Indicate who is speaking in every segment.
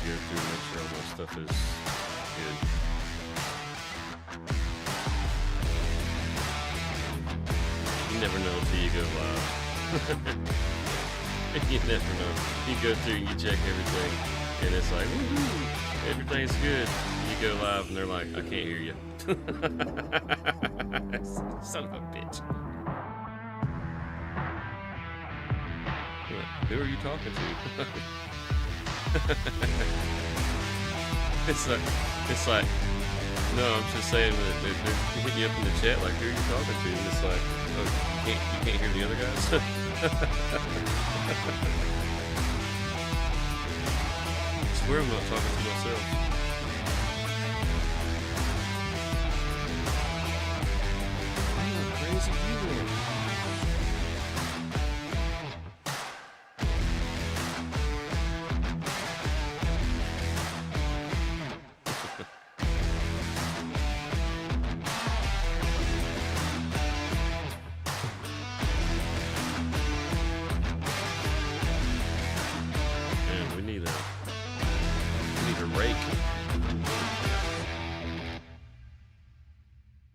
Speaker 1: to go through and make sure all my stuff is good. You never know until you go live. You never know. You go through and you check everything, and it's like, woohoo, everything's good. You go live, and they're like, I can't hear you. Son of a bitch. Who are you talking to? It's like, no, I'm just saying that they're hitting you up in the chat like, who are you talking to? And it's like, oh, you can't hear the other guys? I swear I'm not talking to myself. How crazy you are.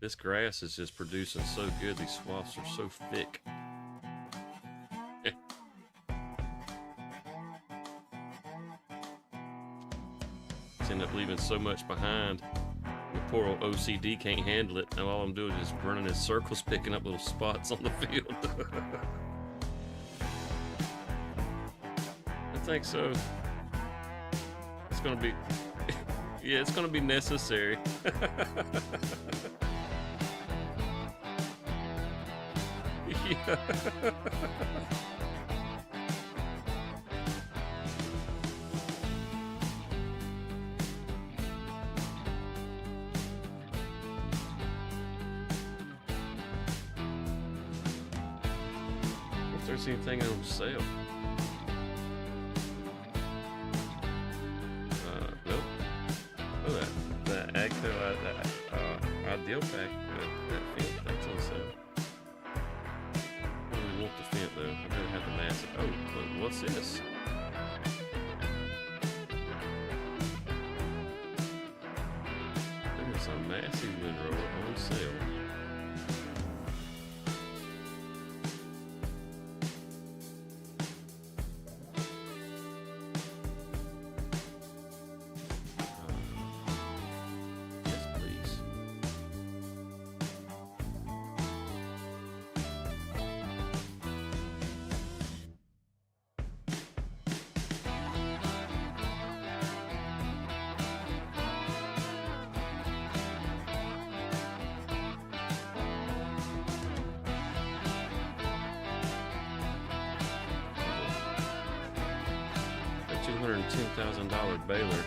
Speaker 1: This grass is just producing so good. These swaths are so thick. Just end up leaving so much behind. The poor old OCD can't handle it. Now all I'm doing is just running in circles, picking up little spots on the field. I think so. It's gonna be, yeah, it's gonna be necessary. Yeah. If there's anything on sale. Nope. Oh, that Agco, ideal pack, that field, that's on sale. Want the fence though. I better have the massive. Oh, what's this? There's a massive windrower on sale. Yes, please. $210,000 baler.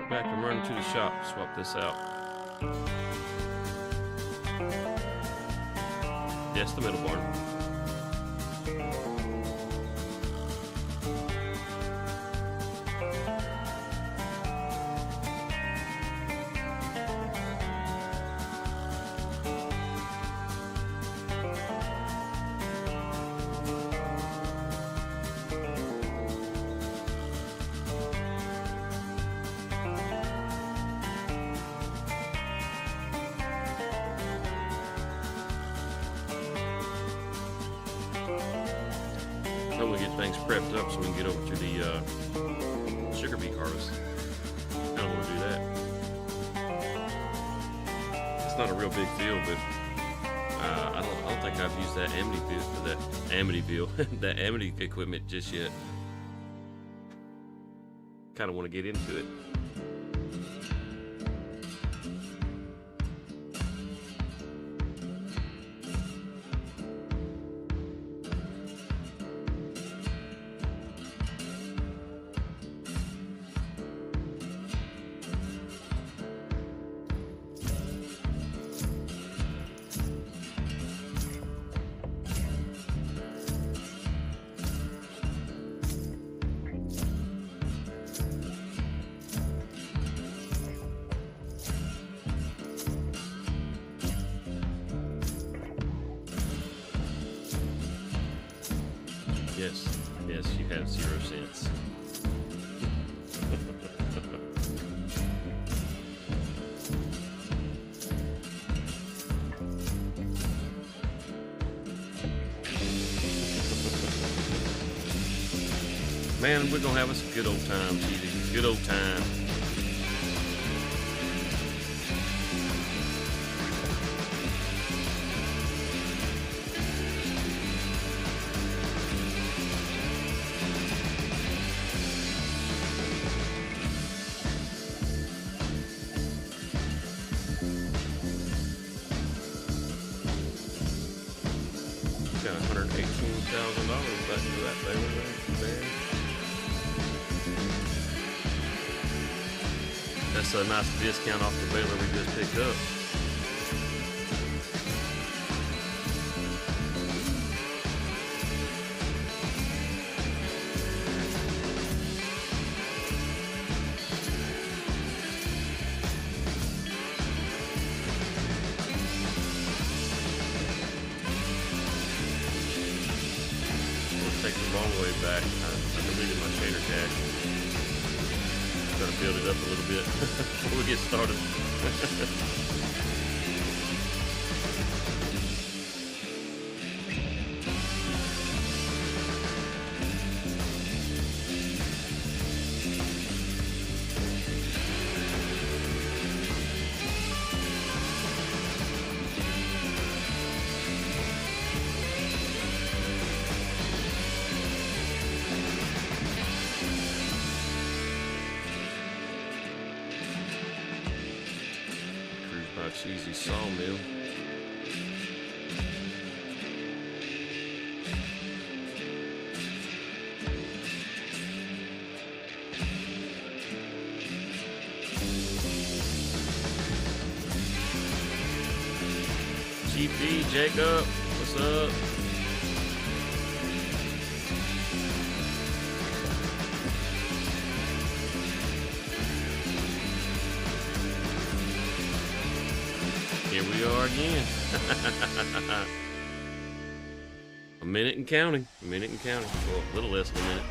Speaker 1: Back and run to the shop, swap this out. Yes, the middle barn. I'm gonna get things prepped up so we can get over to the sugar beet harvest. I don't want to do that. It's not a real big field, but I don't think I've used that that Amity equipment just yet. Kind of want to get into it. Yes, you have 0 cents. Man, we're gonna have us a good old time, Cheesy. Good old time. Got $118,000 back into that baby there. That's a nice discount off the baler we just picked up. Take the long way back. I deleted my shader cache. Trying to build it up a little bit before we get started. Cheesy sawmill. GP Jacob, what's up? Here we are again. A minute and counting. A minute and counting. Well, a little less than a minute.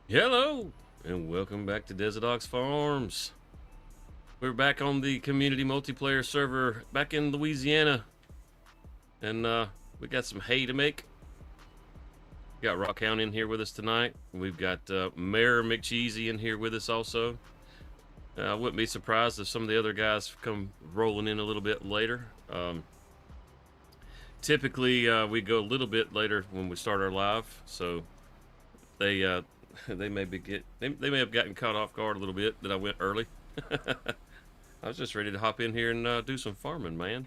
Speaker 1: Hello, and welcome back to DesertOx Farms. We're back on the community multiplayer server back in Louisiana, and we got some hay to make. We got Rockhound in here with us tonight. We've got Mayor McCheesy in here with us also. I wouldn't be surprised if some of the other guys come rolling in a little bit later. Typically, we go a little bit later when we start our live, so they they may have gotten caught off guard a little bit that I went early. I was just ready to hop in here and do some farming, man.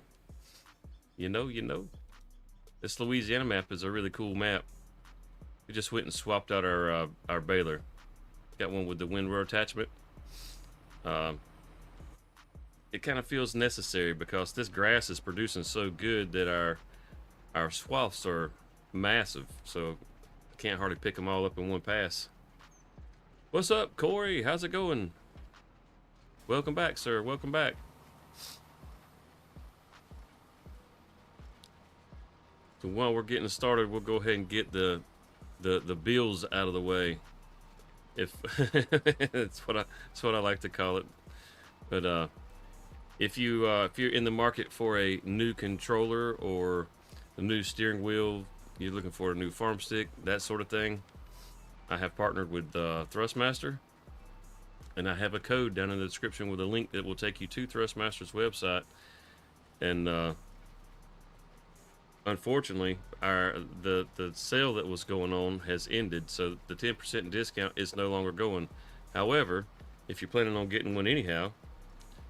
Speaker 1: You know. This Louisiana map is a really cool map. We just went and swapped out our baler. Got one with the windrow attachment. It kind of feels necessary because this grass is producing so good that our swaths are massive, so I can't hardly pick them all up in one pass. What's up, Corey? How's it going? Welcome back, sir. Welcome back. So while we're getting started, we'll go ahead and get the bills out of the way. If that's what I like to call it. But if you're in the market for a new controller or a new steering wheel, you're looking for a new farm stick, that sort of thing, I have partnered with Thrustmaster, and I have a code down in the description with a link that will take you to Thrustmaster's website. And unfortunately, the sale that was going on has ended, so the 10% discount is no longer going. However, if you're planning on getting one anyhow,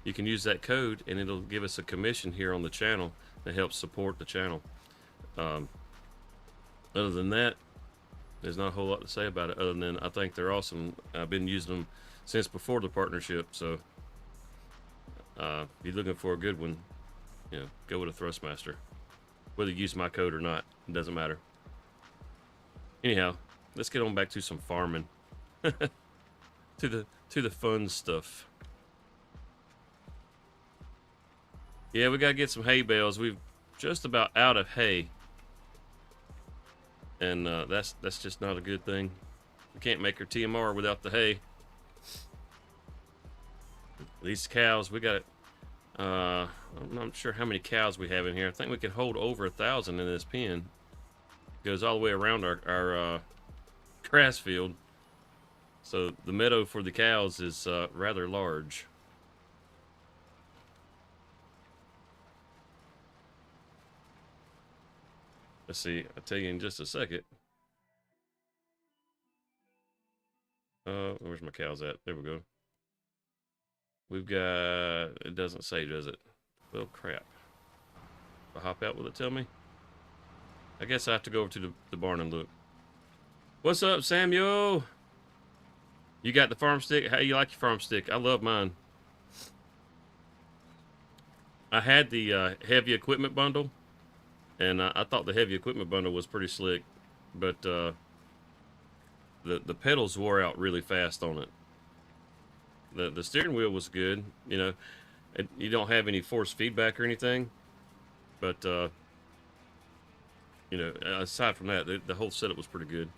Speaker 1: you can use that code and it'll give us a commission here on the channel that helps support the channel. Other than that, there's not a whole lot to say about it, other than I think they're awesome. I've been using them since before the partnership, so if you're looking for a good one, go with a Thrustmaster. Whether you use my code or not, it doesn't matter. Anyhow, let's get on back to some farming. to the fun stuff. Yeah, we gotta get some hay bales. We've just about out of hay, and that's just not a good thing. We can't make our TMR without the hay. These cows, we got. I'm not sure how many cows we have in here. I think we can hold over 1,000 in this pen. It goes all the way around our grass field, so the meadow for the cows is rather large. Let's see, I'll tell you in just a second. Where's my cows at? There we go. We've got, it doesn't say, does it? Well, crap. If I hop out, will it tell me? I guess I have to go over to the barn and look. What's up, Samuel? You got the farm stick? How you like your farm stick? I love mine. I had the heavy equipment bundle, and I thought the heavy equipment bundle was pretty slick, but the pedals wore out really fast on it. The steering wheel was good, you don't have any force feedback or anything, but aside from that, the whole setup was pretty good.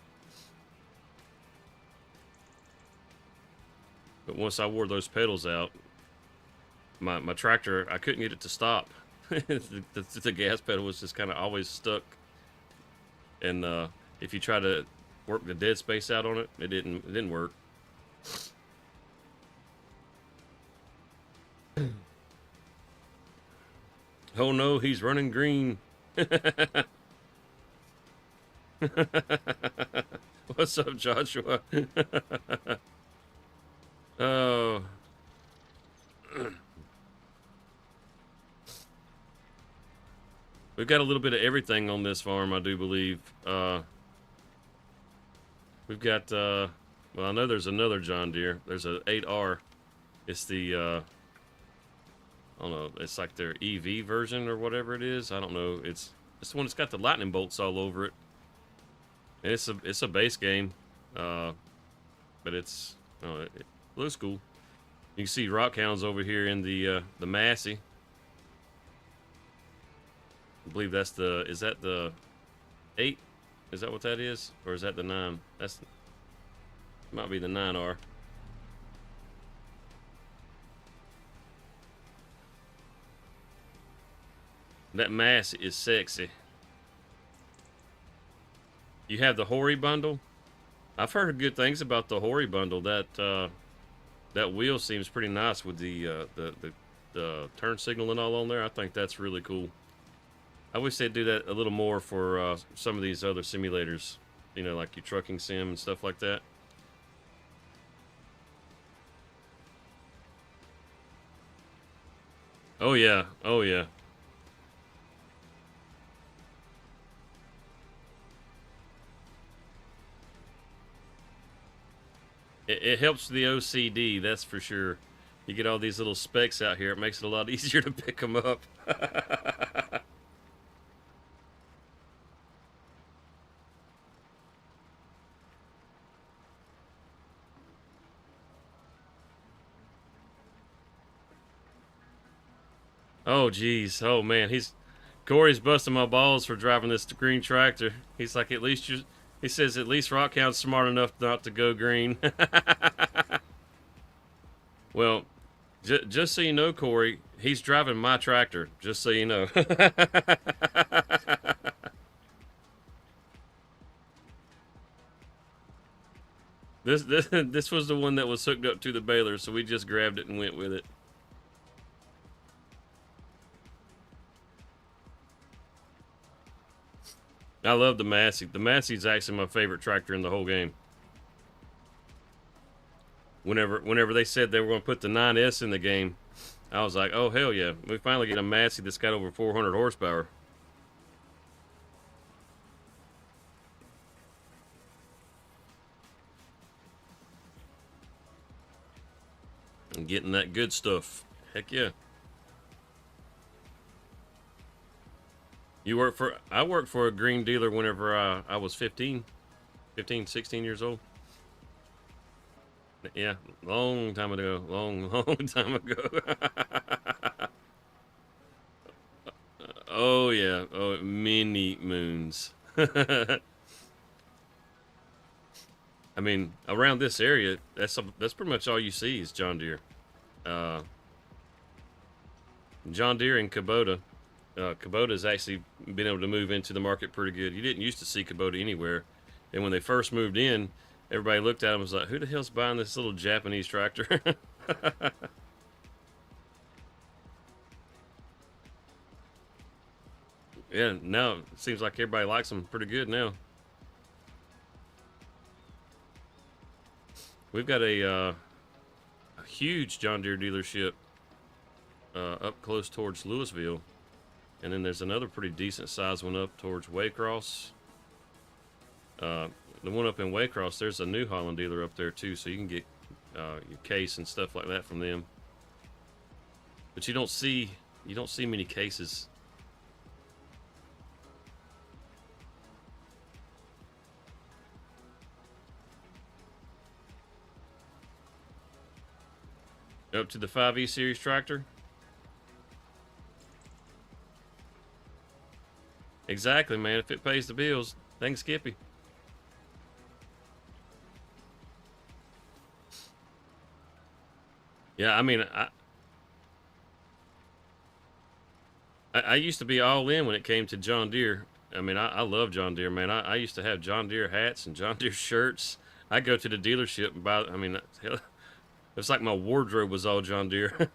Speaker 1: But once I wore those pedals out, my tractor, I couldn't get it to stop. the gas pedal was just kind of always stuck, and if you try to work the dead space out on it, it didn't work. Oh no, he's running green. What's up, Joshua? Oh. We've got a little bit of everything on this farm, I do believe. We've got, well, I know there's another John Deere. There's an 8R. It's the, I don't know, it's like their EV version or whatever it is. I don't know. It's the one that's got the lightning bolts all over it. And it's a base game, but it looks cool. You can see rockhounds over here in the Massey. I believe that's is that the 8? Is that what that is? Or is that the 9? Might be the 9R. That mass is sexy. You have the Hori bundle. I've heard good things about the Hori bundle. That wheel seems pretty nice with the turn signal and all on there. I think that's really cool. I wish they'd do that a little more for some of these other simulators, like your trucking sim and stuff like that. Oh yeah. Oh yeah. It helps the OCD, that's for sure. You get all these little specks out here, it makes it a lot easier to pick them up. Oh geez. Oh man, Corey's busting my balls for driving this green tractor. He's like, at least you. He says at least Rockhound's smart enough not to go green. Well, just so you know, Corey, he's driving my tractor. Just so you know. This was the one that was hooked up to the baler, so we just grabbed it and went with it. I love the Massey. The Massey's actually my favorite tractor in the whole game. Whenever they said they were going to put the 9S in the game, I was like, oh hell yeah, we finally get a Massey that's got over 400 horsepower. And getting that good stuff. Heck yeah. I worked for a green dealer whenever I was 15, 16 years old. Yeah, long time ago. Long time ago. Oh yeah. Oh, many moons. I mean, around this area, that's pretty much all you see is John Deere. Uh, John Deere and Kubota. Kubota's actually been able to move into the market pretty good. You didn't used to see Kubota anywhere, and when they first moved in, everybody looked at them and was like, "Who the hell's buying this little Japanese tractor?" Yeah, now it seems like everybody likes them pretty good now. We've got a huge John Deere dealership up close towards Louisville, and then there's another pretty decent sized one up towards Waycross. Uh, the one up in Waycross, there's a New Holland dealer up there too, so you can get your case and stuff like that from them. But you don't see many cases. Up to the 5E series tractor. Exactly, man. If it pays the bills, thanks, Skippy. Yeah, I mean, I used to be all in when it came to John Deere. I mean, I love John Deere, man. I used to have John Deere hats and John Deere shirts. I go to the dealership and buy. I mean, it's like my wardrobe was all John Deere.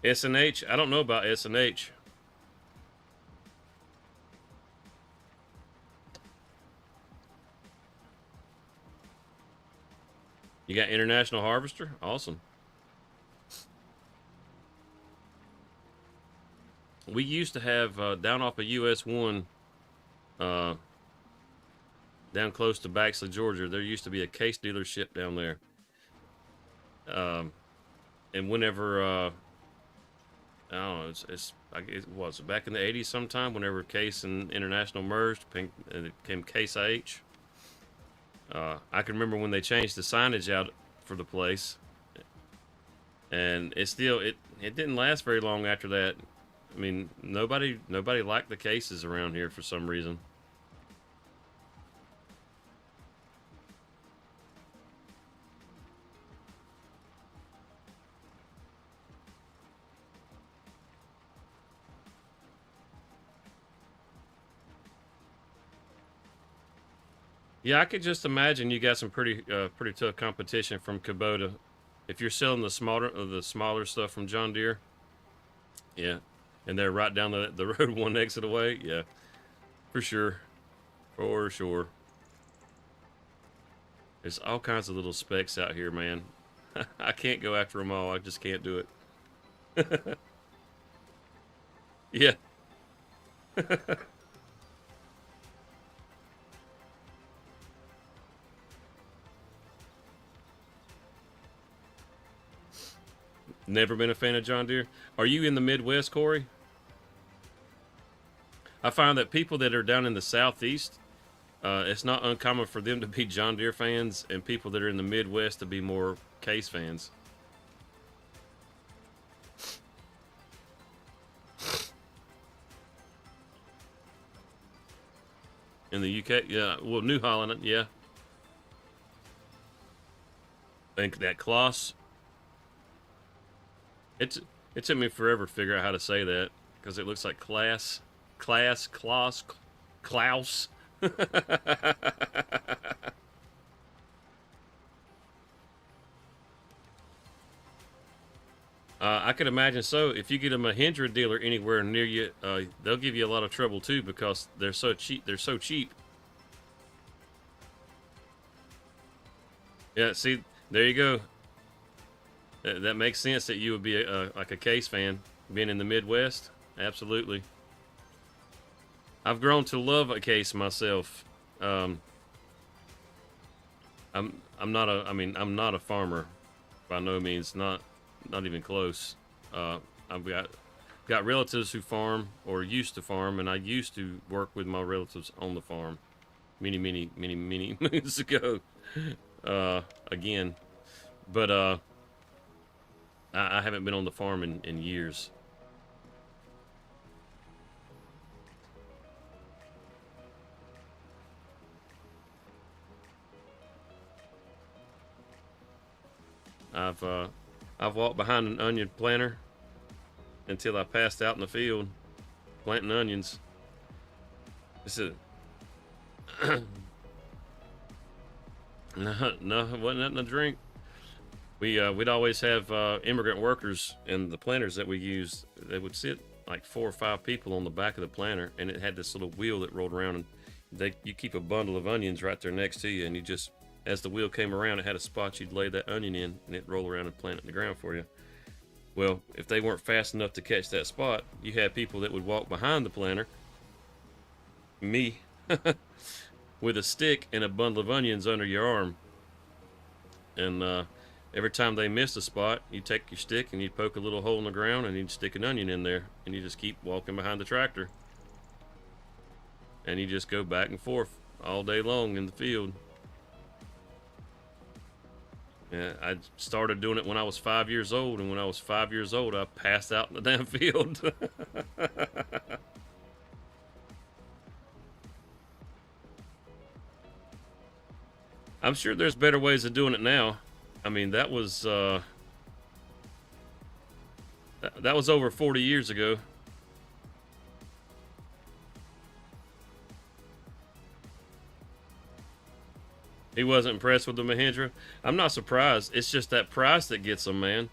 Speaker 1: S&H. I don't know about S&H. You got International Harvester? Awesome. We used to have down off of US 1, uh, down close to Baxley, Georgia. There used to be a case dealership down there. Um, and whenever, I don't know, it was back in the 80s sometime, whenever Case and International merged, it became Case IH. I can remember when they changed the signage out for the place, and it didn't last very long after that. I mean, nobody liked the cases around here for some reason. Yeah, I could just imagine you got some pretty tough competition from Kubota. If you're selling the smaller stuff from John Deere, yeah, and they're right down the road one exit away, yeah. For sure. For sure. There's all kinds of little specks out here, man. I can't go after them all. I just can't do it. Yeah. Never been a fan of John Deere. Are you in the Midwest, Corey? I find that people that are down in the Southeast, it's not uncommon for them to be John Deere fans, and people that are in the Midwest to be more Case fans. In the UK, yeah. Well, New Holland, yeah. I think that Kloss. It took me forever to figure out how to say that because it looks like Klaus. I could imagine so. If you get a Mahindra dealer anywhere near you, they'll give you a lot of trouble too because they're so cheap. They're so cheap. Yeah, see, there you go. That makes sense that you would be like a Case fan, being in the Midwest. Absolutely. I've grown to love a Case myself. I'm not a. I mean, I'm not a farmer, by no means. Not even close. I've got relatives who farm or used to farm, and I used to work with my relatives on the farm, many moons ago. Again, but I haven't been on the farm in years. I've walked behind an onion planter until I passed out in the field planting onions. It's a no, it wasn't nothing to drink. We'd always have immigrant workers in the planters that we used. They would sit like 4 or 5 people on the back of the planter, and it had this little wheel that rolled around, and you keep a bundle of onions right there next to you, and you just, as the wheel came around, it had a spot you'd lay that onion in, and it'd roll around and plant it in the ground for you. Well, if they weren't fast enough to catch that spot, you had people that would walk behind the planter, me, with a stick and a bundle of onions under your arm. And every time they missed a spot, you take your stick and you poke a little hole in the ground and you'd stick an onion in there, and you just keep walking behind the tractor. And you just go back and forth all day long in the field. Yeah, I started doing it when I was 5 years old, and when I was 5 years old, I passed out in the damn field. I'm sure there's better ways of doing it now. I mean, that was over 40 years ago. He wasn't impressed with the Mahindra. I'm not surprised. It's just that price that gets them, man.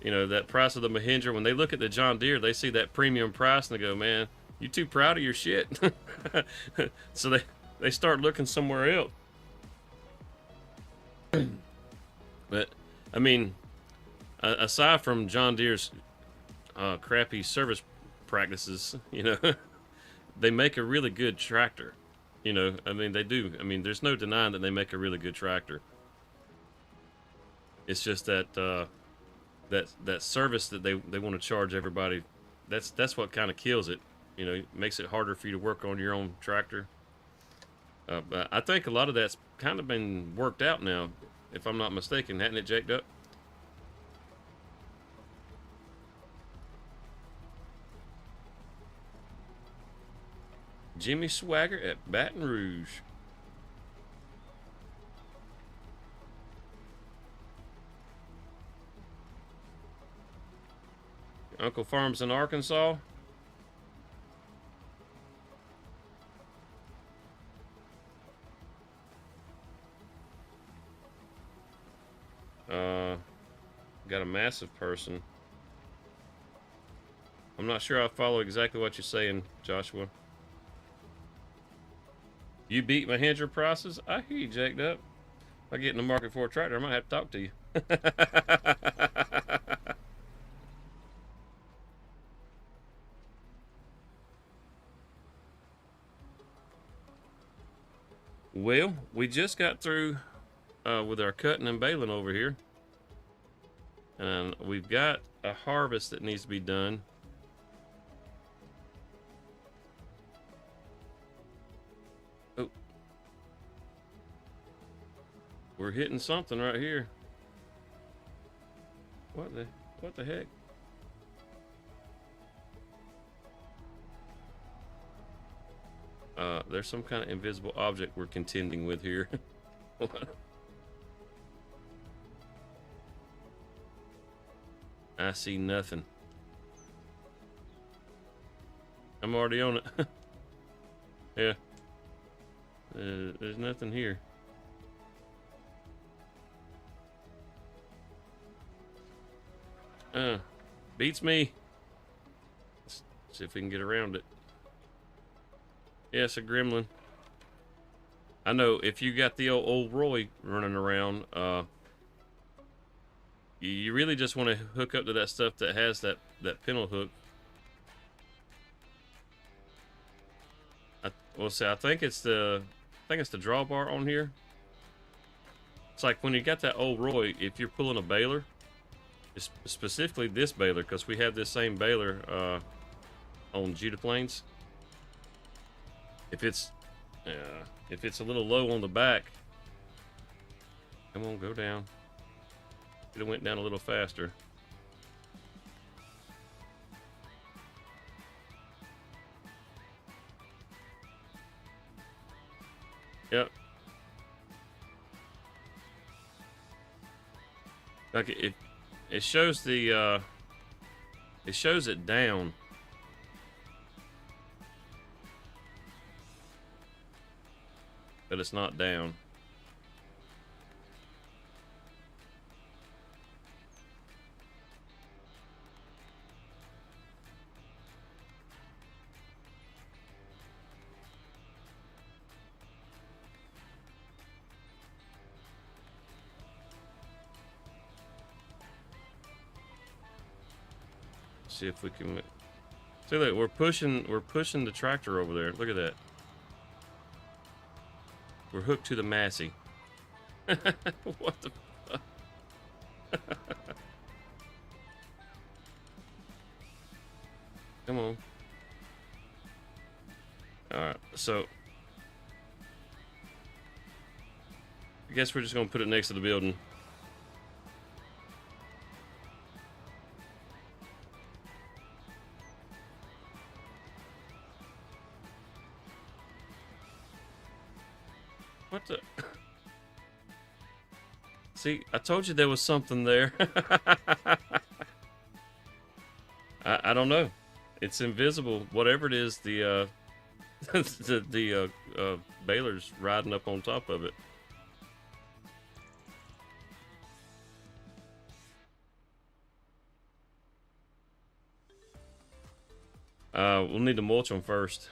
Speaker 1: You know, that price of the Mahindra. When they look at the John Deere, they see that premium price and they go, man, you too proud of your shit. So they start looking somewhere else. But I mean, aside from John Deere's crappy service practices, you know, they make a really good tractor. You know, I mean, they do. I mean, there's no denying that they make a really good tractor. It's just that that service that they want to charge everybody. That's what kind of kills it. You know, makes it harder for you to work on your own tractor. But I think a lot of that's kind of been worked out now, if I'm not mistaken, hadn't it, Jaked up? Jimmy Swagger at Baton Rouge. Uncle Farms in Arkansas. Got a massive person. I'm not sure I follow exactly what you're saying, Joshua. You beat my Hinter prices? I hear you, jacked up. If I get in the market for a tractor, I might have to talk to you. Well, we just got through with our cutting and baling over here. And we've got a harvest that needs to be done. Oh. We're hitting something right here. What the heck? There's some kind of invisible object we're contending with here. I see nothing. I'm already on it. Yeah. There's nothing here. Beats me. Let's see if we can get around it. Yeah, it's a gremlin. I know if you got the old Roy running around, you really just want to hook up to that stuff that has that pintle hook. Well, see, I think it's the drawbar on here. It's like when you got that old Roy, if you're pulling a baler, it's specifically this baler, because we have this same baler on Judah Plains. If it's a little low on the back, come on, go down. Could have went down a little faster. Yep. Okay, it shows the it shows it down. But it's not down. See if we can. See, look, we're pushing the tractor over there. Look at that. We're hooked to the Massey. What the fuck? Come on. Alright, so I guess we're just gonna put it next to the building. What the? See, I told you there was something there. I don't know. It's invisible. Whatever it is, the baler's riding up on top of it. We'll need to mulch them first.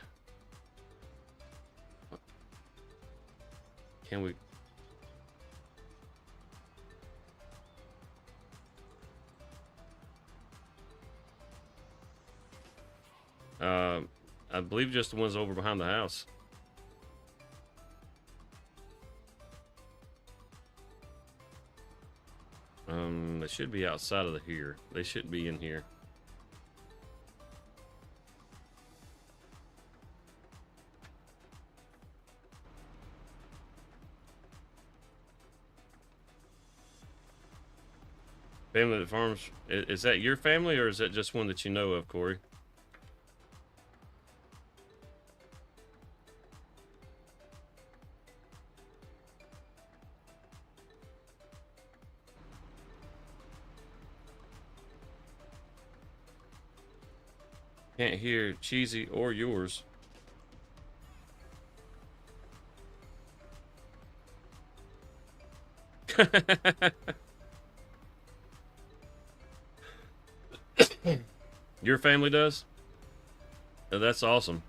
Speaker 1: Can we? I believe just the ones over behind the house. They should be outside of here. They shouldn't be in here. Family that farms. Is that your family, or is that just one that you know of, Corey? Can't hear Cheesy or yours. Your family does? Oh, that's awesome.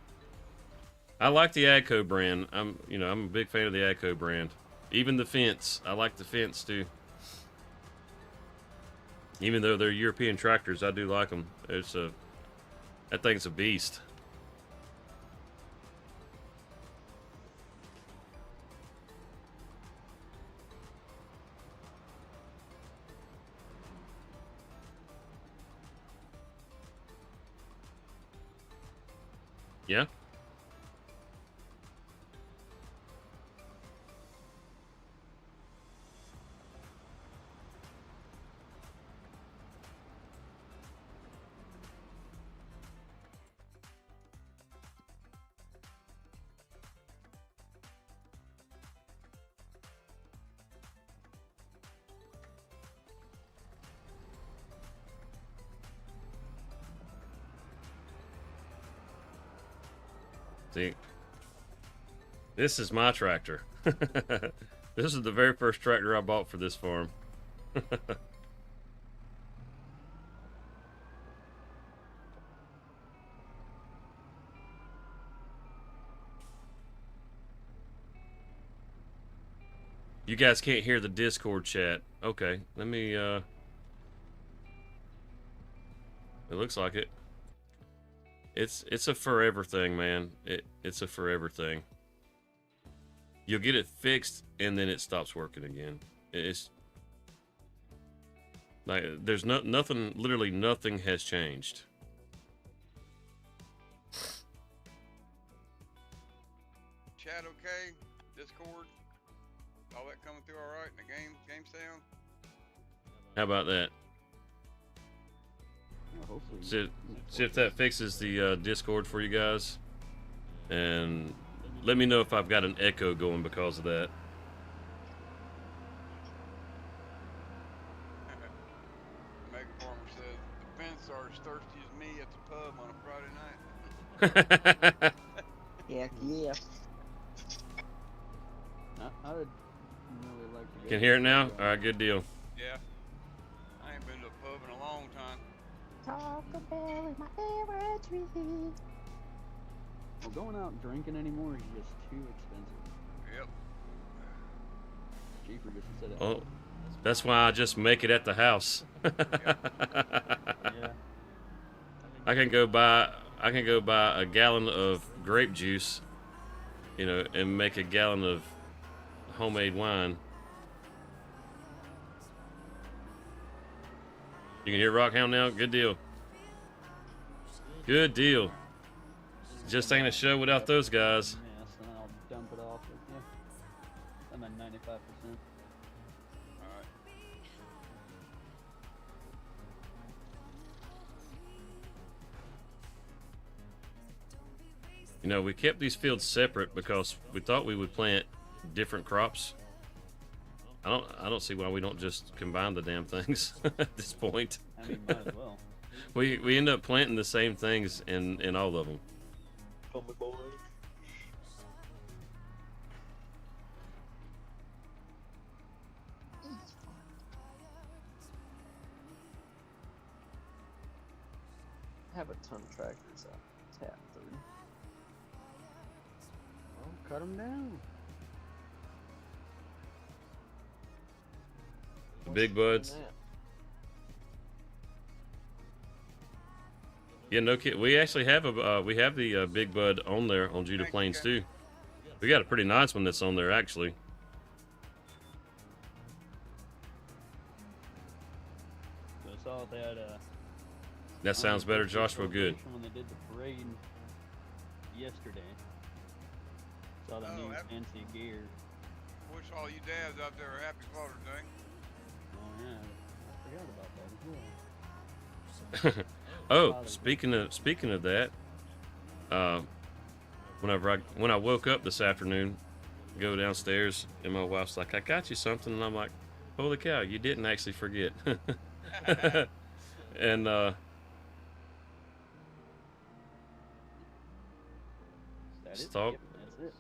Speaker 1: I like the Agco brand. I'm a big fan of the Agco brand. Even the fence. I like the fence too. Even though they're European tractors, I do like them. That thing's a beast. Yeah. See, this is my tractor. This is the very first tractor I bought for this farm. You guys can't hear the Discord chat. Okay, let me, it looks like it. It's a forever thing, man. It's a forever thing. You'll get it fixed, and then it stops working again. It's like there's nothing. Literally nothing has changed.
Speaker 2: Chat okay? Discord? All that coming through all right in the game sound?
Speaker 1: How about that?
Speaker 3: Hopefully.
Speaker 1: See if that fixes the Discord for you guys, and let me know if I've got an echo going because of that.
Speaker 2: Mega Farmer says the fence are as thirsty as me at the pub on a Friday night.
Speaker 3: Heck yeah. I would really like to get.
Speaker 1: Can hear it now? All right, good deal.
Speaker 2: Yeah. I ain't been to a pub in a long time.
Speaker 3: Taco Bell is my favorite treat. Well, going out and drinking anymore is just too expensive.
Speaker 2: Yep.
Speaker 3: Cheaper just to sit at
Speaker 1: Oh,
Speaker 3: home.
Speaker 1: that's why I just make it at the house.
Speaker 3: Yeah.
Speaker 1: I can go buy a gallon of grape juice, and make a gallon of homemade wine. You can hear Rockhound now? Good deal. Good deal. Just ain't a show without those guys.
Speaker 3: Yes, and I'll dump it off with you. I'm at 95%.
Speaker 2: Alright.
Speaker 1: We kept these fields separate because we thought we would plant different crops. I don't see why we don't just combine the damn things at this point.
Speaker 3: I mean, might as well.
Speaker 1: We end up planting the same things in all of them.
Speaker 4: Oh my boy. I have a ton of tractors out. Tap 3.
Speaker 3: Well, cut them down.
Speaker 1: The big buds. Yeah, no kid. We actually have the big bud on there on Judah Plains too. We got a pretty nice one that's on there actually.
Speaker 3: So I saw they had
Speaker 1: That sounds better, Joshua. Good.
Speaker 3: when they did the parade yesterday. Saw the new
Speaker 2: happy-
Speaker 3: fancy gear.
Speaker 2: Wish all you dads out there a happy Father's Day.
Speaker 3: Oh yeah, I forgot about that as well.
Speaker 1: Oh, speaking of that, when I woke up this afternoon, go downstairs and my wife's like, "I got you something," and I'm like, "Holy cow, you didn't actually forget." And
Speaker 3: Is that it?
Speaker 1: Stop.
Speaker 3: Yep, that's it.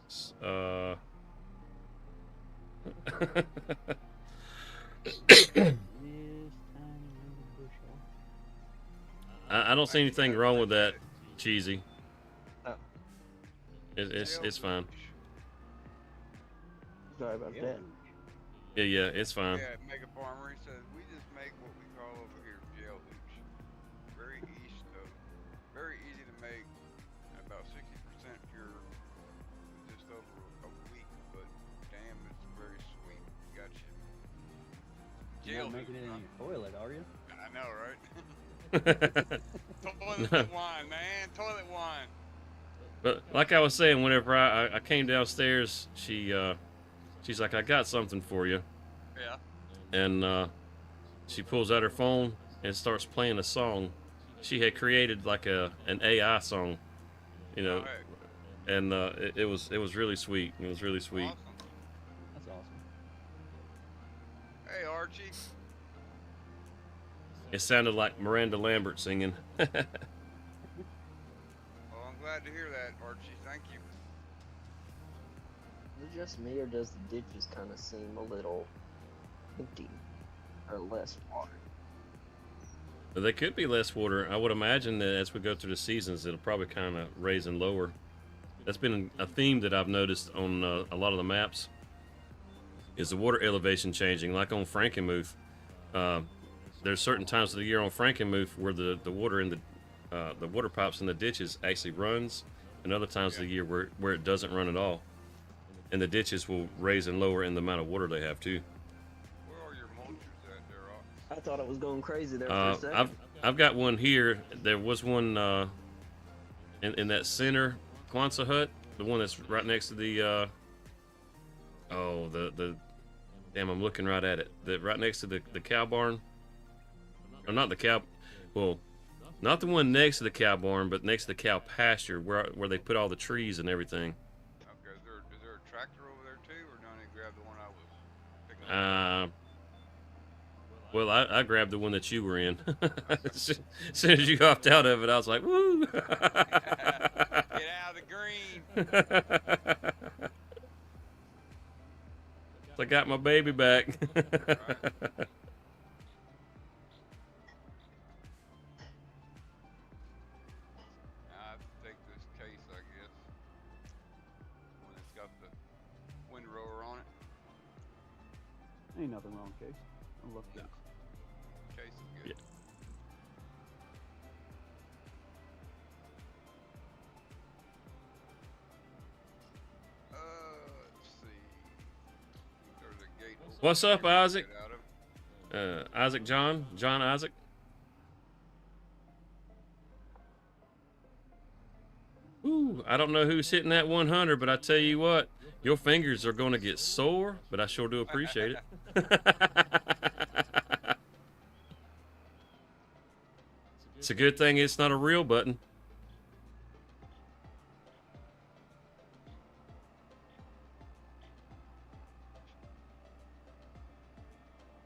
Speaker 3: This tiny little bushel.
Speaker 1: I don't see anything wrong with that, Cheesy.
Speaker 4: Oh.
Speaker 1: It's fine.
Speaker 4: Sorry about that.
Speaker 1: Yeah, it's fine.
Speaker 2: Yeah, Mega Farmer, he says, we just make what we call over here gel hooch. Very easy to make, about 60% pure, just over a week, but damn, it's very sweet. Gotcha.
Speaker 3: You're
Speaker 2: Gel
Speaker 3: not making it in your toilet, are you?
Speaker 2: I know, right? Toilet wine, man, toilet wine.
Speaker 1: But like I was saying, whenever I came downstairs, she's like, I got something for you.
Speaker 2: Yeah.
Speaker 1: And she pulls out her phone and starts playing a song. She had created like an AI song, you know,
Speaker 2: Oh,
Speaker 1: and it was really sweet. It was really sweet.
Speaker 2: awesome.
Speaker 3: That's awesome.
Speaker 2: Hey, Archie.
Speaker 1: It sounded like Miranda Lambert singing.
Speaker 2: Well, I'm glad to hear that, Archie. Thank you.
Speaker 4: Is it just me, or does the ditches kind of seem a little empty or less water?
Speaker 1: There could be less water. I would imagine that as we go through the seasons, it'll probably kind of raise and lower. That's been a theme that I've noticed on a lot of the maps. Is the water elevation changing? Like on Frankenmuth, there's certain times of the year on Frankenmuth where the water in the water pipes in the ditches actually runs, and other times of the year where it doesn't run at all. And the ditches will raise and lower in the amount of water they have too.
Speaker 2: Where are your mulchers at there, Ox?
Speaker 4: I thought it was going crazy there for a second.
Speaker 1: I've got one here. There was one in that center Quonset hut, the one that's right next to the damn, I'm looking right at it. Right next to the cow barn. Or not the cow, well, not the one next to the cow barn, but next to the cow pasture where they put all the trees and everything.
Speaker 2: Okay, is there a tractor over there too, or don't you grab the one I was picking up?
Speaker 1: Well, I grabbed the one that you were in. As soon as you hopped out of it, I was like, woo!
Speaker 2: Get out of the green.
Speaker 1: I got my baby back.
Speaker 2: Right. I have to take this case, I guess, when it's got the windrower on it.
Speaker 3: Ain't nothing wrong, Case. I love
Speaker 2: No.
Speaker 3: Case.
Speaker 2: Case is good.
Speaker 1: Yeah.
Speaker 2: Let's see. There's a gate over
Speaker 1: What's up,
Speaker 2: there to
Speaker 1: Isaac?
Speaker 2: get out of.
Speaker 1: Isaac John Isaac. Ooh, I don't know who's hitting that 100, but I tell you what, your fingers are going to get sore, but I sure do appreciate it. It's a good thing it's not a real button.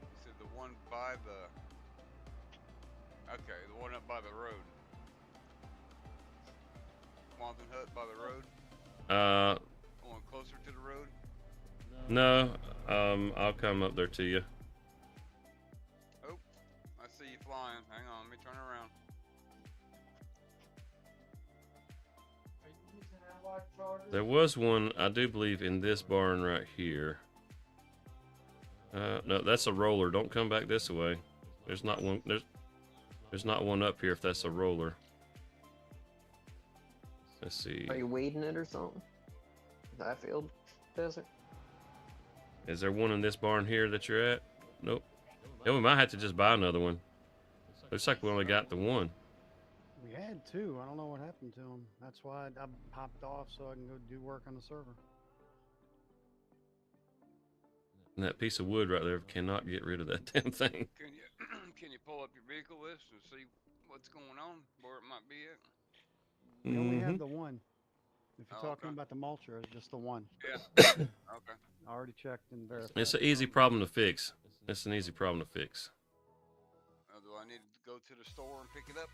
Speaker 2: You said the one by the. Okay, the one up by the road. Swanson Hut by the road. Going closer to the road.
Speaker 1: No, I'll come up there to you.
Speaker 2: Oh, I see you flying. Hang on, let me turn around.
Speaker 1: There was one, I do believe, in this barn right here. No, that's a roller. Don't come back this way. There's not one. There's not one up here if that's a roller. Let's see.
Speaker 4: Are you weeding it or something? That field desert?
Speaker 1: Is there one in this barn here that you're at? Nope. Yeah, we might have to just buy another one. Looks like we only got the one.
Speaker 3: We had two. I don't know what happened to them. That's why I popped off so I can go do work on the server.
Speaker 1: And that piece of wood right there cannot get rid of that damn thing.
Speaker 2: Can you pull up your vehicle list and see what's going on, where it might be at?
Speaker 3: We only
Speaker 1: Mhm.
Speaker 3: have the one. If you're
Speaker 2: Oh,
Speaker 3: talking
Speaker 2: okay.
Speaker 3: about the mulcher, it's just the one.
Speaker 2: Yeah. Okay.
Speaker 3: I already checked and verified.
Speaker 1: It's an easy problem to fix. It's an easy problem to fix.
Speaker 2: Do I need to go to the store and pick it up?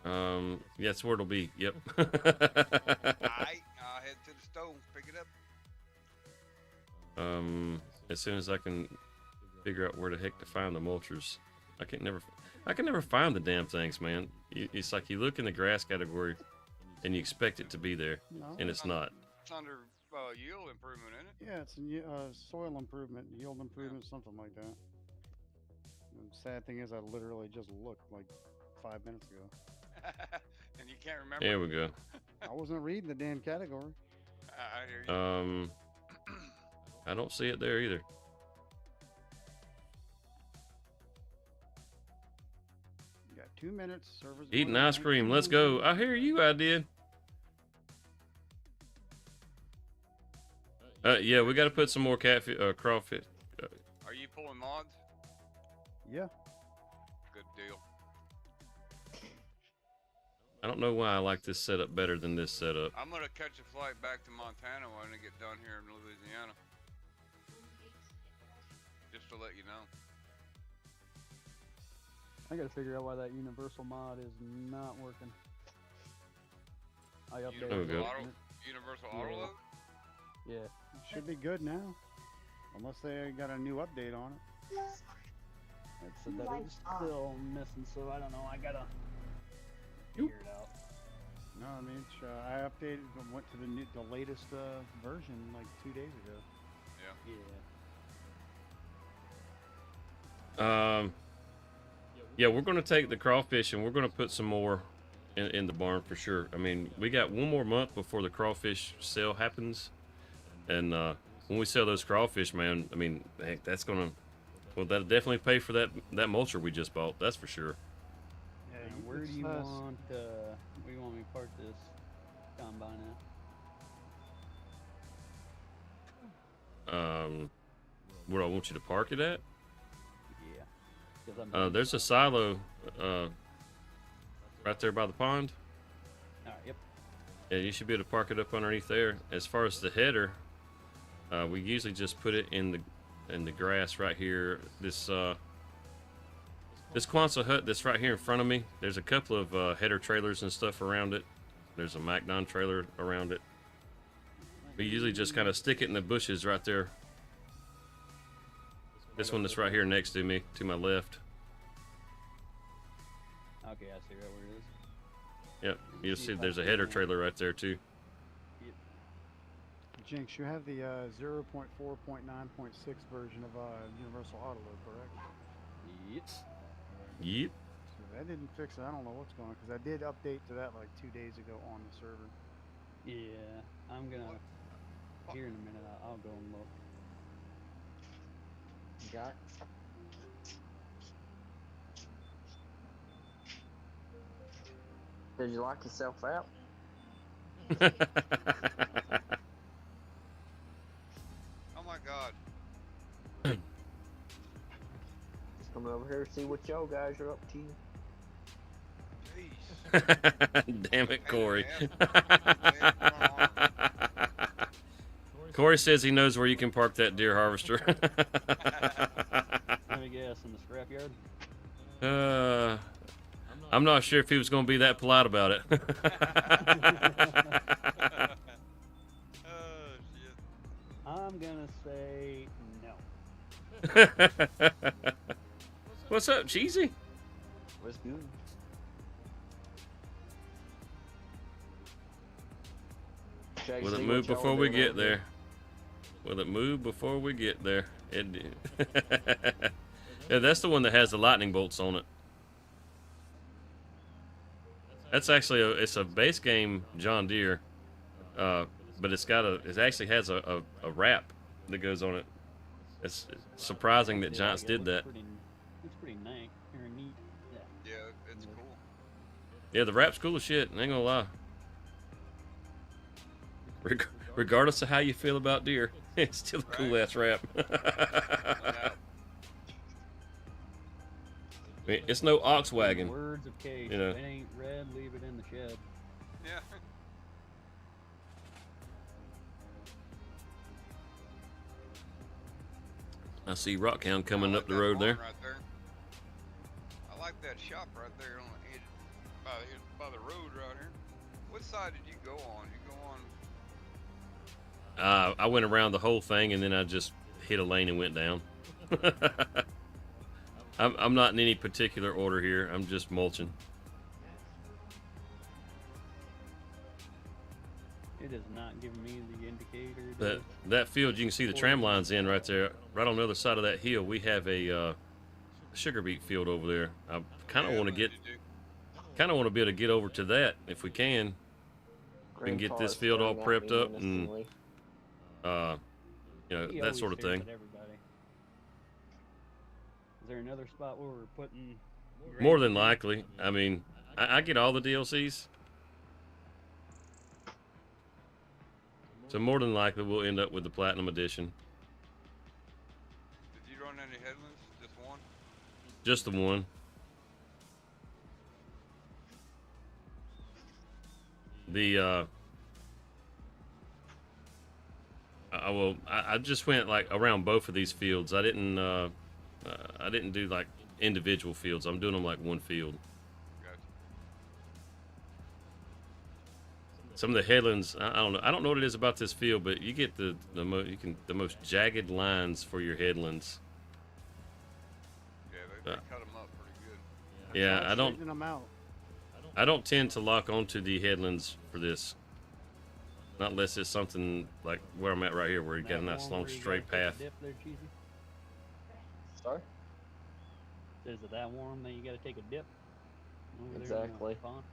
Speaker 1: Yeah, that's where it'll be. Yep.
Speaker 2: Alright, I'll head to the store and pick it up.
Speaker 1: As soon as I can figure out where the heck to find the mulchers. I can never find the damn things, man. It's like you look in the grass category and you expect it to be there,
Speaker 3: No.
Speaker 1: and it's not.
Speaker 2: It's under yield improvement, isn't it?
Speaker 3: Yeah, it's soil improvement, yield improvement, something like that. And sad thing is, I literally just looked like 5 minutes ago.
Speaker 2: And you can't remember.
Speaker 1: There we go.
Speaker 3: I wasn't reading the damn category.
Speaker 2: I hear you.
Speaker 1: I don't see it there either.
Speaker 3: You got 2 minutes. Servers
Speaker 1: Eating
Speaker 3: going
Speaker 1: ice cream. Let's go. I hear you, I did. Yeah, we got to put some more catfish, crawfish.
Speaker 2: Are you pulling mods?
Speaker 3: Yeah.
Speaker 2: Good deal.
Speaker 1: I don't know why I like this setup better than this setup.
Speaker 2: I'm gonna catch a flight back to Montana when I get done here in Louisiana. Just to let you know.
Speaker 3: I gotta figure out why that universal mod is not working. I updated
Speaker 1: There we go.
Speaker 2: Universal
Speaker 3: Yeah.
Speaker 2: auto load?
Speaker 3: Yeah, it should be good now. Unless they got a new update on it. It said that it was still missing, so I don't know. I gotta figure it out. No, I mean, I updated, went to the latest version like 2 days ago.
Speaker 2: Yeah.
Speaker 3: Yeah.
Speaker 1: Yeah, we're going to take the crawfish and we're going to put some more in the barn for sure. I mean, we got 1 more month before the crawfish sale happens. And when we sell those crawfish, man, I mean, heck, that's going to, well, that'll definitely pay for that mulcher we just bought. That's for sure.
Speaker 3: Yeah,
Speaker 5: And where do you want where you want me to park this combine at?
Speaker 1: Where I want you to park it at?
Speaker 5: Yeah. 'Cause I'm
Speaker 1: There's a silo right there by the pond.
Speaker 5: Alright, yep.
Speaker 1: Yeah, you should be able to park it up underneath there. As far as the header, we usually just put it in the grass right here. This Quonset hut that's right here in front of me, there's a couple of header trailers and stuff around it. There's a Mac-9 trailer around it. We usually just kind of stick it in the bushes right there. This one that's right here next to me, to my left.
Speaker 5: Okay, I see right where it is.
Speaker 1: Yep, you'll see there's a header trailer right there too.
Speaker 3: Jinx, you have the 0.4.9.6 version of Universal Auto Load, correct?
Speaker 5: Yep.
Speaker 1: Yep.
Speaker 3: So that didn't fix it. I don't know what's going on because I did update to that like 2 days ago on the server.
Speaker 5: Yeah, I'm gonna here in a minute. I'll go and look.
Speaker 4: Got Did you lock yourself out?
Speaker 2: Oh my god.
Speaker 4: Just coming over here to see what y'all guys are up to.
Speaker 2: Jeez.
Speaker 1: Damn it, Corey.
Speaker 2: Pain in the ass.
Speaker 1: Corey says he knows where you can park that deer harvester.
Speaker 5: Let me guess, in the scrapyard?
Speaker 1: I'm not sure if he was going to be that polite about it.
Speaker 2: Oh shit.
Speaker 5: I'm gonna say no.
Speaker 1: What's up, Cheesy?
Speaker 4: What's good? Check
Speaker 1: Will it
Speaker 4: see
Speaker 1: move
Speaker 4: what y'all
Speaker 1: before we
Speaker 4: doing
Speaker 1: get
Speaker 4: over there.
Speaker 1: there? Will it move before we get there? It did. Yeah, that's the one that has the lightning bolts on it. That's actually it's a base game John Deere, but it actually has a wrap that goes on it. It's surprising that Giants did that.
Speaker 5: It's pretty neat. Or neat. Yeah.
Speaker 2: Yeah, it's cool.
Speaker 1: Yeah, the wrap's cool as shit. I ain't gonna lie. Regardless of how you feel about deer, it's still a cool ass wrap. I mean, it's no ox wagon.
Speaker 5: Words of case.
Speaker 1: You know.
Speaker 5: If it ain't red, leave it in the shed.
Speaker 2: Yeah.
Speaker 1: I see Rockhound coming
Speaker 2: I
Speaker 1: up the
Speaker 2: like that
Speaker 1: road
Speaker 2: barn
Speaker 1: there.
Speaker 2: Right there. I like that shop right there on the edge, by the road right here. What side did you go on? You go on.
Speaker 1: I went around the whole thing and then I just hit a lane and went down. I'm not in any particular order here. I'm just mulching.
Speaker 5: It is not giving me the indicator.
Speaker 1: That field, you can see the tram lines in right there. Right on the other side of that hill, we have a sugar beet field over there. I kind of want to be able to get over to that if we can. We can get
Speaker 4: Grandpa
Speaker 1: this
Speaker 4: is
Speaker 1: field all
Speaker 4: staring at
Speaker 1: prepped
Speaker 4: me
Speaker 1: up and
Speaker 4: menacingly.
Speaker 1: you know,
Speaker 5: He
Speaker 1: that
Speaker 5: always
Speaker 1: sort of
Speaker 5: stares
Speaker 1: thing.
Speaker 5: at everybody. Is there another spot where we're putting?
Speaker 1: More
Speaker 5: grain
Speaker 1: than
Speaker 5: in?
Speaker 1: likely. I mean, I get all the DLCs. So more than likely, we'll end up with the Platinum Edition.
Speaker 2: Did you run any headlands? Just one?
Speaker 1: Just the one. The I just went like around both of these fields. I didn't do like individual fields. I'm doing them like one field.
Speaker 2: Gotcha.
Speaker 1: Some of the headlands, I don't know. I don't know what it is about this field, but you get the most jagged lines for your headlands.
Speaker 2: Yeah, they cut them up pretty good.
Speaker 1: Yeah,
Speaker 3: Try straightening them out.
Speaker 1: I don't tend to lock onto the headlands for this. Not unless it's something like where I'm at right here, where you got a
Speaker 5: That
Speaker 1: nice
Speaker 5: one
Speaker 1: long
Speaker 5: where you
Speaker 1: straight
Speaker 5: gotta take a
Speaker 1: path.
Speaker 5: dip there, Cheesy?
Speaker 4: Sorry?
Speaker 5: Is it that warm that you got to take a dip? Over there in the
Speaker 4: Exactly.
Speaker 5: pond?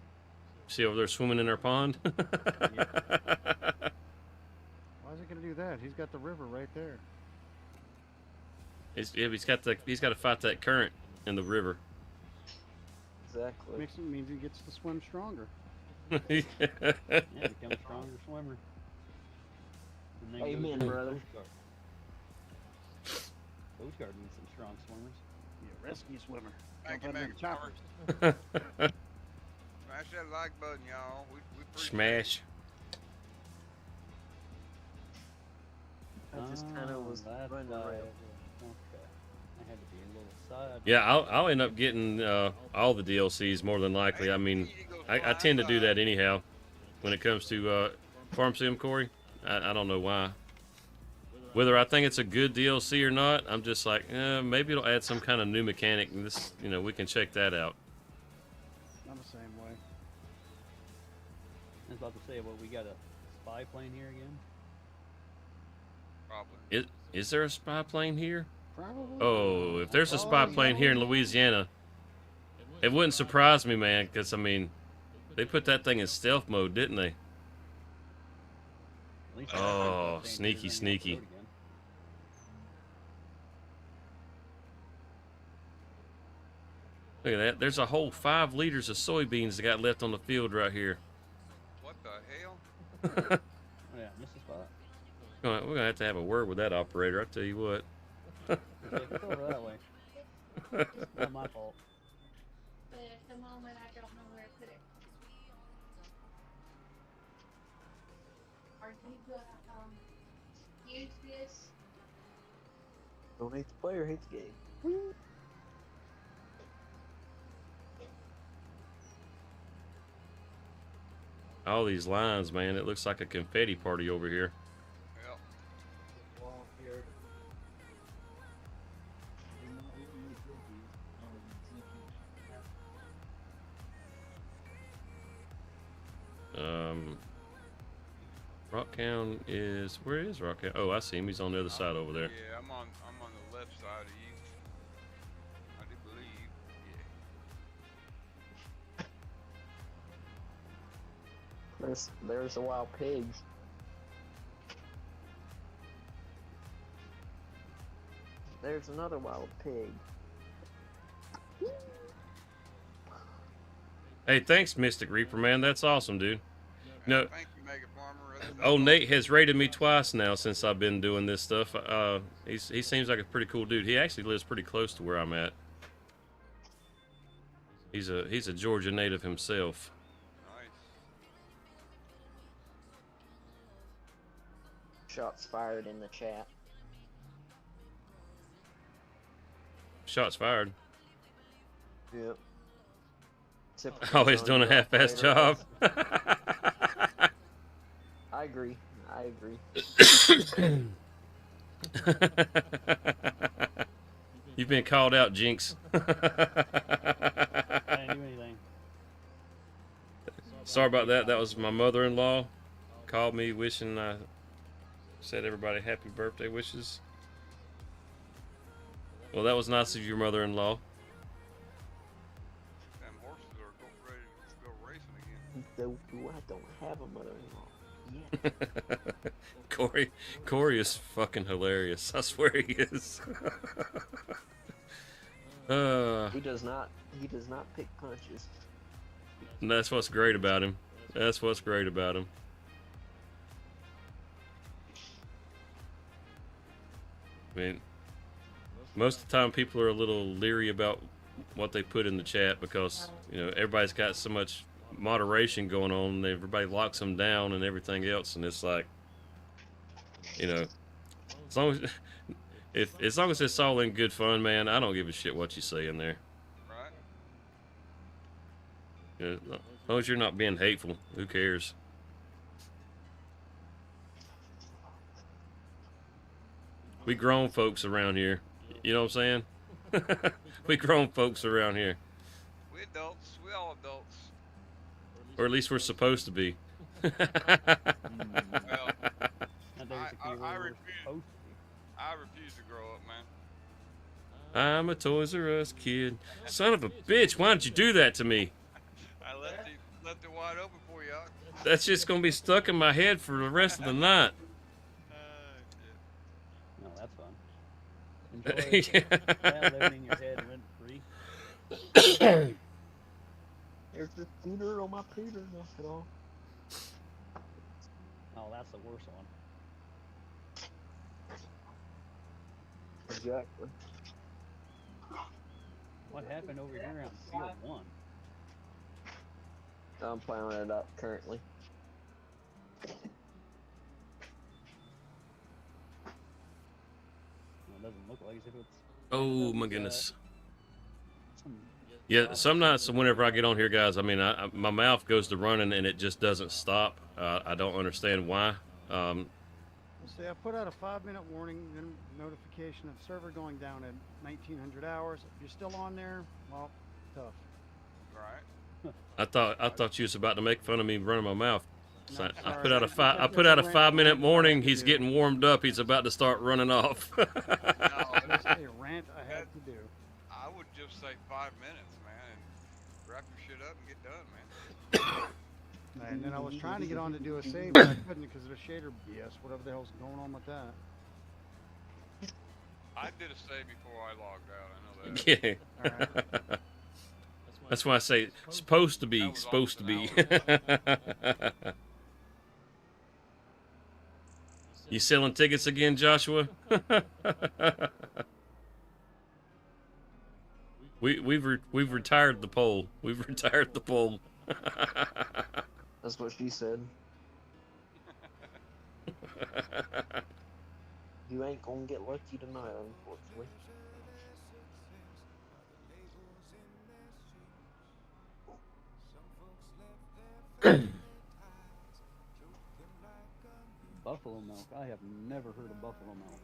Speaker 1: See over there swimming in our pond?
Speaker 3: Why is he gonna do that? He's got the river right there.
Speaker 1: He's got to fight that current in the river.
Speaker 4: Exactly.
Speaker 3: Means he gets to swim stronger.
Speaker 5: Yeah, become a stronger swimmer. And then go
Speaker 4: Amen,
Speaker 5: to the
Speaker 4: brother.
Speaker 5: Coast Guard. Coast Guard needs some strong swimmers.
Speaker 3: Yeah, rescue swimmer.
Speaker 2: Thank
Speaker 3: Jump
Speaker 2: you,
Speaker 3: out of them
Speaker 2: Mega
Speaker 3: choppers.
Speaker 2: Smash that like button, y'all. We appreciate
Speaker 1: Smash.
Speaker 4: I just kind of was
Speaker 5: That's
Speaker 4: running
Speaker 5: why.
Speaker 4: around.
Speaker 5: Okay. I had to be a little side.
Speaker 1: Yeah, I'll end up getting all the DLCs more than likely. I mean, I tend to do that anyhow. When it comes to Farm Sim, Corey, I don't know why. Whether I think it's a good DLC or not, I'm just like, maybe it'll add some kind of new mechanic. And this, we can check that out.
Speaker 3: I'm the same way.
Speaker 5: I was about to say, well, we got a spy plane here again.
Speaker 2: Probably.
Speaker 1: Is there a spy plane here?
Speaker 3: Probably.
Speaker 1: Oh, if there's a spy plane here in Louisiana, it wouldn't surprise me, man. Because I mean, they put that thing in stealth mode, didn't they?
Speaker 5: At least I
Speaker 1: Oh,
Speaker 5: got that thing
Speaker 1: sneaky,
Speaker 5: here, then
Speaker 1: sneaky.
Speaker 5: you have to load again.
Speaker 1: Look at that. There's a whole 5 liters of soybeans that got left on the field right here.
Speaker 2: What the hell?
Speaker 5: Oh, yeah, missed the spot.
Speaker 1: We're gonna have a word with that operator. I tell you what.
Speaker 5: Okay, go over that way. It's not my fault.
Speaker 6: But at the moment, I don't know where to put it. Are you gonna use this?
Speaker 4: Don't hate the player, hate the game.
Speaker 1: All these lines, man. It looks like a confetti party over here.
Speaker 2: Yep.
Speaker 1: Rocktown is, where is Rocktown? Oh, I see him. He's on the other side over there.
Speaker 2: Yeah, I'm on the left side of you. I do believe. Yeah.
Speaker 4: There's the wild pigs. There's another wild pig.
Speaker 1: Hey, thanks, Mystic Reaper, man. That's awesome, dude. No,
Speaker 2: Thank you, Mega Farmer. That's
Speaker 1: oh,
Speaker 2: awesome.
Speaker 1: Nate has raided me twice now since I've been doing this stuff. He seems like a pretty cool dude. He actually lives pretty close to where I'm at. He's a Georgia native himself.
Speaker 2: Nice.
Speaker 4: Shots fired in the chat.
Speaker 1: Shots fired.
Speaker 4: Yep.
Speaker 1: Always doing a half-assed job.
Speaker 4: I agree. I agree.
Speaker 1: You've been called out, Jinx.
Speaker 5: I didn't do anything.
Speaker 1: Sorry about that. That was my mother-in-law called me wishing I said everybody happy birthday wishes. Well, that was nice of your mother-in-law.
Speaker 2: Them horses are ready to go racing again.
Speaker 4: Though I don't have a mother-in-law yet.
Speaker 1: Corey is fucking hilarious. I swear he is.
Speaker 4: He does not pick punches.
Speaker 1: That's what's great about him. That's what's great about him. I mean, most of the time people are a little leery about what they put in the chat because, you know, everybody's got so much moderation going on and everybody locks them down and everything else, and it's like, you know, as long as it's all in good fun, man, I don't give a shit what you say in there.
Speaker 2: Right?
Speaker 1: You know, as long as you're not being hateful, who cares? We grown folks around here. You know what I'm saying? We grown folks around here.
Speaker 2: We adults. We all adults.
Speaker 1: Or at least we're supposed to be.
Speaker 2: Well,
Speaker 3: I
Speaker 2: I refuse to grow up, man.
Speaker 1: I'm a Toys R Us kid. Son of a bitch, why did you do that to me?
Speaker 2: I left it wide open for you.
Speaker 1: That's just gonna be stuck in my head for the rest of the night.
Speaker 3: No, that's fun. Enjoy it. Yeah, living in your head rent free.
Speaker 4: There's the scooter on my Peter, knock it off.
Speaker 3: Oh, that's the worst one.
Speaker 4: Exactly.
Speaker 3: What happened over here on field 1?
Speaker 4: I'm plowing it up currently.
Speaker 3: Well, it doesn't look like as if it's.
Speaker 1: Oh my goodness.
Speaker 3: Some
Speaker 1: Yeah, some nights whenever I get on here, guys, I mean, my mouth goes to running and it just doesn't stop. I don't understand why.
Speaker 7: See, I put out a 5-minute warning, then notification of server going down at 1900 hours. If you're still on there, well, tough.
Speaker 2: Right?
Speaker 1: I thought you was about to make fun of me running my mouth. So
Speaker 7: No,
Speaker 1: I
Speaker 7: sorry.
Speaker 1: put out a 5-minute warning. He's getting warmed up. He's about to start running off.
Speaker 2: No,
Speaker 7: That's a rant I had to do.
Speaker 2: I would just say 5 minutes, man, and wrap your shit up and get done, man.
Speaker 7: And then I was trying to get on to do a save, but I couldn't because of the shader BS, whatever the hell's going on with that.
Speaker 2: I did a save before I logged out. I know that.
Speaker 1: Yeah.
Speaker 7: Alright.
Speaker 1: That's why I say supposed to be,
Speaker 2: That was
Speaker 1: supposed to be. You selling tickets again, Joshua? We've retired the poll. We've retired the poll.
Speaker 4: That's what she said. You ain't gonna get lucky tonight, unfortunately.
Speaker 3: Buffalo milk. I have never heard of buffalo milk.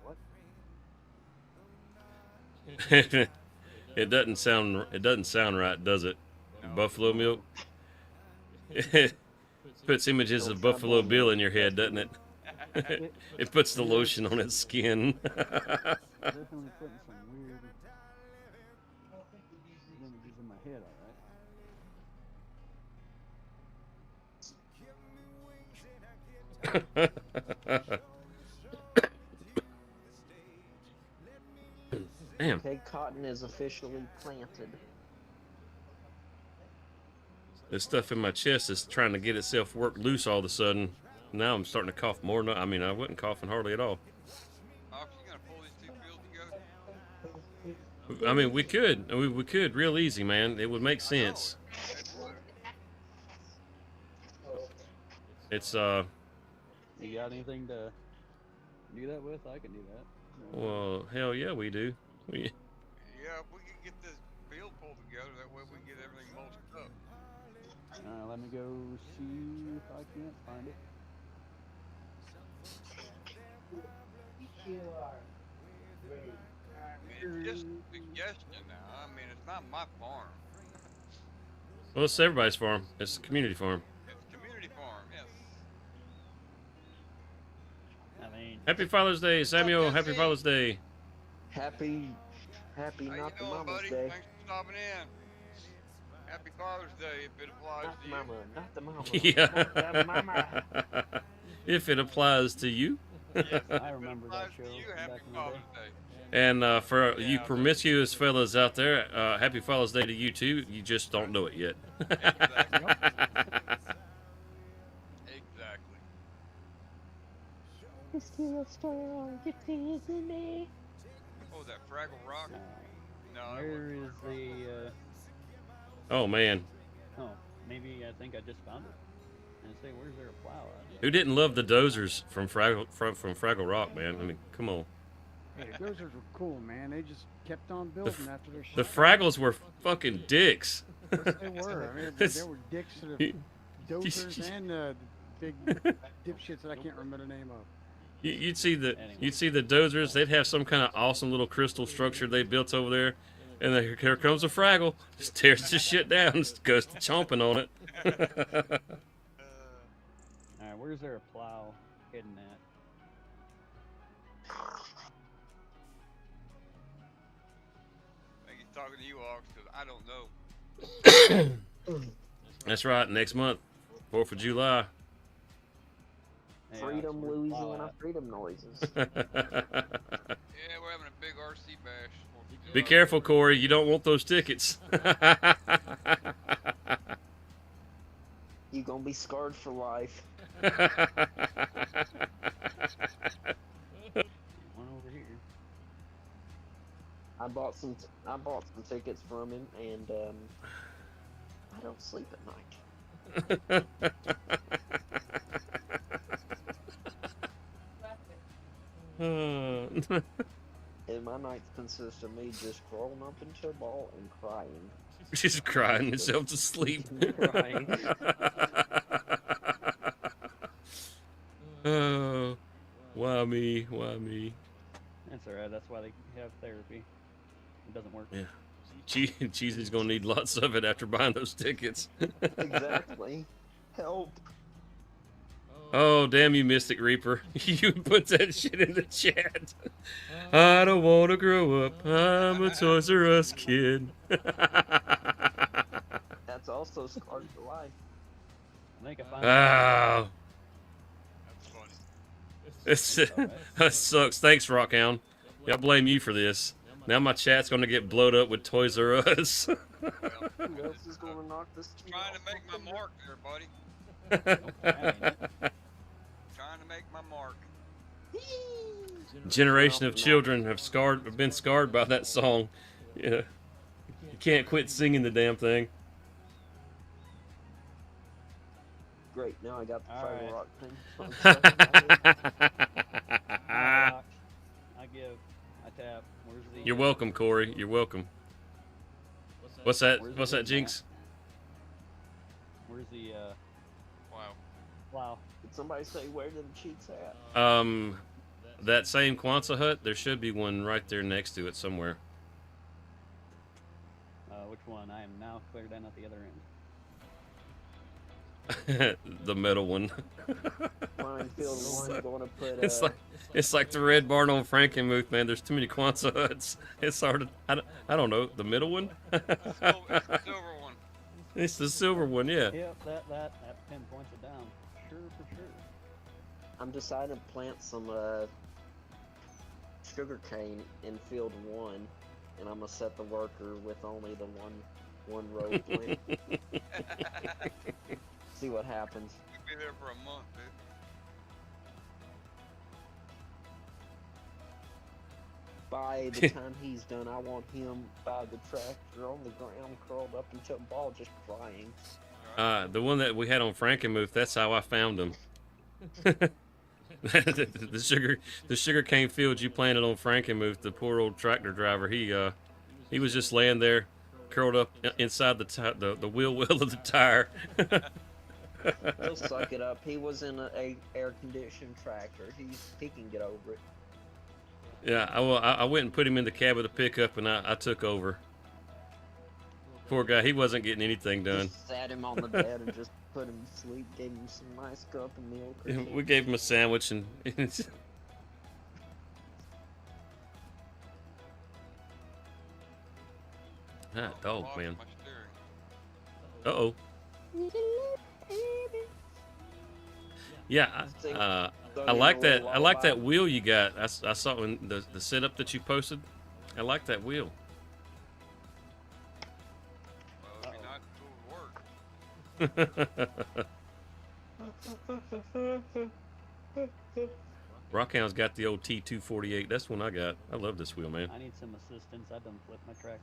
Speaker 3: What?
Speaker 1: It doesn't sound right, does it? Buffalo milk. It puts images of Buffalo Bill in your head, doesn't it? It puts the lotion on its skin.
Speaker 3: Definitely putting some weird images in my head, alright?
Speaker 1: Damn.
Speaker 4: Okay, cotton is officially planted.
Speaker 1: This stuff in my chest is trying to get itself worked loose all of a sudden. Now I'm starting to cough more. I mean, I wasn't coughing hardly at all.
Speaker 2: Ox, you gonna pull these two fields together?
Speaker 1: I mean, we could real easy, man. It would make sense.
Speaker 2: It would.
Speaker 1: It's
Speaker 3: You got anything to do that with? I can do that.
Speaker 1: well, hell yeah, we do.
Speaker 2: Yeah, if we can get this field pulled together, that way we can get everything mulched up.
Speaker 3: Let me go see if I can't find it.
Speaker 2: I mean, it's just a suggestion now. I mean, it's not my farm.
Speaker 1: Well, it's everybody's farm. It's a community farm.
Speaker 2: It's a community farm, yes.
Speaker 5: change.
Speaker 1: Happy Father's Day, Samuel. Happy
Speaker 2: Jesse.
Speaker 1: Father's Day.
Speaker 4: Happy
Speaker 2: How you
Speaker 4: not the
Speaker 2: doing,
Speaker 4: Mama's
Speaker 2: buddy?
Speaker 4: Day.
Speaker 2: Thanks for stopping in. Happy Father's Day if it applies
Speaker 4: Not
Speaker 2: to
Speaker 4: the
Speaker 2: you.
Speaker 4: Mama, not the Mama.
Speaker 1: Yeah.
Speaker 4: Not the Mama.
Speaker 1: If it applies to you.
Speaker 2: Yes, if
Speaker 5: I
Speaker 2: it
Speaker 5: remember
Speaker 2: applies
Speaker 5: that
Speaker 2: to
Speaker 5: show
Speaker 2: you,
Speaker 5: from
Speaker 2: Happy
Speaker 5: back in the day.
Speaker 2: Father's Day.
Speaker 1: And for you
Speaker 2: Yeah,
Speaker 1: promiscuous fellas out there, happy Father's Day to you too. You just don't know it yet.
Speaker 2: Exactly. Exactly.
Speaker 4: It's still strong, it is in me.
Speaker 2: Oh, that Fraggle Rock? No, it
Speaker 5: Where
Speaker 2: wasn't
Speaker 5: is
Speaker 2: Fraggle Rock.
Speaker 5: the?
Speaker 1: Oh man,
Speaker 5: Oh, maybe I think I just found it. And say, where's there a plow at?
Speaker 1: who didn't love the dozers from Fraggle Rock, man? I mean, come on.
Speaker 7: Hey, the dozers were cool, man. They just kept on building after their shit.
Speaker 1: The Fraggles were fucking dicks.
Speaker 7: Yes, they were. I mean, they were dicks to the dozers and the big dipshits that I can't remember the name of.
Speaker 1: You'd see the dozers. They'd have some kind of awesome little crystal structure they built over there, and then here comes a Fraggle, just tears the shit down, just goes to chomping on it.
Speaker 5: Alright, where's there a plow hidden at?
Speaker 2: I think he's talking to you, Ox, because I don't know.
Speaker 1: That's right. Next month, 4th of July.
Speaker 5: Hey,
Speaker 4: Freedom,
Speaker 5: where's the plow
Speaker 4: Louisiana,
Speaker 5: at?
Speaker 4: freedom noises.
Speaker 2: Yeah, we're having a big RC bash.
Speaker 1: Be careful, Corey. You don't want those tickets.
Speaker 4: You gonna be scarred for life.
Speaker 5: One over here.
Speaker 4: I bought some tickets from him, and I don't sleep at night. And my nights consist of me just crawling up into a ball and crying.
Speaker 1: She's crying herself to sleep.
Speaker 4: Crying.
Speaker 1: Oh, why me? Why me?
Speaker 5: That's alright, that's why they have therapy. It doesn't work.
Speaker 1: Yeah. Cheesy's gonna need lots of it after buying those tickets.
Speaker 4: Exactly. Help.
Speaker 1: Oh, damn you, Mystic Reaper. You put that shit in the chat. I don't want to grow up. I'm a Toys R Us kid.
Speaker 4: That's also scarred for life.
Speaker 5: I think I found
Speaker 1: Oh,
Speaker 2: That's funny.
Speaker 1: that sucks. Thanks, Rockhound. Y'all blame you for this. Now my chat's gonna get blowed up with Toys R Us.
Speaker 2: Well,
Speaker 4: Who else is gonna knock this key
Speaker 2: trying to
Speaker 4: off
Speaker 2: make my
Speaker 4: my
Speaker 2: mark there, buddy. Trying to make my mark.
Speaker 1: Generation of children have been scarred by that song. Yeah. You can't quit singing the damn thing.
Speaker 4: Great, now I got the
Speaker 5: All
Speaker 4: Fiber
Speaker 5: right.
Speaker 4: Rock thing.
Speaker 5: I give, I tap. Where's the?
Speaker 1: You're welcome, Corey. You're welcome. What's that?
Speaker 5: Where's
Speaker 1: What's
Speaker 5: the
Speaker 1: that, Jinx?
Speaker 5: Where's the
Speaker 2: Wow.
Speaker 5: plow?
Speaker 4: Did somebody say where did the cheats at?
Speaker 1: That same Kwanzaa hut. There should be one right there next to it somewhere.
Speaker 5: Which one? I am now cleared down at the other end.
Speaker 1: The metal one.
Speaker 4: Minefield one going to put.
Speaker 1: It's like the red barn on Frankenmuth, man. There's too many Kwanzaa huts. It's hard to. I don't know. The middle one.
Speaker 2: It's the silver one.
Speaker 1: It's the silver one, yeah.
Speaker 5: Yep, that pinpoints it down. Sure, for sure.
Speaker 4: I'm deciding to plant some sugar cane in field 1, and I'm gonna set the worker with only the one row plant. See what happens.
Speaker 2: We'll be there for a month, dude.
Speaker 4: By the time he's done, I want him by the tractor on the ground, curled up into a ball, just crying.
Speaker 1: The one that we had on Frankenmuth. That's how I found him. the sugar cane fields you planted on Frankenmuth. The poor old tractor driver. He was just laying there, curled up inside the wheel well of the tire.
Speaker 4: He'll suck it up. He was in a air-conditioned tractor. He can get over it.
Speaker 1: Yeah, I went and put him in the cab of the pickup, and I took over. Poor guy, he wasn't getting anything done.
Speaker 4: Just sat him on the bed and just put him to sleep. Gave him some nice cup of milk. Or
Speaker 1: We gave him a sandwich, and Ah,
Speaker 2: I
Speaker 1: dog,
Speaker 2: lost
Speaker 1: man.
Speaker 2: my steering.
Speaker 1: Uh-oh. Yeah,
Speaker 4: Sing-
Speaker 1: I like
Speaker 4: singing a
Speaker 1: that.
Speaker 4: little
Speaker 1: I like
Speaker 4: lullaby.
Speaker 1: that wheel you got. I saw in the setup that you posted. I like that wheel.
Speaker 2: Well, it'd be nice if it would work.
Speaker 1: Rockhound's got the old T248. That's one I got. I love this wheel, man.
Speaker 5: I need some assistance. I done flipped my tractor.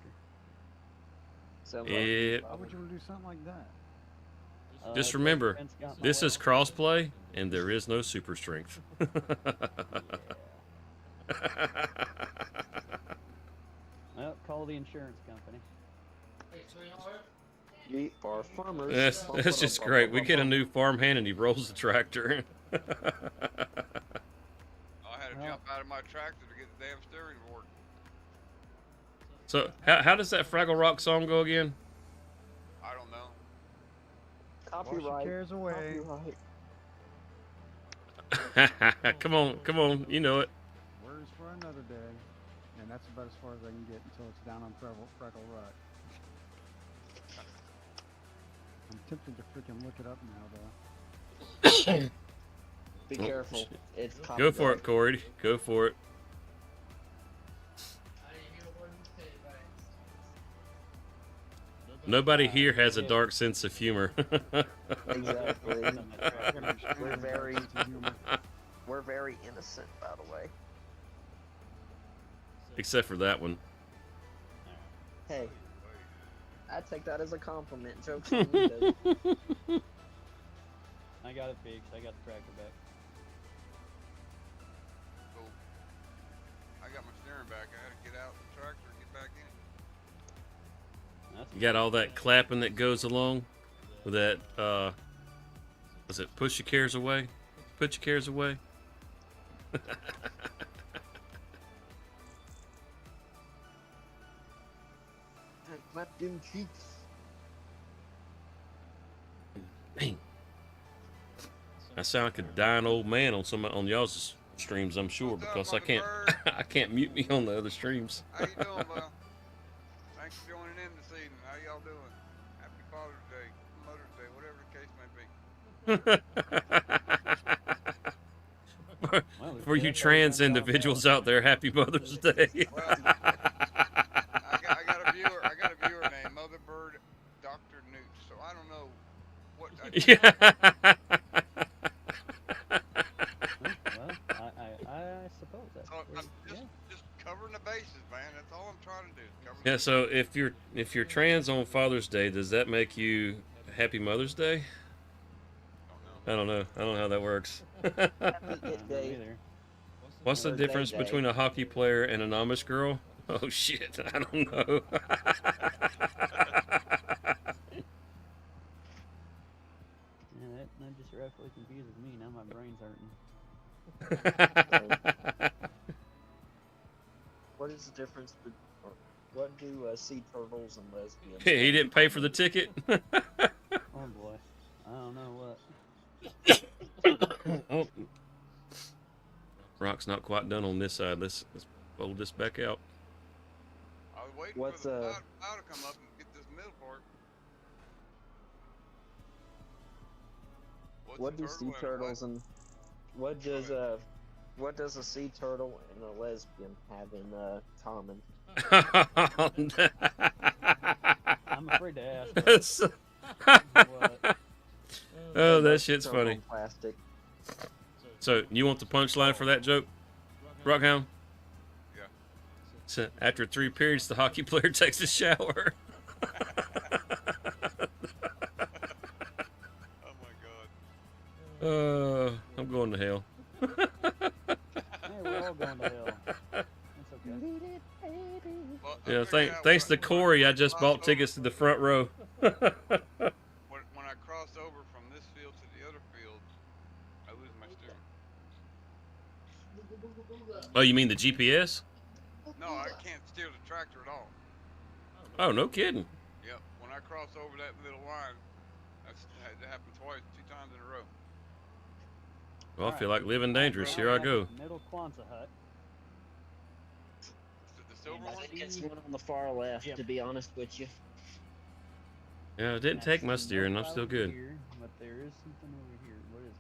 Speaker 4: Sounds
Speaker 1: Yeah.
Speaker 7: Why would you want to do something like that?
Speaker 1: Just
Speaker 5: so
Speaker 1: remember,
Speaker 5: Vince got my
Speaker 1: this
Speaker 5: well.
Speaker 1: is crossplay, and there is no super strength.
Speaker 5: Well, call the insurance company.
Speaker 4: We are farmers.
Speaker 1: That's just great. We get a new farm hand, and he rolls the tractor.
Speaker 2: I had to jump out of my tractor to get the damn steering to work.
Speaker 1: So, how does that Fraggle Rock song go again?
Speaker 2: I don't know.
Speaker 7: Wash your
Speaker 4: Copyright.
Speaker 7: cares away.
Speaker 4: Copyright.
Speaker 1: Come on, you know it.
Speaker 7: Words for another day. And that's about as far as I can get until it's down on Freckle Rock. I'm tempted to freaking look it up now, though.
Speaker 4: Be
Speaker 1: Oh,
Speaker 4: careful.
Speaker 1: shit.
Speaker 4: It's
Speaker 1: Go
Speaker 4: copyright.
Speaker 1: for it, Corey. Go for it. Nobody here has a dark sense of humor.
Speaker 4: Exactly.
Speaker 5: On my tractor.
Speaker 4: We're very innocent, by the way.
Speaker 1: Except for that one.
Speaker 4: Hey, I take that as a compliment. Jokes on you, dude.
Speaker 5: I got it fixed. I got the tractor back.
Speaker 2: So I got my steering back. I had to get out the tractor and get back in.
Speaker 5: That's
Speaker 1: You got all that clapping that goes along with that, was it push your cares away? Put your cares away?
Speaker 4: Clap them cheeks.
Speaker 1: Dang. I sound like a dying old man on on y'all's streams, I'm sure,
Speaker 2: What's up,
Speaker 1: because I
Speaker 2: Mother
Speaker 1: can't
Speaker 2: Bird?
Speaker 1: I can't mute me on the other streams.
Speaker 2: How you doing, Bo? Thanks for joining in this evening. How y'all doing? Happy Father's Day, Mother's Day, whatever the case may be.
Speaker 5: well,
Speaker 1: For you trans individuals out there, happy Mother's Day.
Speaker 2: Well, I got a viewer. I got a viewer named Mother Bird Dr. Newt. So I don't know what.
Speaker 1: Yeah.
Speaker 5: Well, I suppose that's
Speaker 2: So I'm just covering the bases, man. That's all I'm trying to do. Cover the
Speaker 1: Yeah, so if you're trans on Father's Day, does that make you Happy Mother's Day? I don't know. I don't know how that works.
Speaker 4: Happy
Speaker 5: I
Speaker 4: It
Speaker 5: don't know
Speaker 4: Day.
Speaker 5: either.
Speaker 1: What's the
Speaker 4: Mother's Day
Speaker 1: difference
Speaker 4: Day.
Speaker 1: between a hockey player and an Amish girl? Oh shit, I don't know.
Speaker 5: Yeah, that just roughly confuses me. Now my brain's hurting.
Speaker 4: What is the difference between? What do sea turtles and lesbians?
Speaker 1: He didn't pay for the ticket.
Speaker 5: Oh boy, I don't know what.
Speaker 1: Oh. Rock's not quite done on this side. Let's fold this back out.
Speaker 2: I was waiting
Speaker 4: What's,
Speaker 2: for the plow to come up and get this middle part. What's
Speaker 4: What
Speaker 2: a
Speaker 4: do
Speaker 2: turtle
Speaker 4: sea
Speaker 2: and a
Speaker 4: turtles
Speaker 2: what?
Speaker 4: and what does a sea turtle and a lesbian have in common?
Speaker 5: I'm afraid to ask. But
Speaker 1: That's-
Speaker 5: what?
Speaker 1: Oh,
Speaker 4: They
Speaker 1: that
Speaker 4: both
Speaker 1: shit's
Speaker 4: turn
Speaker 1: funny.
Speaker 4: on Plastic.
Speaker 1: So, you want the punchline for that joke, Rockhound?
Speaker 2: Yeah.
Speaker 1: So, after 3 periods, the hockey player takes a shower.
Speaker 2: Oh my god.
Speaker 1: I'm going to hell.
Speaker 5: Hey, we're all going to hell. That's okay.
Speaker 2: Well, I
Speaker 1: Yeah,
Speaker 2: figured out
Speaker 1: thanks to
Speaker 2: when
Speaker 1: Corey, I just bought tickets to the front row.
Speaker 2: When I cross over from this field to the other field, I lose my steering.
Speaker 1: Oh, you mean the GPS?
Speaker 2: No, I can't steer the tractor at all.
Speaker 1: Oh, no kidding.
Speaker 2: Yep. When I cross over that little line, that's had to happen twice, 2 times in a row.
Speaker 1: Well, I feel like living dangerous. Here I go.
Speaker 5: Middle Quonset hut.
Speaker 2: The silver
Speaker 4: I
Speaker 2: one?
Speaker 4: think it's one on the far left,
Speaker 5: Yep.
Speaker 4: to be honest with you.
Speaker 1: Yeah, it didn't
Speaker 5: I
Speaker 1: take much
Speaker 5: see
Speaker 1: steering.
Speaker 5: no
Speaker 1: I'm still
Speaker 5: cloud
Speaker 1: good.
Speaker 5: Here, but there is something over here. What is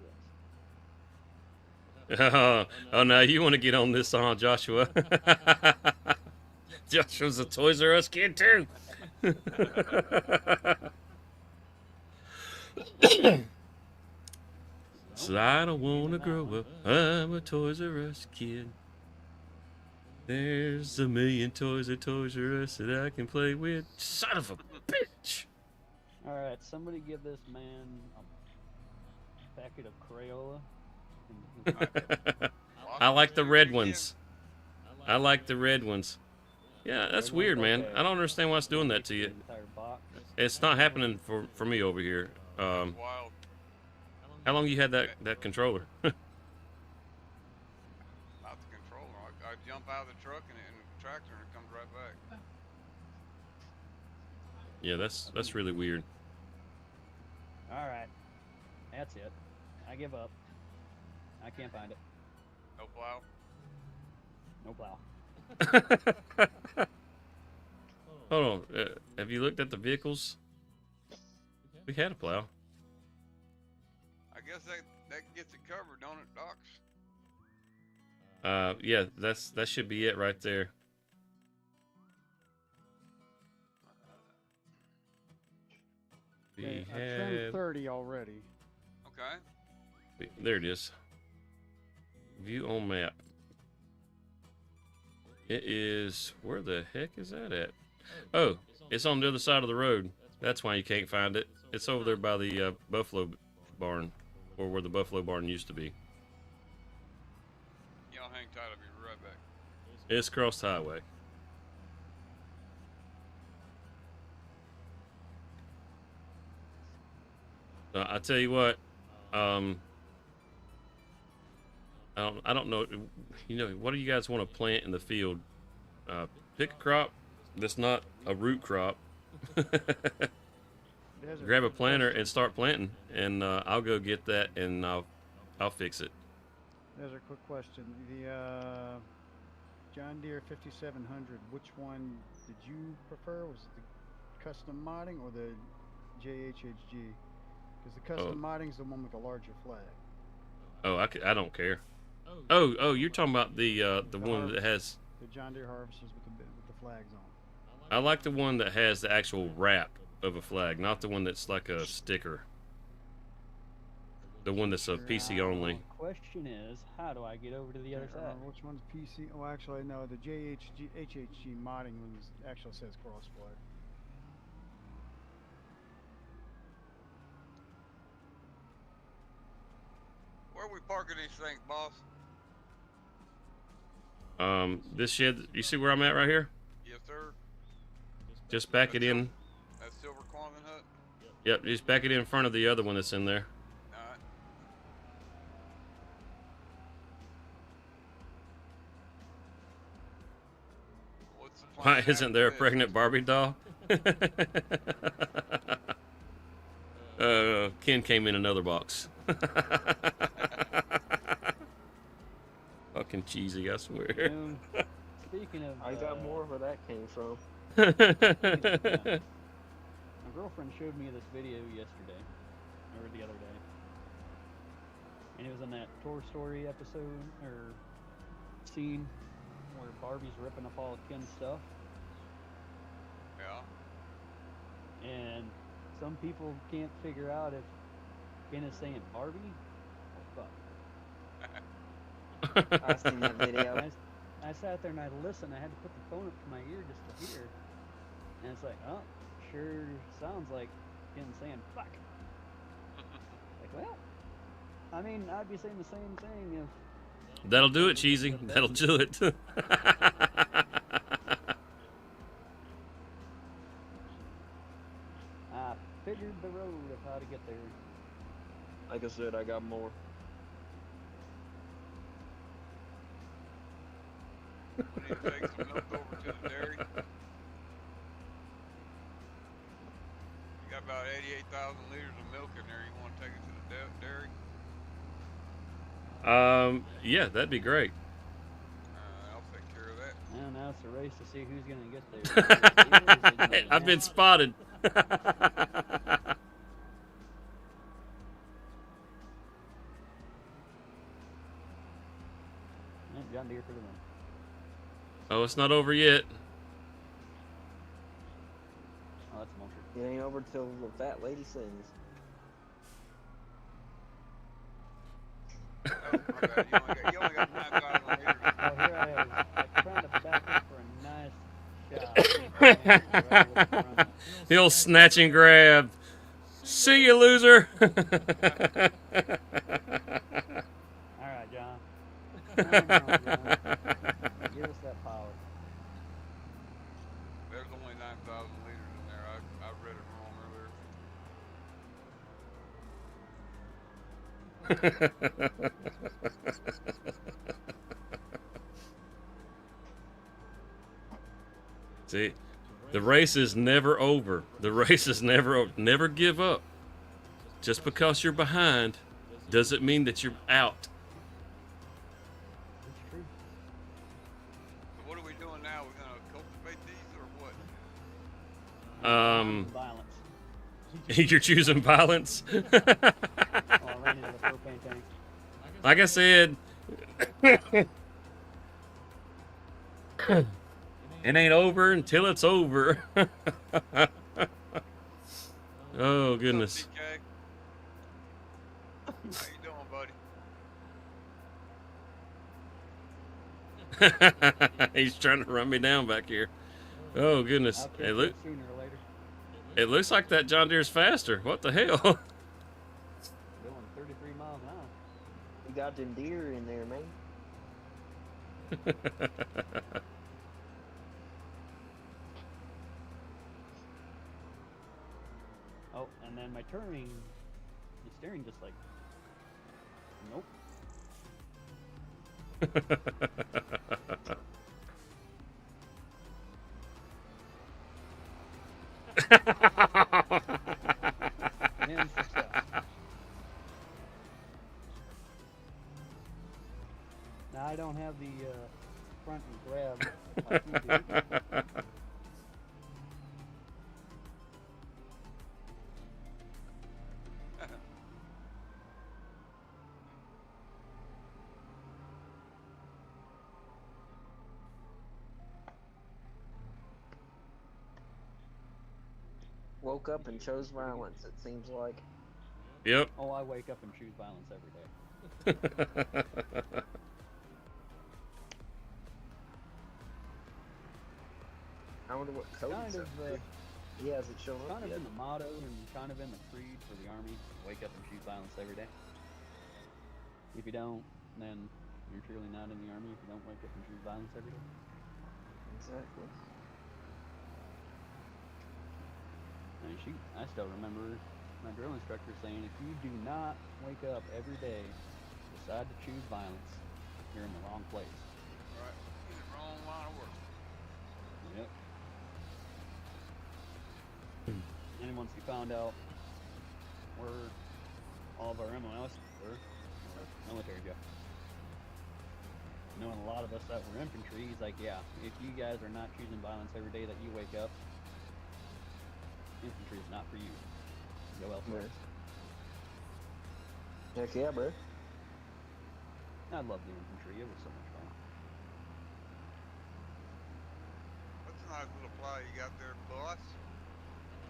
Speaker 5: this?
Speaker 1: Oh, now you want to get on this, huh, Joshua? Joshua's a Toys R Us kid, too. So I don't want to grow up. I'm a Toys R Us kid. There's a million toys at Toys R Us that I can play with. Son of a bitch.
Speaker 5: All right, somebody give this man a packet of Crayola.
Speaker 1: I like the red ones. I like the red ones. Yeah, that's
Speaker 5: Red
Speaker 1: weird,
Speaker 5: ones?
Speaker 1: man.
Speaker 5: Okay.
Speaker 1: I don't understand why it's doing that to
Speaker 5: The
Speaker 1: you.
Speaker 5: entire box.
Speaker 1: It's not happening for me over here.
Speaker 2: Wild.
Speaker 1: How long you had that controller?
Speaker 2: Not the controller. I jump out of the truck and the tractor and it comes right back.
Speaker 1: Yeah, that's really weird.
Speaker 5: All right, that's it. I give up. I can't find it.
Speaker 2: No plow.
Speaker 5: No plow.
Speaker 1: Hold on. Have you looked at the vehicles? We had a plow.
Speaker 2: I guess that gets it covered, don't it, Docs?
Speaker 1: Yeah, that should be it right there.
Speaker 7: Okay,
Speaker 1: We
Speaker 7: I trimmed
Speaker 1: have
Speaker 7: 30 already.
Speaker 2: Okay.
Speaker 1: there it is. View on map. It is where the heck is that at? Oh, it's on the other side of the road. That's why you can't find it. It's over there by the buffalo barn, or where the buffalo barn used to be.
Speaker 2: Y'all hang tight. I'll be right back.
Speaker 1: It's across the highway. I tell you what, I don't know. You know, what do you guys want to plant in the field? Pick a crop that's not a root crop.
Speaker 7: Desert.
Speaker 1: Grab a planter and start planting, and I'll go get that and I'll fix it.
Speaker 7: There's a quick question. The John Deere 5700, which one did you prefer? Was it the custom modding or the JHHG? Because the custom modding is the one with the larger flag.
Speaker 1: Oh, I don't care. Oh, you're talking about the one that has.
Speaker 7: The John Deere harvesters with the flags on.
Speaker 1: I like the one that has the actual wrap of a flag, not the one that's like a sticker. The one that's a PC only.
Speaker 5: The question is, how do I get over to the other side?
Speaker 7: Which one's PC? Oh, actually, no. The HHG modding one actually says crossplay.
Speaker 2: Where are we parking these things, boss?
Speaker 1: This shed. You see where I'm at right here?
Speaker 2: Yes, sir.
Speaker 1: Just back it in.
Speaker 2: That silver Quantum hut?
Speaker 1: Yep, just back it in front of the other one that's in there.
Speaker 2: Alright. What's the plan
Speaker 1: Why isn't there a
Speaker 2: after this?
Speaker 1: pregnant Barbie doll? Ken came in another box. Fucking cheesy, I swear.
Speaker 5: Speaking of,
Speaker 4: I got more where that came from.
Speaker 5: my girlfriend showed me this video yesterday, or the other day, and it was in that Toy Story episode or scene where Barbie's ripping up all of Ken's stuff,
Speaker 2: Yeah.
Speaker 5: and some people can't figure out if Ken is saying Barbie or fuck.
Speaker 4: I seen that video.
Speaker 5: I sat there and I listened. I had to put the phone up to my ear just to hear. And it's like, oh, sure sounds like Ken saying fuck. Like, well, I mean, I'd be saying the same thing if.
Speaker 1: That'll do it, cheesy. That'll do it.
Speaker 5: I figured the road of how to get there.
Speaker 4: Like I said, I got more.
Speaker 2: We need to take some milk over to the dairy. You got about 88,000 liters of milk in there. You want to take it to the dairy?
Speaker 1: Yeah, that'd be great.
Speaker 2: I'll take care of that.
Speaker 5: And now it's a race to see who's gonna get there.
Speaker 1: I've been spotted.
Speaker 5: John Deere for the win.
Speaker 1: Oh, it's not over yet.
Speaker 5: Oh, that's Mulcher.
Speaker 4: It ain't over till the fat lady sings.
Speaker 2: Oh, my bad. You only got 9,000 liters.
Speaker 5: Oh, here I am. I'm trying to back up for a nice shot.
Speaker 1: The old snatch and grab. See you, loser.
Speaker 5: All right, John. Come on, John. Give us that power.
Speaker 2: There's only 9,000 liters in there. I read it wrong earlier.
Speaker 1: See, the race is never over. The race is never over. Never give up. Just because you're behind doesn't mean that you're out.
Speaker 5: That's true.
Speaker 2: So what are we doing now? We're gonna cultivate these or what?
Speaker 5: Violence.
Speaker 1: You're choosing violence.
Speaker 5: Oh, I ran into the propane tank.
Speaker 1: Like I said, it ain't over until it's over. Oh, goodness.
Speaker 2: What's up, DK? How you doing, buddy?
Speaker 1: He's trying to run me down back here. Oh, goodness.
Speaker 5: I'll catch
Speaker 1: It,
Speaker 5: you sooner or later.
Speaker 1: it looks like that John Deere's faster. What the hell?
Speaker 5: Going 33 miles an hour.
Speaker 4: You got them deer in there, man.
Speaker 5: Oh, and then my turning, the steering just like, nope. And success. Now I don't have the front and grab like you do.
Speaker 4: Woke up and chose violence, it seems like.
Speaker 1: Yep.
Speaker 5: Oh, I wake up and choose violence every day.
Speaker 4: I wonder what code
Speaker 5: Kind of,
Speaker 4: he hasn't shown up
Speaker 5: kind of
Speaker 4: yet.
Speaker 5: in the motto and kind of in the creed for the Army. Wake up and choose violence every day. If you don't, then you're truly not in the Army. If you don't wake up and choose violence every day.
Speaker 4: Exactly.
Speaker 5: And I still remember my drill instructor saying, if you do not wake up every day, decide to choose violence, you're in the wrong place.
Speaker 2: Right. In the wrong line of work.
Speaker 5: Yep. And once he found out where all of our MOS were, or military job, knowing a lot of us that were infantry, he's like, yeah, if you guys are not choosing violence every day that you wake up, infantry is not for you. Go elsewhere.
Speaker 4: Heck yeah, bro.
Speaker 5: I love the infantry. It was so much fun.
Speaker 2: What's a nice little fly you got there, boss?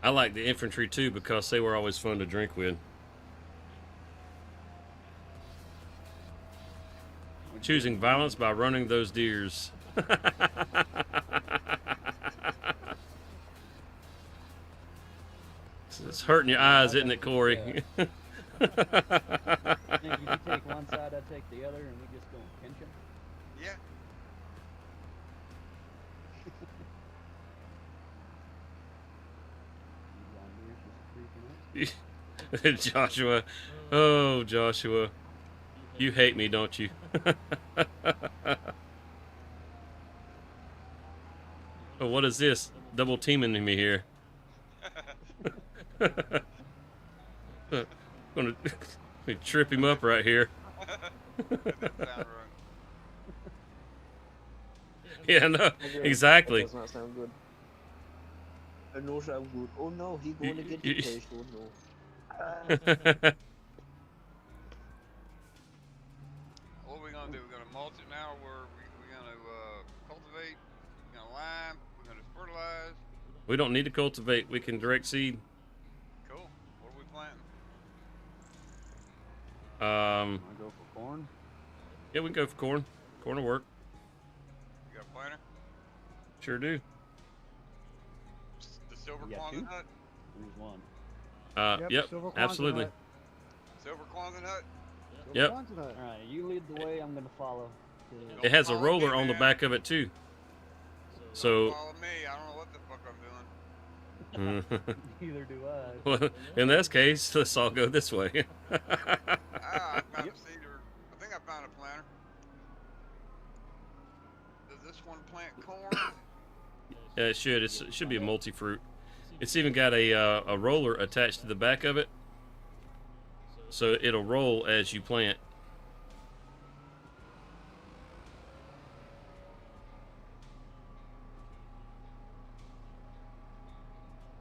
Speaker 1: I like the infantry too because they were always fun to drink with. Choosing violence by running those deers. It's hurting your eyes, isn't it, Corey?
Speaker 5: I think if you take one side, I take the other, and we just go and pinch them.
Speaker 2: Yeah.
Speaker 1: Joshua. Oh, Joshua. You hate me, don't you? Oh, what is this? Double teaming me here. Gonna trip him up right here.
Speaker 2: That doesn't sound right.
Speaker 1: Yeah, no,
Speaker 4: Okay,
Speaker 1: exactly.
Speaker 4: That does not sound good. It no sound good. Oh no, he's going to get
Speaker 1: you-
Speaker 4: his taste. Oh no.
Speaker 2: What are we gonna do? We're gonna mulch it now, or we gonna cultivate? We're gonna lime? We're gonna fertilize?
Speaker 1: We don't need to cultivate. We can direct seed.
Speaker 2: Cool. What are we planting?
Speaker 1: Um,
Speaker 3: Wanna go for corn?
Speaker 1: yeah, we can go for corn. Corn will work.
Speaker 2: You got a planter?
Speaker 1: Sure do.
Speaker 2: The silver
Speaker 5: You got
Speaker 2: Kwanzaa
Speaker 5: two?
Speaker 2: nut?
Speaker 5: There's one.
Speaker 1: Yep,
Speaker 7: Silver Kwanzaa
Speaker 1: absolutely.
Speaker 7: nut.
Speaker 2: Silver Kwanzaa nut?
Speaker 7: Silver
Speaker 1: Yep.
Speaker 7: Kwanzaa nut.
Speaker 5: All right, you lead the way. I'm gonna follow.
Speaker 2: Don't
Speaker 1: It has a
Speaker 2: follow
Speaker 1: roller
Speaker 2: me,
Speaker 1: on the
Speaker 2: man.
Speaker 1: back of it too.
Speaker 2: Don't
Speaker 1: So,
Speaker 2: follow me. I don't know what the fuck I'm doing.
Speaker 5: Neither do I.
Speaker 1: well, in this case, let's all go this way.
Speaker 2: I found a cedar. I think I found a planter. Does this one plant corn?
Speaker 1: Yeah, it should. It should be a multi-fruit. It's even got a roller attached to the back of it, so it'll roll as you plant.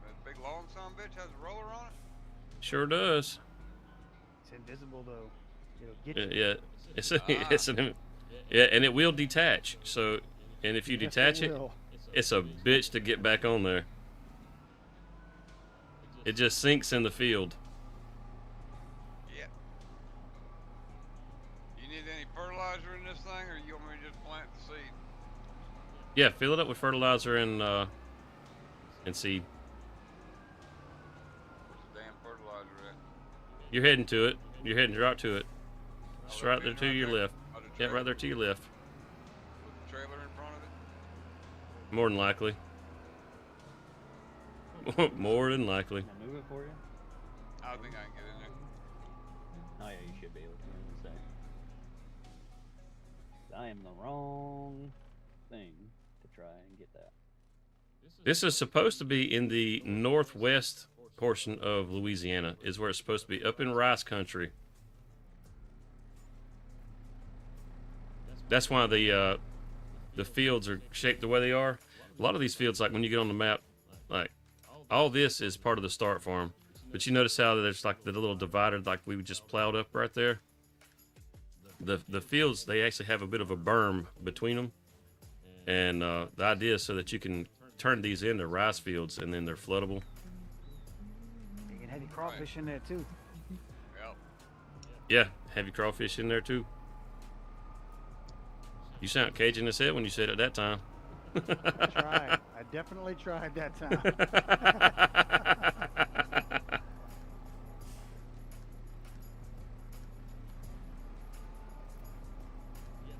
Speaker 2: That big long son bitch has a roller on it?
Speaker 1: Sure does.
Speaker 7: It's invisible though. It'll get you.
Speaker 1: Yeah, it's yeah, and it will detach. So, and if you
Speaker 7: Yes,
Speaker 1: detach it,
Speaker 7: will.
Speaker 1: it's a bitch to get back on there. It just sinks in the field.
Speaker 2: Yeah. You need any fertilizer in this thing, or you want me to just plant the seed?
Speaker 1: Yeah, fill it up with fertilizer and seed.
Speaker 2: Where's the damn fertilizer at?
Speaker 1: You're heading to it. You're heading right to it. Just
Speaker 2: Oh,
Speaker 1: right
Speaker 2: that
Speaker 1: there
Speaker 2: means
Speaker 1: to
Speaker 2: right
Speaker 1: your
Speaker 2: there?
Speaker 1: left.
Speaker 2: Oh, the
Speaker 1: Yeah,
Speaker 2: trailer?
Speaker 1: right there to your left.
Speaker 2: With the trailer in front of it?
Speaker 1: More than likely. More than likely.
Speaker 5: Can I move it for you?
Speaker 2: I think I can get in there.
Speaker 5: Oh yeah, you should be able to. Say. I am the wrong thing to try and get that.
Speaker 1: This is supposed to be in the northwest portion of Louisiana, is where it's supposed to be, up in rice country. That's why the fields are shaped the way they are. A lot of these fields, like when you get on the map, like all this is part of the start farm. But you notice how there's like the little divider, like we just plowed up right there. The fields, they actually have a bit of a berm between them, and the idea is so that you can turn these into rice fields, and then they're floodable.
Speaker 7: You can have your crawfish in there too.
Speaker 2: Yep.
Speaker 1: Yeah, heavy crawfish in there too. You sound Cajun as hell when you said it that time.
Speaker 7: I tried. I definitely tried that time.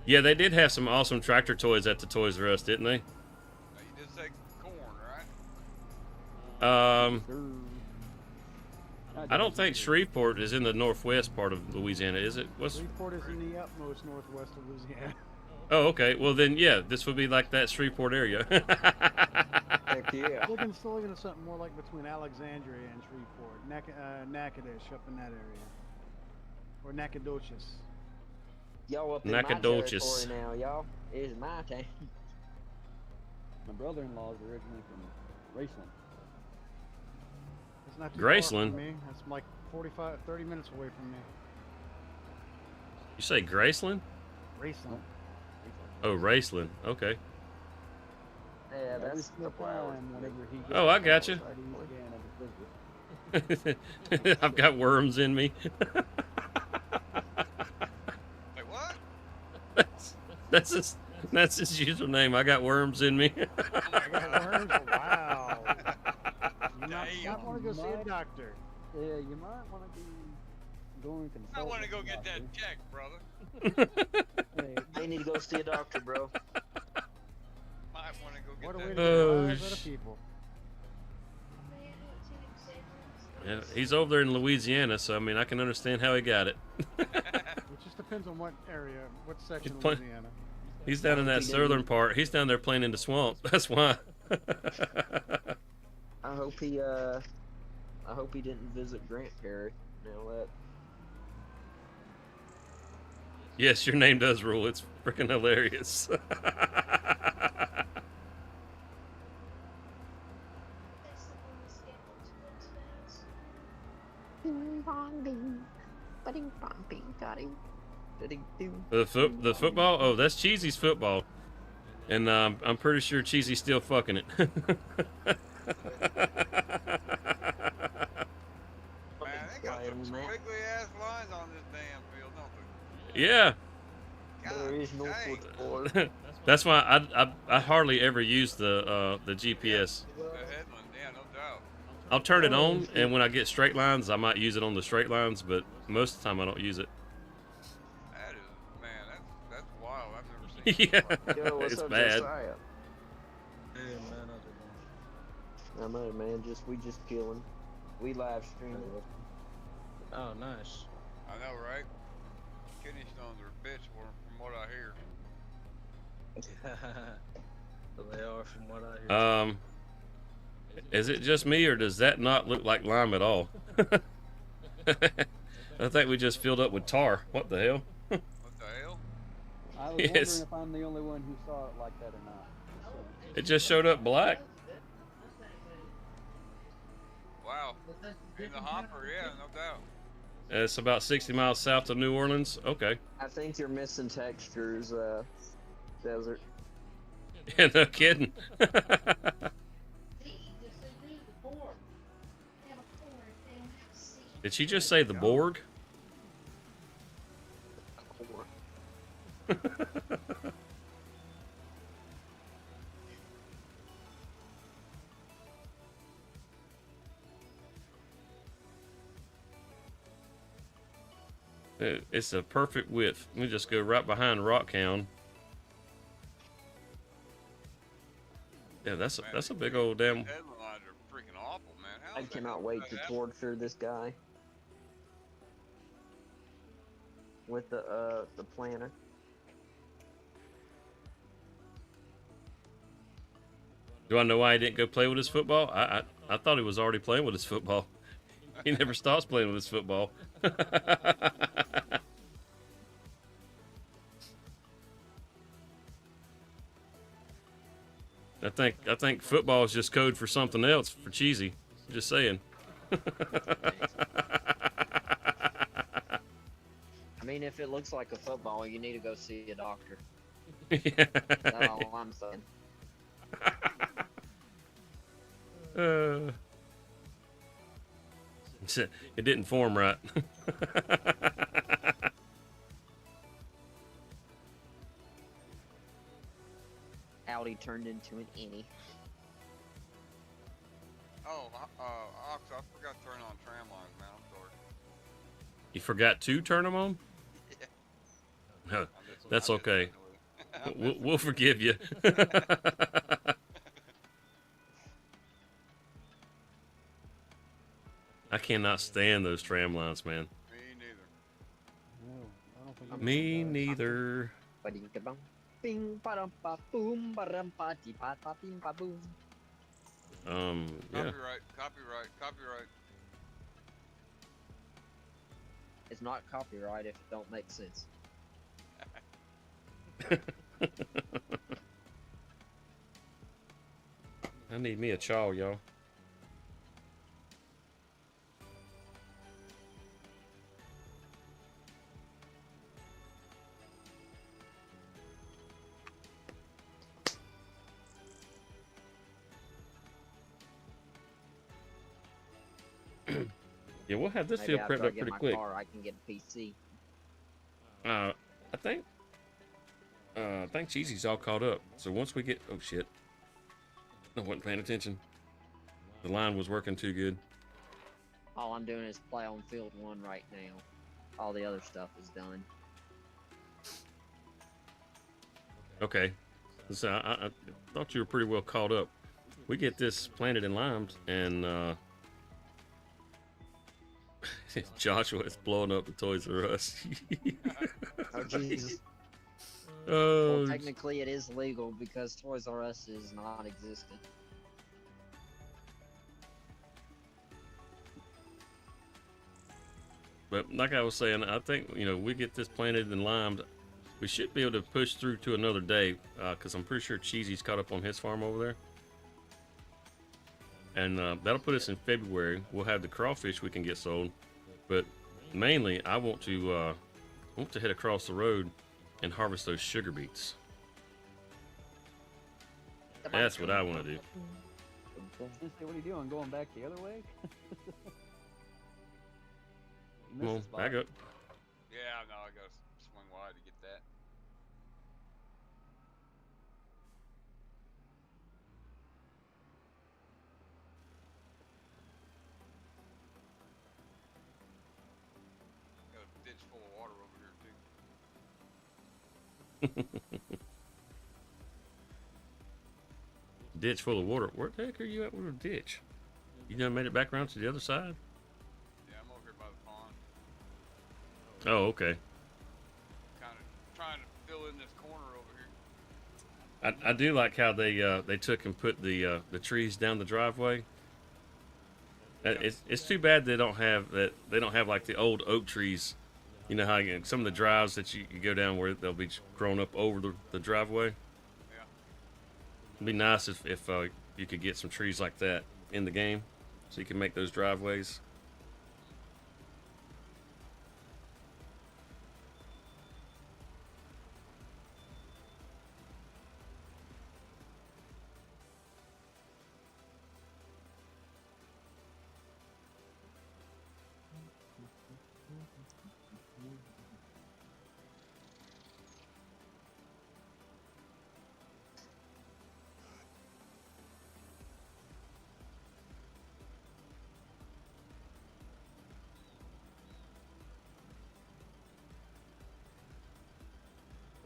Speaker 1: Yeah, they did have some awesome tractor toys at the Toys R Us, didn't they?
Speaker 2: Now, you did say corn, right?
Speaker 1: I don't think Shreveport is in the northwest part of Louisiana, is it? What's?
Speaker 7: Shreveport is in the utmost northwest of Louisiana.
Speaker 1: Oh, okay. Well, then, yeah, this would be like that Shreveport area.
Speaker 4: Heck yeah.
Speaker 7: Still looking at something more like between Alexandria and Shreveport. Natchitoches up in that area. Or Nacogdoches.
Speaker 4: Y'all up in my
Speaker 1: Nacogdoches.
Speaker 4: territory now, y'all. It's my time.
Speaker 5: My brother-in-law is originally from Raceland.
Speaker 7: It's not too far
Speaker 1: Graceland?
Speaker 7: from me. That's like 30 minutes away from me.
Speaker 1: You say Graceland?
Speaker 7: Raceland.
Speaker 1: Oh, Raceland. Okay.
Speaker 4: Yeah,
Speaker 5: Every
Speaker 4: that's a
Speaker 5: single
Speaker 4: couple hours.
Speaker 5: time whenever he gets
Speaker 1: Oh, I got you.
Speaker 5: Louisiana to visit.
Speaker 1: I've got worms in me.
Speaker 2: Wait, what?
Speaker 1: That's his username. I got worms in me.
Speaker 7: I got worms. Wow. You
Speaker 2: Damn.
Speaker 7: might want to go see a doctor.
Speaker 5: Yeah, you might want to be going consult.
Speaker 2: I want to
Speaker 5: with
Speaker 2: go
Speaker 5: a
Speaker 2: get that
Speaker 5: doctor.
Speaker 2: check, brother.
Speaker 5: Hey,
Speaker 4: They need to go see a doctor, bro.
Speaker 2: Might want to go get
Speaker 7: What a
Speaker 2: that
Speaker 7: way to
Speaker 2: check.
Speaker 1: Oh,
Speaker 7: get other people.
Speaker 1: Yeah, he's over there in Louisiana, so I mean, I can understand how he got it.
Speaker 7: It just depends on what area, what section of
Speaker 1: pla-
Speaker 7: Louisiana.
Speaker 1: He's down in that southern part. He's down there playing in the swamp. That's why.
Speaker 4: I hope he didn't visit Grant Perry. Now that
Speaker 1: Yes, your name does rule. It's freaking hilarious.
Speaker 4: Bing bong bing got him. Ding-ding.
Speaker 1: The football? Oh, that's Cheesy's football. And I'm pretty sure Cheesy's still fucking it.
Speaker 2: Man, they got some squiggly ass lines on this damn field, don't they?
Speaker 1: Yeah.
Speaker 4: There is no
Speaker 2: dang.
Speaker 4: football.
Speaker 1: That's why I hardly ever use the GPS.
Speaker 2: The headland, yeah, no doubt.
Speaker 1: I'll turn it on, and when I get straight lines, I might use it on the straight lines, but most of the time I don't use it.
Speaker 2: That is, man, that's wild. I've never seen
Speaker 1: Yeah,
Speaker 2: that before.
Speaker 4: Yo, what's
Speaker 1: it's
Speaker 4: up,
Speaker 1: bad.
Speaker 4: Josiah?
Speaker 3: Hey, man,
Speaker 4: I know, man. We just killing. We live streaming.
Speaker 3: oh, nice.
Speaker 2: I know, right? Kidney stones are a bitch for 'em, from what I hear.
Speaker 3: They are from what I hear.
Speaker 1: Is it just me, or does that not look like lime at all? I think we just filled up with tar. What the hell?
Speaker 2: What the hell?
Speaker 5: I was
Speaker 1: Yes.
Speaker 5: wondering if I'm the only one who saw it like that or not. So,
Speaker 1: It just showed up black.
Speaker 2: Wow. In the hopper, yeah, no doubt.
Speaker 1: It's about 60 miles south of New Orleans. Okay.
Speaker 4: I think you're missing textures, Desert.
Speaker 1: Yeah, no kidding.
Speaker 6: See, just they do the board. They have a board, they don't have a seat.
Speaker 1: Did she just say the Borg? It's a perfect width. We just go right behind Rockhound. Yeah, that's a big old damn.
Speaker 2: These headland lines are freaking awful, man. How
Speaker 4: I
Speaker 2: the hell
Speaker 4: cannot
Speaker 2: did
Speaker 4: wait
Speaker 2: that
Speaker 4: to
Speaker 2: happen?
Speaker 4: torture this guy with the planner.
Speaker 1: Do I know why he didn't go play with his football? I thought he was already playing with his football. He never stops playing with his football. I think football is just code for something else for Cheesy. Just saying.
Speaker 4: I mean, if it looks like a football, you need to go see a doctor.
Speaker 1: Yeah.
Speaker 4: That's all I'm saying.
Speaker 1: It didn't form right.
Speaker 4: Audi turned into an innie.
Speaker 2: Oh, Ox, I forgot to turn on tram lines, man. I'm sorry.
Speaker 1: You forgot to turn them on?
Speaker 2: I'm
Speaker 1: That's
Speaker 2: I'm
Speaker 1: okay.
Speaker 2: messing with you.
Speaker 1: We'll forgive you. I cannot stand those tram lines, man.
Speaker 2: Me neither.
Speaker 7: No, I don't think
Speaker 1: Me neither.
Speaker 4: Ba-ding-ka-bum. Bing ba-dum ba boom ba-dum ba dee ba ba bing ba boom.
Speaker 1: Yeah.
Speaker 2: Copyright.
Speaker 4: It's not copyright if it don't make sense.
Speaker 1: I need me a chaw, y'all. Yeah, we'll have this
Speaker 4: Maybe
Speaker 1: field
Speaker 4: after
Speaker 1: prepped
Speaker 4: I
Speaker 1: up
Speaker 4: get
Speaker 1: pretty
Speaker 4: my
Speaker 1: quick.
Speaker 4: car, I can get a PC.
Speaker 1: I think Cheesy's all caught up. So once we get, oh shit, I wasn't paying attention. The line was working too good.
Speaker 4: All I'm doing is play on field 1 right now. All the other stuff is done.
Speaker 1: Okay, so I thought you were pretty well caught up. We get this planted and limed, and Joshua is blowing up the Toys R Us.
Speaker 4: Oh Jesus!
Speaker 1: Oh,
Speaker 4: Well, technically, it is legal because Toys R Us is non-existent.
Speaker 1: but like I was saying, I think we get this planted and limed. We should be able to push through to another day, because I'm pretty sure Cheesy's caught up on his farm over there. And that'll put us in February. We'll have the crawfish we can get sold. But Mainly, I want to head across the road and harvest those sugar beets. That's what I want to do.
Speaker 5: Just say, what are you doing? Going back the other way? You
Speaker 1: Come on,
Speaker 5: missed the spot.
Speaker 1: back up.
Speaker 2: Yeah, no, I gotta swing wide to get that. Got a ditch full of water over here too.
Speaker 1: Ditch full of water. Where the heck are you at with a ditch? You done made it back around to the other side?
Speaker 2: Yeah, I'm over here by the pond.
Speaker 1: Oh, okay.
Speaker 2: Kind of trying to fill in this corner over here.
Speaker 1: I do like how they took and put the trees down the driveway. It's too bad they don't have that. They don't have like the old oak trees. You know how some of the drives that you go down where they'll be grown up over the driveway.
Speaker 2: Yeah.
Speaker 1: It'd be nice if you could get some trees like that in the game, so you can make those driveways.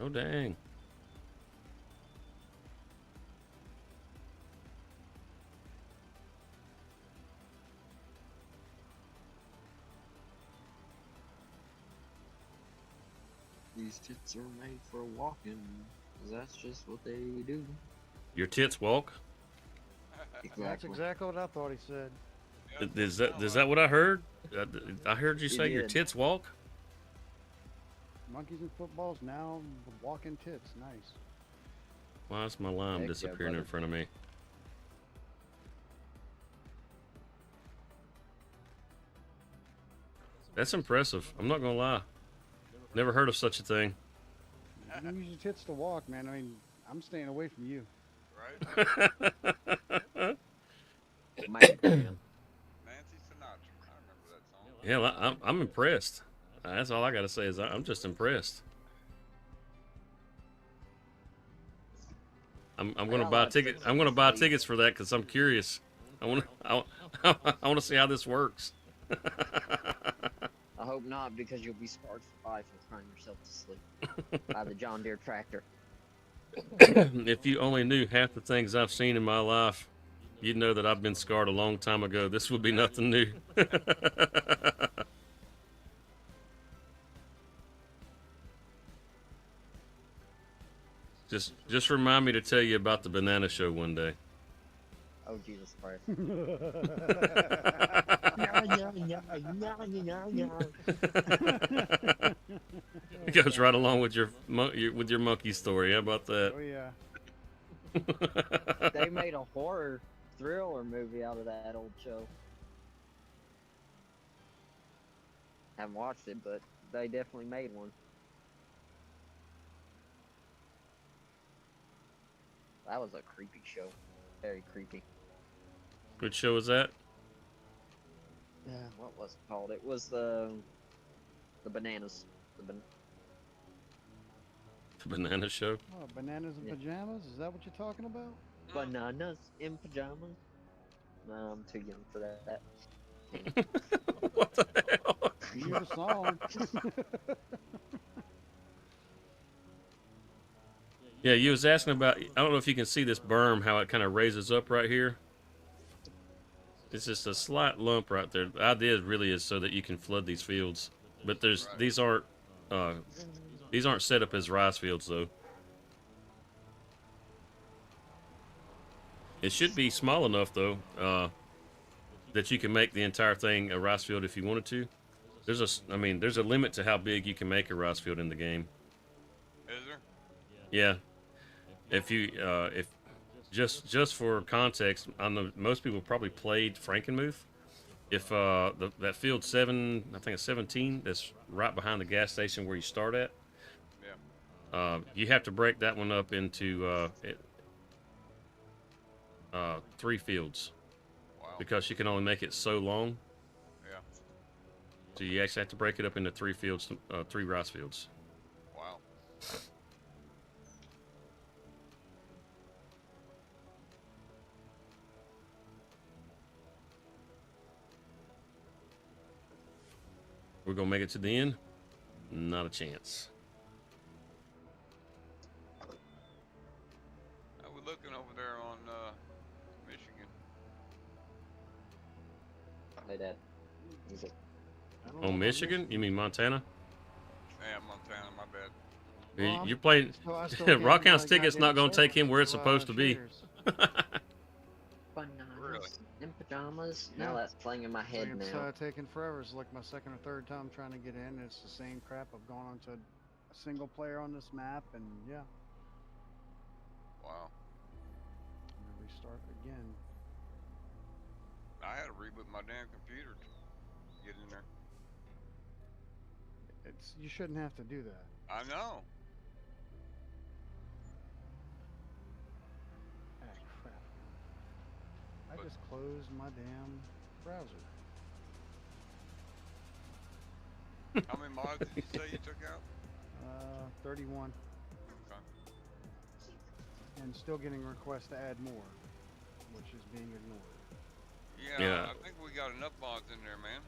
Speaker 1: Oh dang.
Speaker 4: These tits are made for walking, 'cause that's just what they do.
Speaker 1: Your tits walk?
Speaker 7: That's
Speaker 4: Exactly.
Speaker 7: exactly what I thought he said.
Speaker 2: Yeah,
Speaker 1: Is that what I heard? I heard you
Speaker 4: You
Speaker 1: say your
Speaker 4: did.
Speaker 1: tits walk?
Speaker 7: Monkeys and footballs now walking tits. Nice.
Speaker 1: Why is my lime
Speaker 4: Heck yeah,
Speaker 1: disappearing in
Speaker 4: brother.
Speaker 1: front of me? That's impressive. I'm not gonna lie. Never heard of such a thing.
Speaker 7: You use your tits to walk, man. I mean, I'm staying away from you.
Speaker 2: Right?
Speaker 4: Man,
Speaker 2: Nancy Sinatra. I remember that song.
Speaker 1: Yeah, well, I'm impressed. That's all I gotta say is I'm just impressed. I'm
Speaker 4: I
Speaker 1: gonna
Speaker 4: got
Speaker 1: buy
Speaker 4: lots of
Speaker 1: tickets. I'm gonna buy
Speaker 4: sleep.
Speaker 1: tickets for that because I'm curious. I want to see how this works.
Speaker 4: I hope not, because you'll be scarred for life and crying yourself to sleep by the John Deere tractor.
Speaker 1: If you only knew half the things I've seen in my life, you'd know that I've been scarred a long time ago. This would be nothing new. Just remind me to tell you about the banana show one day.
Speaker 4: Oh, Jesus Christ.
Speaker 1: It goes right along with your monkey story. How about that?
Speaker 7: Oh yeah.
Speaker 4: They made a horror thriller movie out of that old show. Haven't watched it, but they definitely made one. That was a creepy show. Very creepy.
Speaker 1: What show was that?
Speaker 4: What was it called? It was the bananas.
Speaker 1: The banana show.
Speaker 7: Oh, bananas and
Speaker 4: Yeah.
Speaker 7: pajamas? Is that what you're talking about?
Speaker 4: Bananas in pajamas. No, I'm too young for that.
Speaker 1: What the hell?
Speaker 7: You hear the song.
Speaker 1: Yeah, you was asking about. I don't know if you can see this berm, how it kind of raises up right here. It's just a slight lump right there. The idea really is so that you can flood these fields, but these aren't set up as rice fields though. It should be small enough though that you can make the entire thing a rice field if you wanted to. There's a limit to how big you can make a rice field in the game.
Speaker 2: Is there?
Speaker 1: Yeah. If just for context, I know most people probably played Frankenmuth. if that field 7, I think it's 17, that's right behind the gas station where you start at.
Speaker 2: Yeah.
Speaker 1: You have to break that one up into 3 fields
Speaker 2: Wow.
Speaker 1: because you can only make it so long.
Speaker 2: Yeah.
Speaker 1: So you actually have to break it up into 3 fields, 3 rice fields.
Speaker 2: Wow.
Speaker 1: We're gonna make it to the end? Not a chance.
Speaker 2: How we looking over there on Michigan?
Speaker 4: Hey, Dad. Is it?
Speaker 7: I don't know
Speaker 1: On
Speaker 7: about
Speaker 1: Michigan? You mean Montana?
Speaker 2: Yeah, Montana. My bad.
Speaker 7: Well,
Speaker 1: You're playing.
Speaker 7: I still can't
Speaker 1: Rock
Speaker 7: get
Speaker 1: House
Speaker 7: my
Speaker 1: ticket's not
Speaker 7: goddamn
Speaker 1: gonna take him where it's
Speaker 7: server
Speaker 1: supposed to be.
Speaker 7: shares.
Speaker 4: Bananas
Speaker 2: Really?
Speaker 4: in pajamas.
Speaker 7: Yeah.
Speaker 4: Now that's playing in my head
Speaker 7: It's
Speaker 4: now.
Speaker 7: taking forever. It's like my second or third time trying to get in. It's the same crap. I've gone onto a single player on this map, and yeah,
Speaker 2: Wow.
Speaker 7: I'm gonna restart again.
Speaker 2: I had to reboot my damn computer to get in there.
Speaker 7: You shouldn't have to do that.
Speaker 2: I know.
Speaker 7: Ah, crap. I
Speaker 2: But-
Speaker 7: just closed my damn browser.
Speaker 2: How many mods did you say you took out?
Speaker 7: 31,
Speaker 2: Okay.
Speaker 7: and still getting requests to add more, which is being ignored.
Speaker 1: Yeah.
Speaker 2: I think we got enough mods in there, man.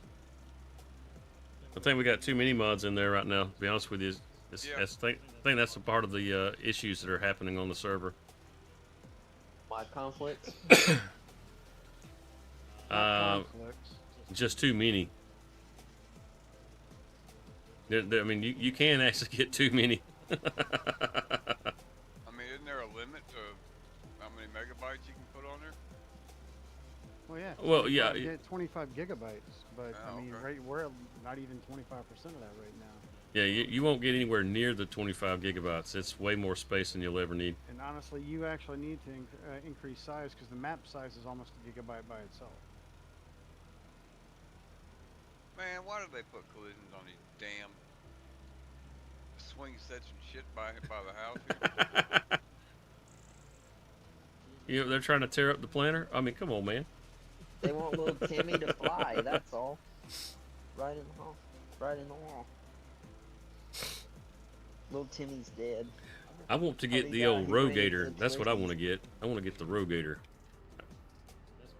Speaker 1: I think we got too many mods in there right now. To be honest with you,
Speaker 2: Yeah.
Speaker 1: I think that's a part of the issues that are happening on the server.
Speaker 4: Mod conflicts.
Speaker 1: Uh,
Speaker 7: Conflicts.
Speaker 1: just too many. I mean, you can actually get too many.
Speaker 2: I mean, isn't there a limit to how many megabytes you can put on there?
Speaker 7: Well, yeah.
Speaker 1: Well, yeah,
Speaker 7: 25 gigabytes, but
Speaker 2: Oh,
Speaker 7: I mean,
Speaker 2: okay.
Speaker 7: we're at not even 25% of that right now.
Speaker 1: Yeah, you won't get anywhere near the 25 gigabytes. It's way more space than you'll ever need.
Speaker 7: And honestly, you actually need to increase size because the map size is almost a gigabyte by itself.
Speaker 2: Man, why do they put collisions on these damn swing sets and shit by the house here?
Speaker 1: You know, they're trying to tear up the planter. I mean, come on, man.
Speaker 4: They want little Timmy to fly. That's all. Right in the hall. Right in the wall. Little Timmy's dead.
Speaker 1: I want to get
Speaker 4: Oh,
Speaker 1: the
Speaker 4: yeah,
Speaker 1: old
Speaker 4: he ran
Speaker 1: Rogator.
Speaker 4: into
Speaker 1: That's what I
Speaker 4: trees.
Speaker 1: want to get. I want to get the Rogator.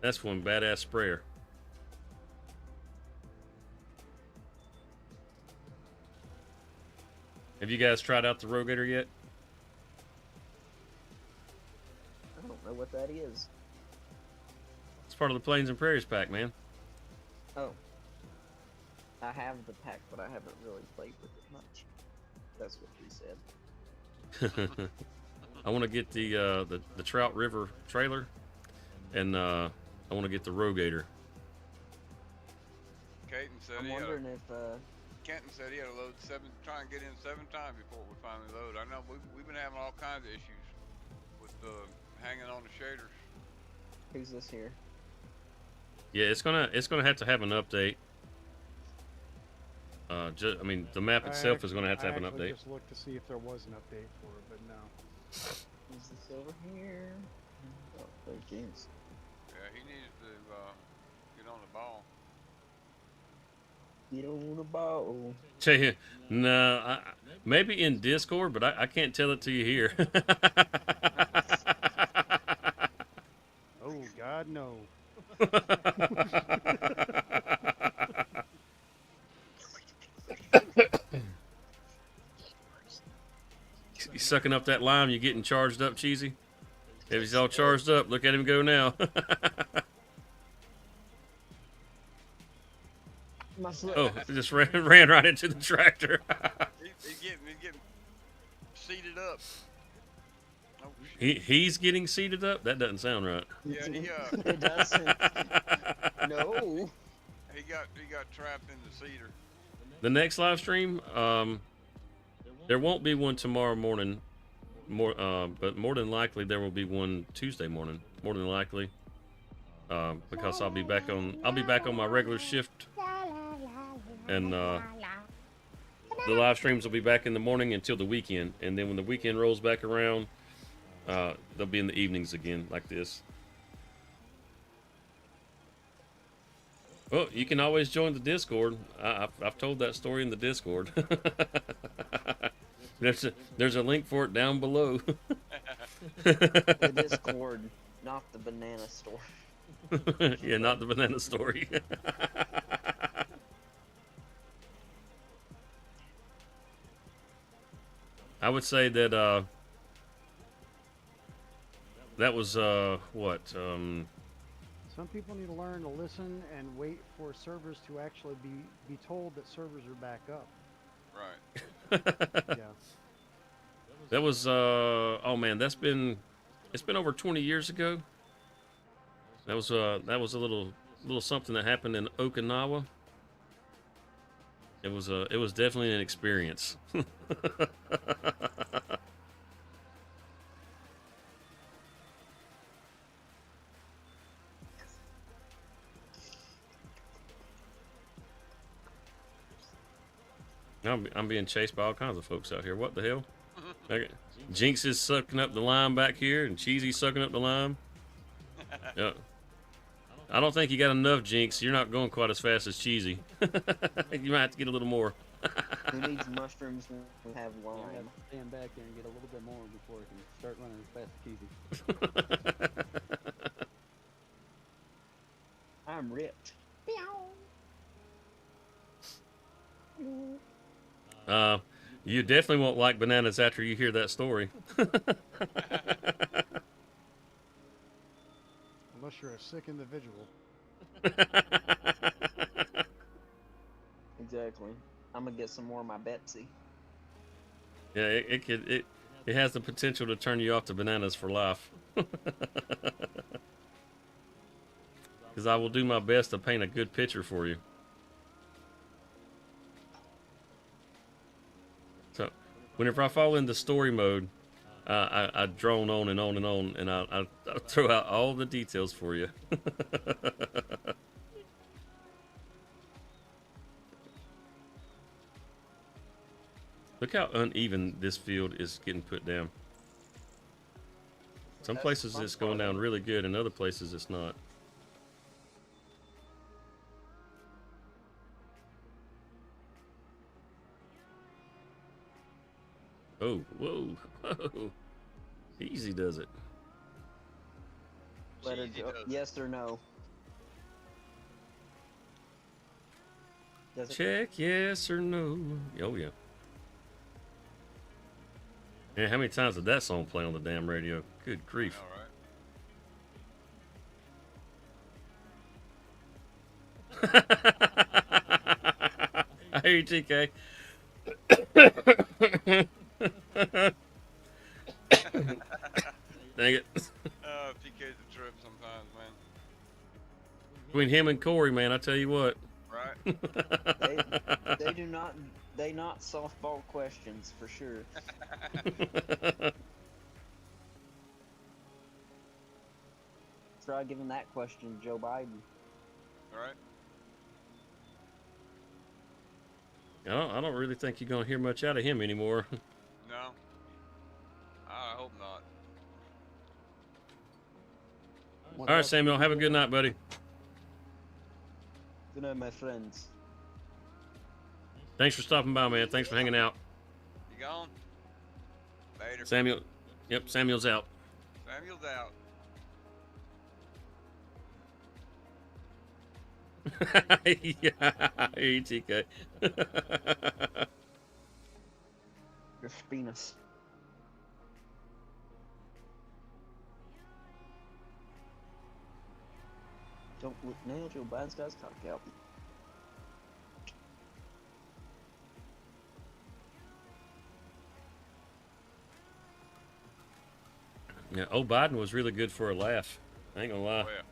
Speaker 1: That's one badass sprayer. Have you guys tried out the Rogator yet?
Speaker 4: I don't know what that is.
Speaker 1: It's part of the Plains and Prairies pack, man.
Speaker 4: Oh. I have the pack, but I haven't really played with it much. That's what she said.
Speaker 1: I want to get the Trout River trailer, and I want to get the Rogator.
Speaker 2: Caden said
Speaker 4: I'm
Speaker 2: he had
Speaker 4: wondering if
Speaker 2: Kenton said he had to load try and get in 7 times before we finally load. I know we've been having all kinds of issues with hanging on the shaders.
Speaker 4: who's this here?
Speaker 1: Yeah, it's gonna have to have an update. I mean, the map itself is gonna have to have an
Speaker 7: I
Speaker 1: update.
Speaker 7: just looked to see if there was an update for it, but no.
Speaker 4: Who's this over here? Oh, there he is.
Speaker 2: Yeah, he needs to get on the ball.
Speaker 4: Get on the ball.
Speaker 1: Tell you, no, maybe in Discord, but I can't tell it to you here.
Speaker 7: Oh God, no.
Speaker 1: You sucking up that lime, you getting charged up, Cheesy? If he's all charged up, look at him go now.
Speaker 4: My foot.
Speaker 1: Oh, he just ran right into the tractor.
Speaker 2: He's getting seated up. Oh, shit.
Speaker 1: He's getting seated up? That doesn't sound right.
Speaker 2: Yeah,
Speaker 4: It doesn't. No.
Speaker 2: he got trapped in the cedar.
Speaker 1: The next live stream, there won't be one tomorrow morning, but more than likely there will be one Tuesday morning. More than likely, because I'll be back on my regular shift, and the live streams will be back in the morning until the weekend, and then when the weekend rolls back around, they'll be in the evenings again like this. Well, you can always join the Discord. I've told that story in the Discord. There's a link for it down below.
Speaker 4: The Discord, not the banana store.
Speaker 1: Yeah, not the banana story. I would say that that was what
Speaker 7: Some people need to learn to listen and wait for servers to actually be told that servers are back up.
Speaker 2: Right.
Speaker 7: Yeah.
Speaker 1: that was oh man, it's been over 20 years ago. That was a little something that happened in Okinawa. It was definitely an experience. I'm being chased by all kinds of folks out here. What the hell? Okay. Jinx is sucking up the lime back here, and Cheesy's sucking up the lime. Yeah. I don't think you got enough, Jinx. You're not going quite as fast as Cheesy. You might have to get a little more.
Speaker 4: Who needs mushrooms when we have
Speaker 5: You have
Speaker 4: lime?
Speaker 5: to stand back there and get a little bit more before it can start running as fast as Cheesy.
Speaker 4: I'm ripped.
Speaker 1: You definitely won't like bananas after you hear that story.
Speaker 7: Unless you're a sick individual.
Speaker 4: Exactly. I'm gonna get some more of my Betsy.
Speaker 1: Yeah, it has the potential to turn you off to bananas for life. Because I will do my best to paint a good picture for you. So, whenever I fall into story mode, I drone on and on and on, and I throw out all the details for you. Look how uneven this field is getting put down. Some
Speaker 4: That's
Speaker 1: places
Speaker 4: the fun
Speaker 1: it's going
Speaker 4: part.
Speaker 1: down really good, and other places it's not. Oh, whoa, whoa. Easy does it.
Speaker 4: Let her
Speaker 2: Cheesy
Speaker 4: go.
Speaker 2: does.
Speaker 4: Yes or no? Does it?
Speaker 1: Check yes or no. Oh, yeah. Man, how many times did that song play on the damn radio? Good grief.
Speaker 2: All right.
Speaker 1: I hear you, TK. Dang it.
Speaker 2: PK's a trip sometimes, man.
Speaker 1: Between him and Corey, man, I tell you what.
Speaker 2: Right?
Speaker 4: They not softball questions for sure. Try giving that question to Joe Biden.
Speaker 2: Right?
Speaker 1: I don't really think you're going to hear much out of him anymore.
Speaker 2: No. I hope not.
Speaker 1: All right, Samuel, have a good night, buddy.
Speaker 4: Good night, my friends.
Speaker 1: Thanks for stopping by, man. Thanks for hanging out.
Speaker 2: You gone? Later.
Speaker 1: Samuel, yep, Samuel's out.
Speaker 2: Samuel's out.
Speaker 1: Yeah, I hear you, TK.
Speaker 4: Your penis. Don't look now, Joe Biden's got his cock out.
Speaker 1: Yeah, old Biden was really good for a laugh. I ain't gonna lie.
Speaker 2: Oh, yeah.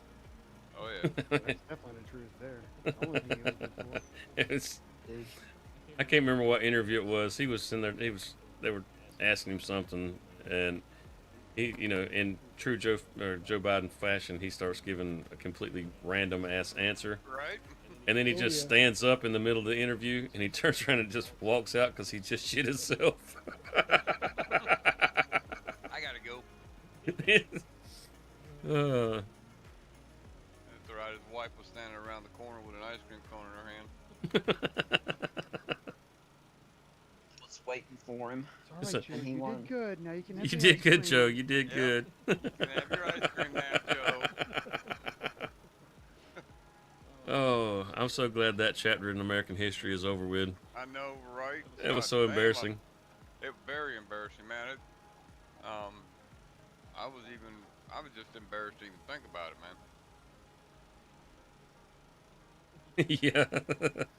Speaker 2: Oh, yeah.
Speaker 7: That's definitely the truth there. The only thing he was good for.
Speaker 1: It's,
Speaker 4: Dude.
Speaker 1: I can't remember what interview it was. He was in there. They were asking him something, and He, in true Joe Biden fashion, he starts giving a completely random ass answer,
Speaker 2: Right?
Speaker 1: and then he
Speaker 7: Oh,
Speaker 1: just
Speaker 7: yeah.
Speaker 1: stands up in the middle of the interview, and he turns around and just walks out because he just shit himself.
Speaker 2: I gotta go.
Speaker 1: uh,
Speaker 2: That's alright. His wife was standing around the corner with an ice cream cone in her hand.
Speaker 4: Was waiting for him.
Speaker 7: It's
Speaker 1: So-
Speaker 7: all right, Joe.
Speaker 4: And he
Speaker 7: You
Speaker 4: won.
Speaker 7: did good. Now you can have
Speaker 1: you
Speaker 7: the
Speaker 1: did
Speaker 7: ice
Speaker 1: good,
Speaker 7: cream.
Speaker 1: Joe. You did
Speaker 2: Yep.
Speaker 1: good.
Speaker 2: You can have your ice cream now, Joe.
Speaker 1: Oh, I'm so glad that chapter in American history is over with.
Speaker 2: I know, right?
Speaker 1: It was
Speaker 2: God
Speaker 1: so
Speaker 2: damn,
Speaker 1: embarrassing.
Speaker 2: It very embarrassing, man. I was just embarrassed to even think about it, man.
Speaker 1: Yeah.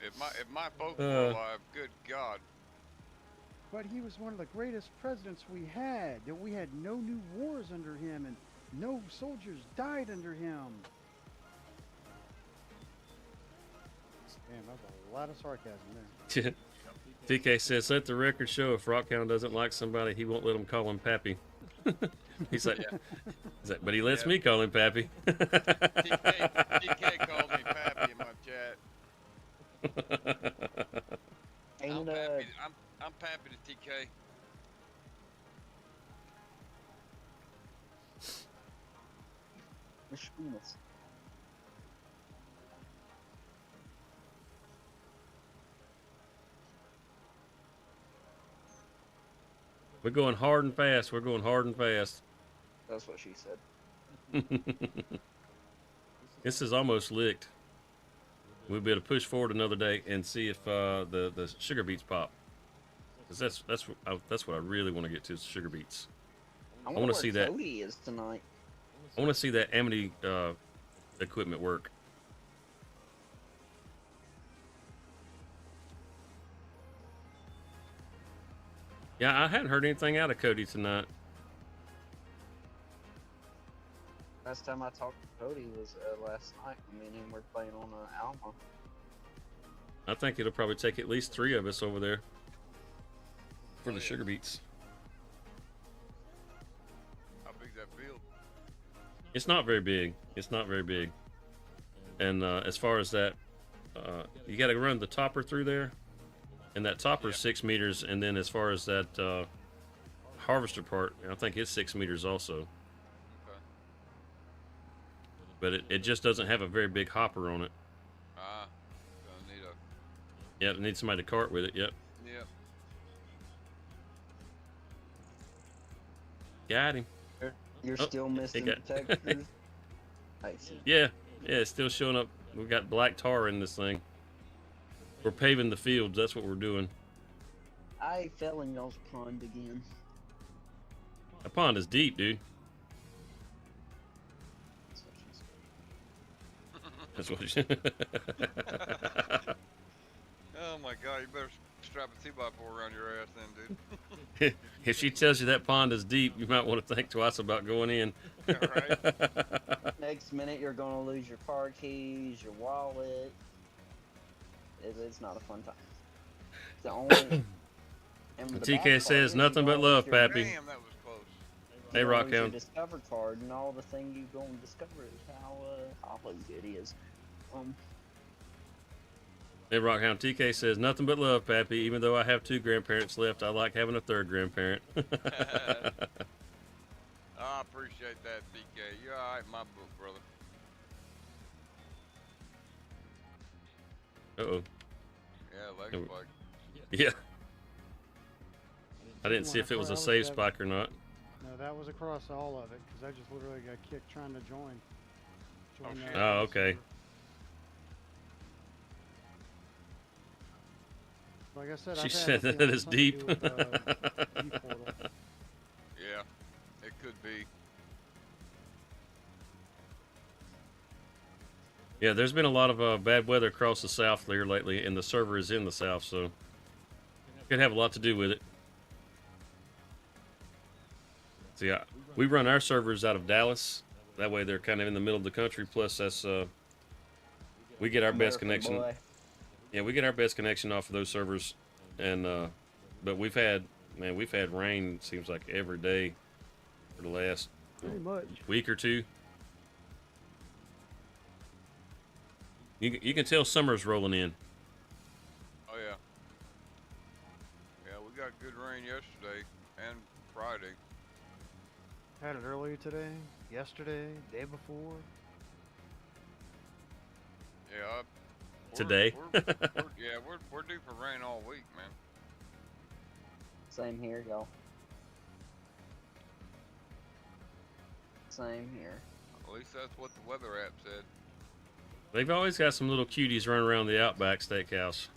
Speaker 2: If my folks were
Speaker 1: Uh.
Speaker 2: alive, good God.
Speaker 7: But he was one of the greatest presidents we had. That we had no new wars under him, and no soldiers died under him. Damn, that was a lot of sarcasm there.
Speaker 1: TK says, let the record show if Rockhound doesn't like somebody, he won't let him call him Pappy. he's like, but he lets
Speaker 2: Yeah.
Speaker 1: me call him Pappy.
Speaker 2: TK called me Pappy in my chat.
Speaker 4: Ain't
Speaker 2: I'm Pappy to TK.
Speaker 4: Machines.
Speaker 1: We're going hard and fast. We're going hard and fast.
Speaker 4: That's what she said.
Speaker 1: This is almost licked. We'll be able to push forward another day and see if the sugar beets pop. Because that's what I really want to get to is sugar beets.
Speaker 4: I
Speaker 1: wanna
Speaker 4: wonder
Speaker 1: see
Speaker 4: where
Speaker 1: that.
Speaker 4: Cody is tonight.
Speaker 1: I want to see that Amity equipment work. Yeah, I hadn't heard anything out of Cody tonight.
Speaker 4: Last time I talked to Cody was last night when me and him were playing on Alma.
Speaker 1: I think it'll probably take at least 3 of us over there for the
Speaker 2: Oh, yeah.
Speaker 1: sugar beets.
Speaker 2: How big's that field?
Speaker 1: It's not very big. It's not very big. And as far as that, you got to run the topper through there, and that topper is 6 meters. And then as far as that harvester part, I think it's 6 meters also.
Speaker 2: Okay.
Speaker 1: But it just doesn't have a very big hopper on it.
Speaker 2: Ah, gonna need a.
Speaker 1: Yeah, it needs somebody to cart with it. Yep.
Speaker 2: Yep.
Speaker 1: Got him.
Speaker 4: You're
Speaker 1: Oh,
Speaker 4: still missing
Speaker 1: got-
Speaker 4: Texas. I see.
Speaker 1: Yeah, it's still showing up. We've got black tar in this thing. We're paving the fields. That's what we're doing.
Speaker 4: I fell in y'all's pond again.
Speaker 1: The pond is deep, dude.
Speaker 4: That's what she said.
Speaker 1: That's what.
Speaker 2: Oh my God! You better strap a 2x4 around your ass, then, dude.
Speaker 1: If she tells you that pond is deep, you might want to think twice about going in.
Speaker 2: Right.
Speaker 4: Next minute, you're gonna lose your car keys, your wallet. It's not a fun time. The only. And the
Speaker 1: TK
Speaker 4: bad part
Speaker 1: says
Speaker 4: is
Speaker 1: nothing
Speaker 4: you
Speaker 1: but
Speaker 4: go
Speaker 1: love,
Speaker 4: with your-
Speaker 1: Pappy.
Speaker 2: Damn, that was close.
Speaker 1: Hey,
Speaker 4: you go with your
Speaker 1: Rockhound.
Speaker 4: Discover card, and all the thing you go and discover is how good it is.
Speaker 1: Hey, Rockhound. TK says nothing but love, Pappy. Even though I have 2 grandparents left, I like having a 3rd grandparent.
Speaker 2: I appreciate that, DK. You're alright in my book, brother.
Speaker 1: Uh-oh.
Speaker 2: Yeah, legs
Speaker 1: Oh.
Speaker 2: like.
Speaker 1: Yeah. I didn't see if it was a save spike or not.
Speaker 7: No, that was across all of it because I just literally got kicked trying to join.
Speaker 2: shit.
Speaker 1: Oh, okay.
Speaker 7: Like I said,
Speaker 1: She
Speaker 7: I've had
Speaker 1: said
Speaker 7: it,
Speaker 1: that is
Speaker 7: something to do
Speaker 1: deep.
Speaker 7: with, e-portal.
Speaker 2: Yeah, it could be.
Speaker 1: Yeah, there's been a lot of bad weather across the south there lately, and the server is in the south, so could have a lot to do with it. So yeah, we run our servers out of Dallas. That way they're kind of in the middle of the country. Plus, that's we get our best
Speaker 4: American
Speaker 1: connection.
Speaker 4: boy.
Speaker 1: Yeah, we get our best connection off of those servers, and but we've had rain. Seems like every day for the last
Speaker 3: Pretty much.
Speaker 1: week or two. You can tell summer's rolling in.
Speaker 2: Oh yeah. Yeah, we got good rain yesterday and Friday.
Speaker 7: Had it earlier today, yesterday, day before.
Speaker 2: Yeah.
Speaker 1: Today.
Speaker 2: We're due for rain all week, man.
Speaker 4: Same here, y'all. Same here.
Speaker 2: At least that's what the weather app said.
Speaker 1: They've always got some little cuties running around the Outback Steakhouse.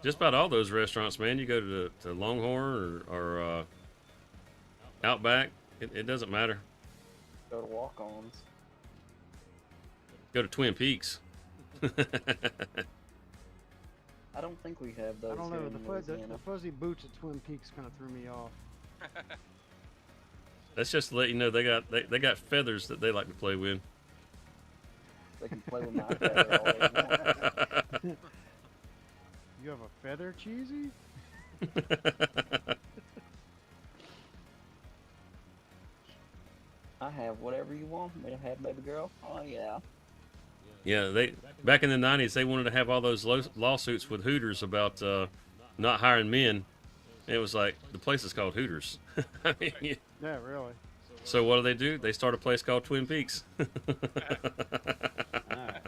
Speaker 1: Just about all those restaurants, man. You go to Longhorn or Outback, it doesn't matter.
Speaker 4: Go to walk-ons.
Speaker 1: Go to Twin Peaks.
Speaker 4: I don't think we have those.
Speaker 7: I don't
Speaker 4: here
Speaker 7: know.
Speaker 4: in
Speaker 7: The
Speaker 4: Louisiana.
Speaker 7: fuzzy boots at Twin Peaks kind of threw me off.
Speaker 1: That's just to let you know they got feathers that they like to play with.
Speaker 4: They can play with my feather all they want.
Speaker 7: You have a feather, Cheesy?
Speaker 4: I have whatever you want me to have, baby girl. Oh yeah.
Speaker 1: Yeah, they back in the '90s they wanted to have all those lawsuits with Hooters about not hiring men. It was like the place is called Hooters. I mean,
Speaker 7: Yeah, really.
Speaker 1: so what do? They start a place called Twin Peaks.
Speaker 5: Alright,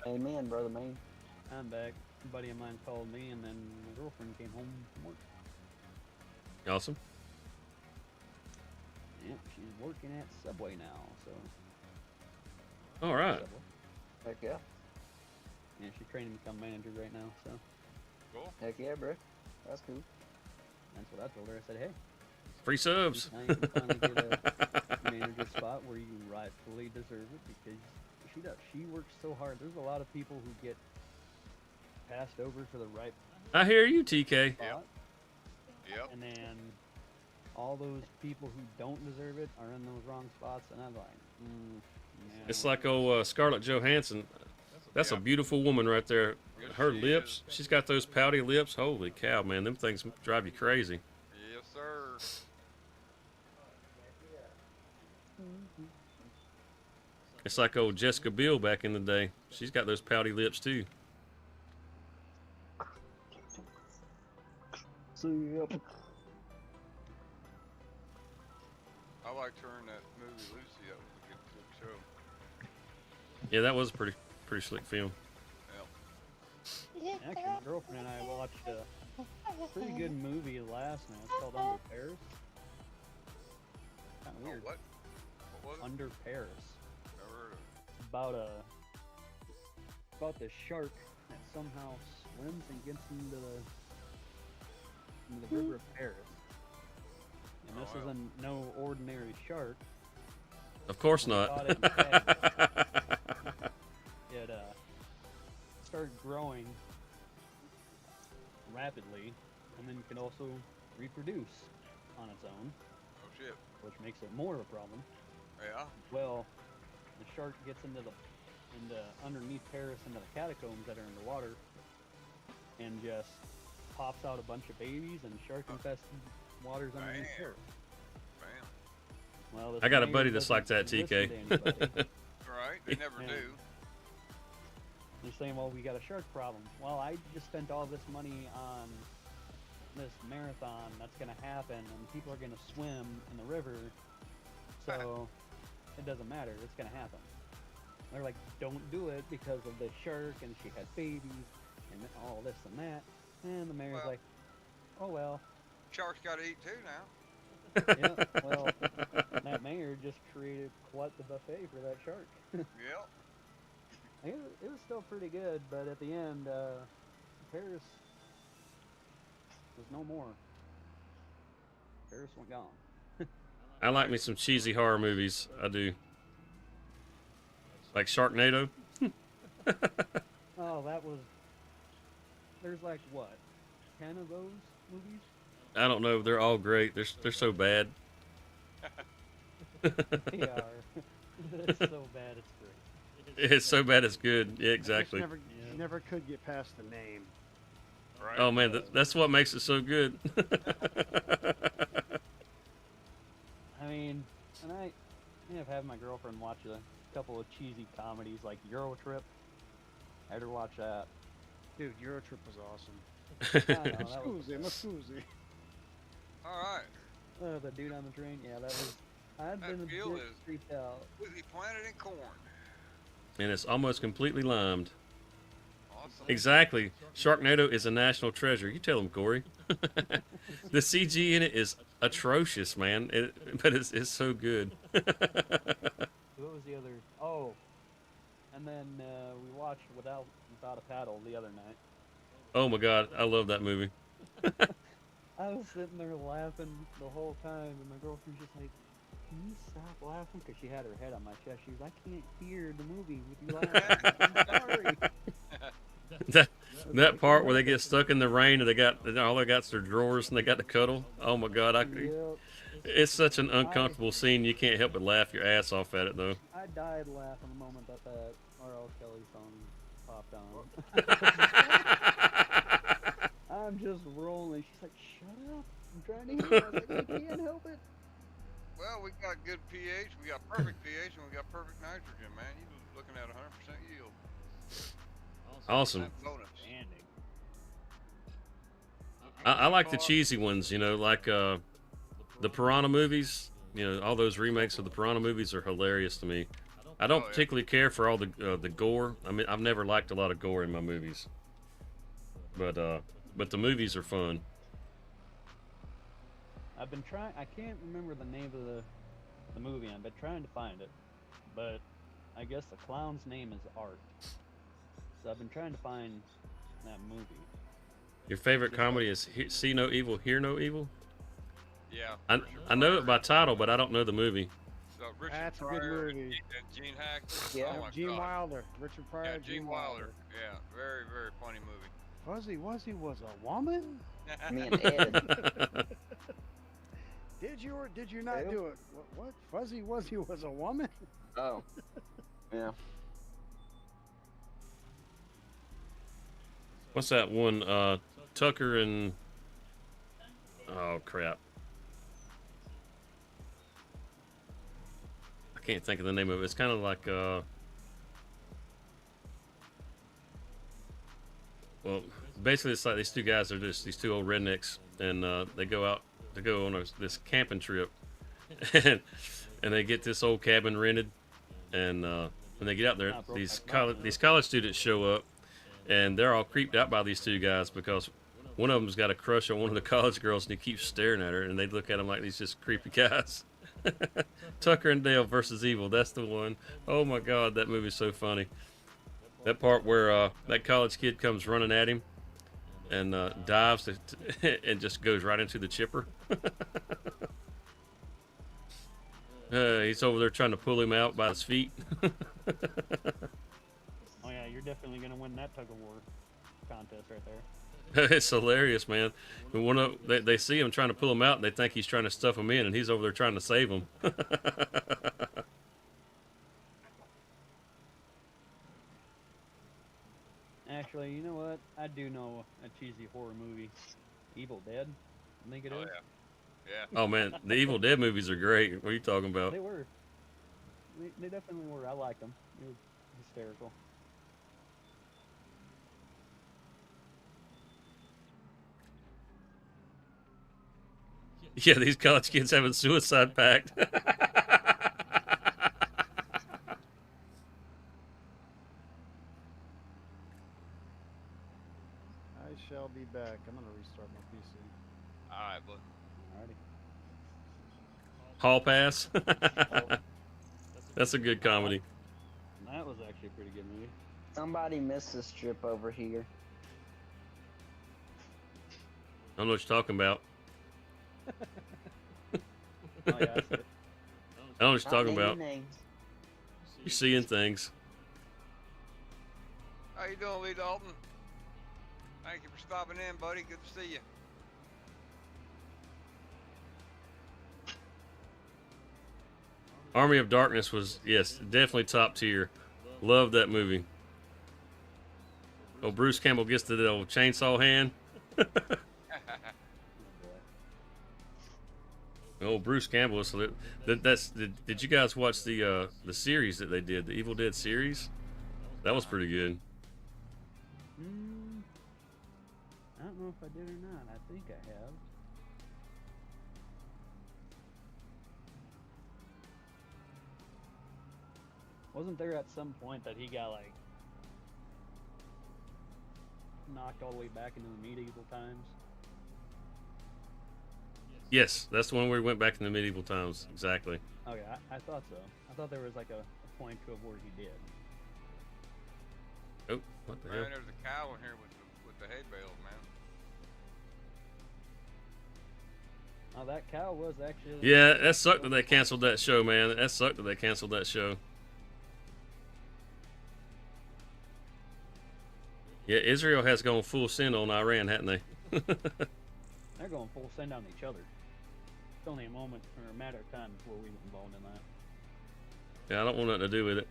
Speaker 4: Amen, brother man.
Speaker 5: I'm back. A buddy of mine called me, and then my girlfriend came home from work.
Speaker 1: Awesome.
Speaker 5: Yep, she's working at Subway now, so.
Speaker 1: All right.
Speaker 5: Subway.
Speaker 4: Heck yeah.
Speaker 5: Yeah, she's training to become manager right now, so.
Speaker 2: Cool.
Speaker 4: Heck yeah, bro. That's cool.
Speaker 5: That's what I told her. I said, hey,
Speaker 1: Free subs.
Speaker 5: now you can finally get a manager spot where you rightfully deserve it, because she does. She works so hard. There's a lot of people who get passed over for the right
Speaker 1: I hear you, TK.
Speaker 5: spot,
Speaker 2: Yep.
Speaker 5: and then all those people who don't deserve it are in those wrong spots, and I'm like, yeah.
Speaker 1: It's like Scarlett Johansson. That's a
Speaker 2: Yeah.
Speaker 1: beautiful woman right there.
Speaker 2: Yes,
Speaker 1: Her
Speaker 2: she
Speaker 1: lips,
Speaker 2: is.
Speaker 1: she's got those pouty lips. Holy cow, man, them things drive you crazy.
Speaker 2: Yes, sir.
Speaker 1: It's like old Jessica Biel back in the day. She's got those pouty lips too.
Speaker 4: So yep.
Speaker 2: I liked her in that movie Lucy. That was a good show.
Speaker 1: Yeah, that was a pretty slick film.
Speaker 5: Actually, my girlfriend and I watched a pretty good movie last night. It's called Under Paris. Kind of
Speaker 2: Oh,
Speaker 5: weird.
Speaker 2: what? What was it?
Speaker 5: Under Paris.
Speaker 2: Never heard of it.
Speaker 5: It's about this shark that somehow swims and gets into the river of Paris. And this
Speaker 2: Oh, wow.
Speaker 5: isn't no ordinary shark.
Speaker 1: Of course
Speaker 5: When I
Speaker 1: not.
Speaker 5: caught it in tags, it started growing rapidly, and then can also reproduce on its own,
Speaker 2: Oh shit.
Speaker 5: which makes it more of a problem.
Speaker 2: Yeah.
Speaker 5: Well, the shark gets into underneath Paris into the catacombs that are underwater, and just pops out a bunch of babies and shark infested waters underneath
Speaker 2: Damn.
Speaker 5: Paris.
Speaker 2: Bam.
Speaker 5: Well, this
Speaker 1: I got a
Speaker 5: mayor
Speaker 1: buddy that's like
Speaker 5: doesn't
Speaker 1: that, TK.
Speaker 5: listen to anybody.
Speaker 2: Right. They never
Speaker 5: Yeah.
Speaker 2: do.
Speaker 5: They're saying, well, we got a shark problem. Well, I just spent all this money on this marathon that's going to happen, and people are going to swim in the river, so it doesn't matter. It's going to happen. They're like, don't do it because of the shark, and she had babies, and all this and that. And the mayor's
Speaker 2: Well.
Speaker 5: like, oh, well.
Speaker 2: Sharks gotta eat too now.
Speaker 5: Yeah, well, that mayor just created quite the buffet for that shark.
Speaker 2: Yep.
Speaker 5: It was still pretty good, but at the end, Paris was no more. Paris went gone.
Speaker 1: I like me some cheesy horror movies. I do. Like Sharknado.
Speaker 5: Oh, that was. There's like what, 10 of those movies?
Speaker 1: I don't know. They're all great. They're so bad.
Speaker 5: They are. It's so bad, it's great.
Speaker 1: It's so bad it's good. Yeah,
Speaker 7: I
Speaker 1: exactly.
Speaker 7: just never could get past the name.
Speaker 2: Right.
Speaker 1: Oh man, that's what makes it so good.
Speaker 5: girlfriend watch a couple of cheesy comedies like Euro Trip. I had her watch that.
Speaker 7: Dude, Eurotrip was awesome.
Speaker 5: I know, that was,
Speaker 7: Scusi, ma scusi.
Speaker 2: Alright.
Speaker 5: the dude on the train. Yeah, that was. I'd
Speaker 2: That
Speaker 5: been a
Speaker 2: field
Speaker 5: bit
Speaker 2: is-
Speaker 5: freaked out.
Speaker 2: Completely planted in corn.
Speaker 1: And it's almost completely limed.
Speaker 2: Awesome.
Speaker 1: Exactly. Sharknado is a national treasure. You tell him, Corey. The CG in it is atrocious, man. But it's so good.
Speaker 5: What was the other? Oh, and then we watched Without a Paddle the other night.
Speaker 1: Oh my God, I love that movie.
Speaker 5: I was sitting there laughing the whole time, and my girlfriend's just like, "Can you stop laughing?" Because she had her head on my chest. She was, "I can't hear the movie with you laughing. I'm sorry."
Speaker 1: That part where they get stuck in the rain and all they got's their drawers and they got to cuddle. Oh my God,
Speaker 5: Yep.
Speaker 1: it's such an uncomfortable scene. You can't help but laugh your ass off at it though.
Speaker 5: I died laughing the moment that R.L. Kelly song popped on. I'm just rolling. She's like, "Shut up! I'm trying to hear." I was like, "I can't help it."
Speaker 2: Well, we got good pH, we got perfect pH, and we got perfect nitrogen, man. You was looking at 100% yield.
Speaker 1: Awesome.
Speaker 2: That bonus.
Speaker 1: I like the cheesy ones, you know, like the Piranha movies. You know, all those remakes of the Piranha movies are hilarious to me. I don't
Speaker 2: Oh, yeah.
Speaker 1: particularly care for all the gore. I mean, I've never liked a lot of gore in my movies, but the movies are fun.
Speaker 5: I've been trying. I can't remember the name of the movie. I've been trying to find it, but I guess the clown's name is Art. So I've been trying to find that movie.
Speaker 1: Your favorite comedy is See No Evil, Hear No Evil?
Speaker 2: Yeah.
Speaker 1: I know it by title, but I don't know the movie.
Speaker 2: So Richard
Speaker 7: That's a good
Speaker 2: Pryor and
Speaker 7: movie.
Speaker 2: Gene Hackman.
Speaker 4: Yeah.
Speaker 2: Oh my
Speaker 7: Gene
Speaker 2: God.
Speaker 7: Wilder, Richard Pryor,
Speaker 2: Yeah, Gene Wilder. Yeah, very, very funny movie.
Speaker 7: Fuzzy Wuzzy was a woman?
Speaker 4: Me and Ed.
Speaker 7: Did you or did you not
Speaker 4: Who?
Speaker 7: do it? What? Fuzzy Wuzzy was a woman?
Speaker 4: Oh. Yeah.
Speaker 1: What's that one? Tucker and... Oh, crap. I can't think of the name of it. It's kind of like... Well, basically it's like these two guys are just these two old rednecks, and they go out to go on this camping trip, and they get this old cabin rented, and when they get out there, these college students show up, and they're all creeped out by these two guys because one of them's got a crush on one of the college girls, and he keeps staring at her, and they look at him like these just creepy guys. Tucker and Dale versus Evil, that's the one. Oh my God, that movie's so funny. That part where that college kid comes running at him and dives and just goes right into the chipper. He's over there trying to pull him out by his feet.
Speaker 5: Oh yeah, you're definitely gonna win that tug of war contest right there.
Speaker 1: It's hilarious, man. And they see him trying to pull him out, and they think he's trying to stuff him in, and he's over there trying to save him.
Speaker 5: Actually, you know what? I do know a cheesy horror movie, Evil Dead. I think it is.
Speaker 2: Oh yeah. Yeah.
Speaker 1: Oh man, the Evil Dead movies are great. What are you talking about?
Speaker 5: They were. They definitely were. I liked them. They were hysterical.
Speaker 1: Yeah, these college kids having suicide pact.
Speaker 7: I shall be back. I'm gonna restart my PC.
Speaker 2: All right, but
Speaker 5: Alrighty.
Speaker 1: Hall Pass. That's a good comedy.
Speaker 5: That was actually a pretty good movie.
Speaker 4: Somebody missed this trip over here.
Speaker 1: I don't know what you're talking about.
Speaker 5: Oh yeah, I see it.
Speaker 1: I don't know what you're talking about.
Speaker 4: Names.
Speaker 1: You're seeing things.
Speaker 2: how you doing, Lee Dalton? Thank you for stopping in, buddy. Good to see you.
Speaker 1: Army of Darkness was, yes, definitely top tier. Love that movie. Oh, Bruce Campbell gets the old chainsaw hand.
Speaker 5: Oh, boy.
Speaker 1: Oh, Bruce Campbell. So did you guys watch the series that they did, the Evil Dead series? That was pretty good.
Speaker 5: I don't know if I did or not. I think I have. Wasn't there at some point that he got like knocked all the way back into the medieval times?
Speaker 1: Yes, that's the one where we went back in the medieval times. Exactly.
Speaker 5: Okay, I thought so. I thought there was like a point to where he did.
Speaker 1: Oh, what the
Speaker 2: Man,
Speaker 1: hell?
Speaker 2: there's a cow in here with the hay bales, man.
Speaker 5: Oh, that cow was actually.
Speaker 1: Yeah, that sucked that they canceled that show, man. That sucked that they canceled that show. Yeah, Israel has gone full send on Iran, hadn't they?
Speaker 5: They're going full send on each other. It's only a moment or a matter of time before we get involved in that.
Speaker 1: Yeah, I don't want nothing to do with it.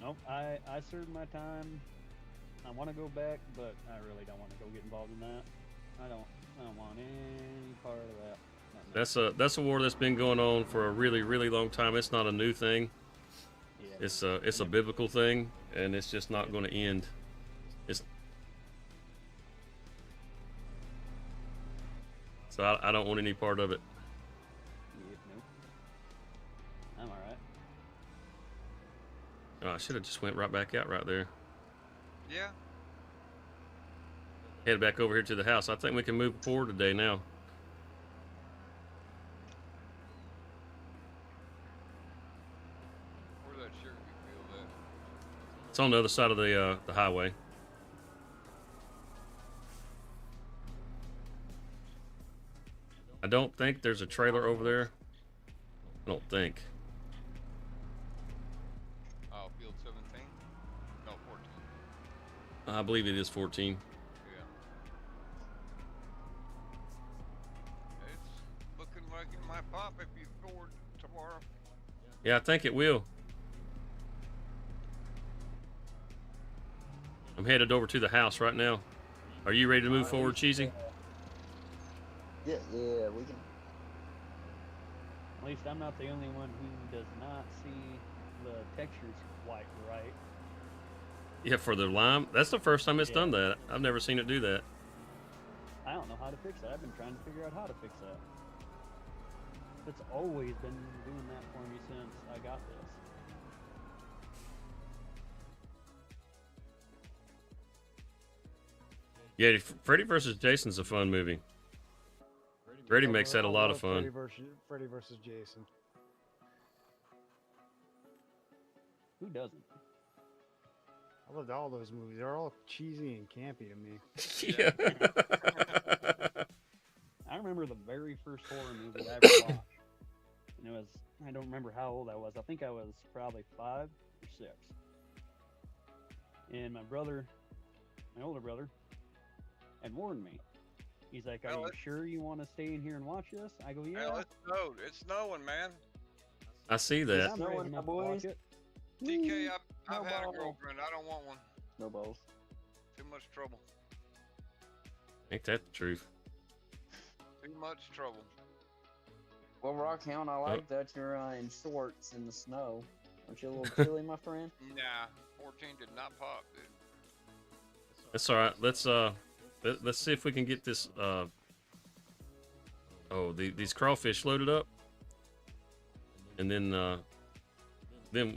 Speaker 5: Nope, I served my time. I want to go back, but I really don't want to go get involved in that. I don't want any part of that.
Speaker 1: That's a war that's been going on for a really, really long time. It's not a new thing.
Speaker 5: Yeah.
Speaker 1: It's a biblical thing, and it's just not going to end. So I don't want any part of it.
Speaker 5: Yep, nope. I'm alright.
Speaker 1: Oh, I should have just went right back out right there.
Speaker 2: Yeah.
Speaker 1: Head back over here to the house. I think we can move forward today now.
Speaker 2: Where's that sugar field at?
Speaker 1: It's on the other side of the highway. I don't think there's a trailer over there. I don't think.
Speaker 2: Oh, field 17? No, 14.
Speaker 1: I believe it is 14.
Speaker 2: Yeah. It's looking like it might pop if you forward tomorrow.
Speaker 1: Yeah, I think it will. I'm headed over to the house right now. Are you ready to move forward, Cheesy?
Speaker 4: Yeah, we can.
Speaker 5: At least I'm not the only one who does not see the textures quite right.
Speaker 1: Yeah, for the lime. That's the first time it's done that. I've never seen it do that.
Speaker 5: I don't know how to fix that. I've been trying to figure out how to fix that. It's always been doing that for me since I got this.
Speaker 1: Yeah, Freddy vs. Jason's a fun movie. Freddy makes that a lot of fun.
Speaker 7: Freddy versus Jason.
Speaker 5: Who doesn't?
Speaker 7: I loved all those movies. They're all cheesy and campy to me.
Speaker 1: Yeah.
Speaker 5: I remember the very first horror movie I ever watched. And it was, I don't remember how old I was. I think I was probably 5 or 6. And my brother, my older brother, had warned me. He's like, "Are you sure you want to stay in here and watch this?" I go, "Yeah."
Speaker 2: Hell, it's snowed. It's snowing, man.
Speaker 1: I see that.
Speaker 5: I'm ready enough to watch it.
Speaker 2: DK, I've
Speaker 4: No
Speaker 2: had a
Speaker 4: ball.
Speaker 2: girlfriend. I don't want one.
Speaker 4: No balls.
Speaker 2: Too much trouble.
Speaker 1: Ain't that the truth?
Speaker 2: Too much trouble.
Speaker 4: Well, Rockhound, I like that you're in shorts in the snow. Aren't you a little chilly, my friend?
Speaker 2: Nah, 14 did not pop, dude.
Speaker 1: That's all right. Let's see if we can get this. These crawfish loaded up, and then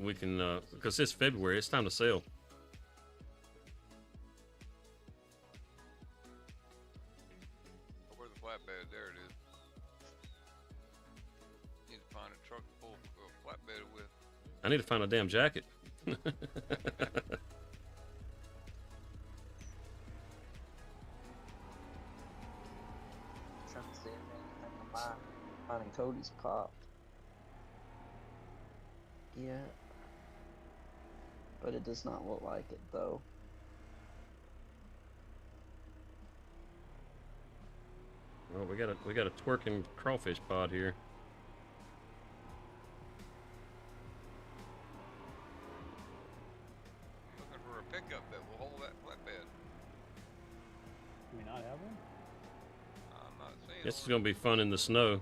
Speaker 1: we can because it's February. It's time to sell.
Speaker 2: Where's the flatbed? There it is. Need to find a truck full of flatbed with.
Speaker 1: I need to find a damn jacket.
Speaker 4: Trying to see if anything of mine and Cody's popped. Yeah. But it does not look like it, though.
Speaker 1: Well, we got a twerking crawfish pod here.
Speaker 2: Looking for a pickup that will hold that flatbed.
Speaker 5: Do we not have one?
Speaker 2: I'm not seeing
Speaker 1: This is gonna be fun in the snow.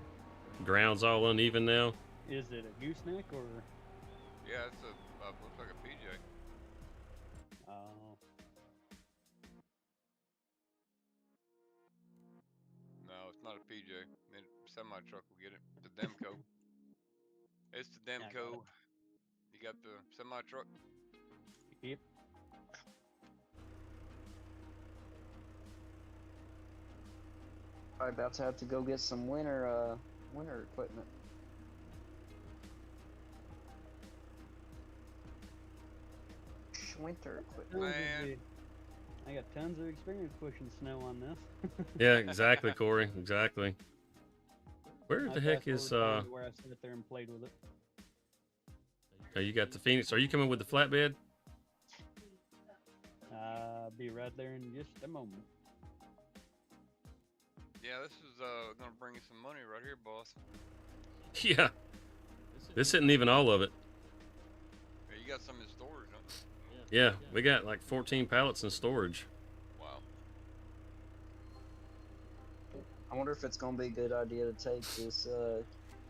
Speaker 1: Ground's all uneven now.
Speaker 5: Is it a gooseneck or?
Speaker 2: Yeah, it's a looks like a PJ.
Speaker 5: Oh,
Speaker 2: No, it's not a PJ. Semi truck will get it. The Demco. It's the
Speaker 5: Yeah, I got
Speaker 2: Demco. You got the semi truck.
Speaker 5: yep.
Speaker 4: I'm about to have to go get some winter equipment. Winter equipment.
Speaker 2: Man.
Speaker 5: I got tons of experience pushing snow on this.
Speaker 1: Yeah, exactly, Corey. Exactly. Where
Speaker 5: I
Speaker 1: the heck
Speaker 5: fast
Speaker 1: is
Speaker 5: forwarded to where I sat there and played with it.
Speaker 1: Oh, you got the Phoenix? Are you coming with the flatbed?
Speaker 5: Be right there in just a moment.
Speaker 2: Yeah, this is gonna bring you some money right here, boss.
Speaker 1: Yeah. This isn't even all of it.
Speaker 2: Yeah, you got some in storage, don't
Speaker 1: Yeah, we got like 14 pallets in storage.
Speaker 2: you? Wow.
Speaker 4: I wonder if it's gonna be a good idea to take this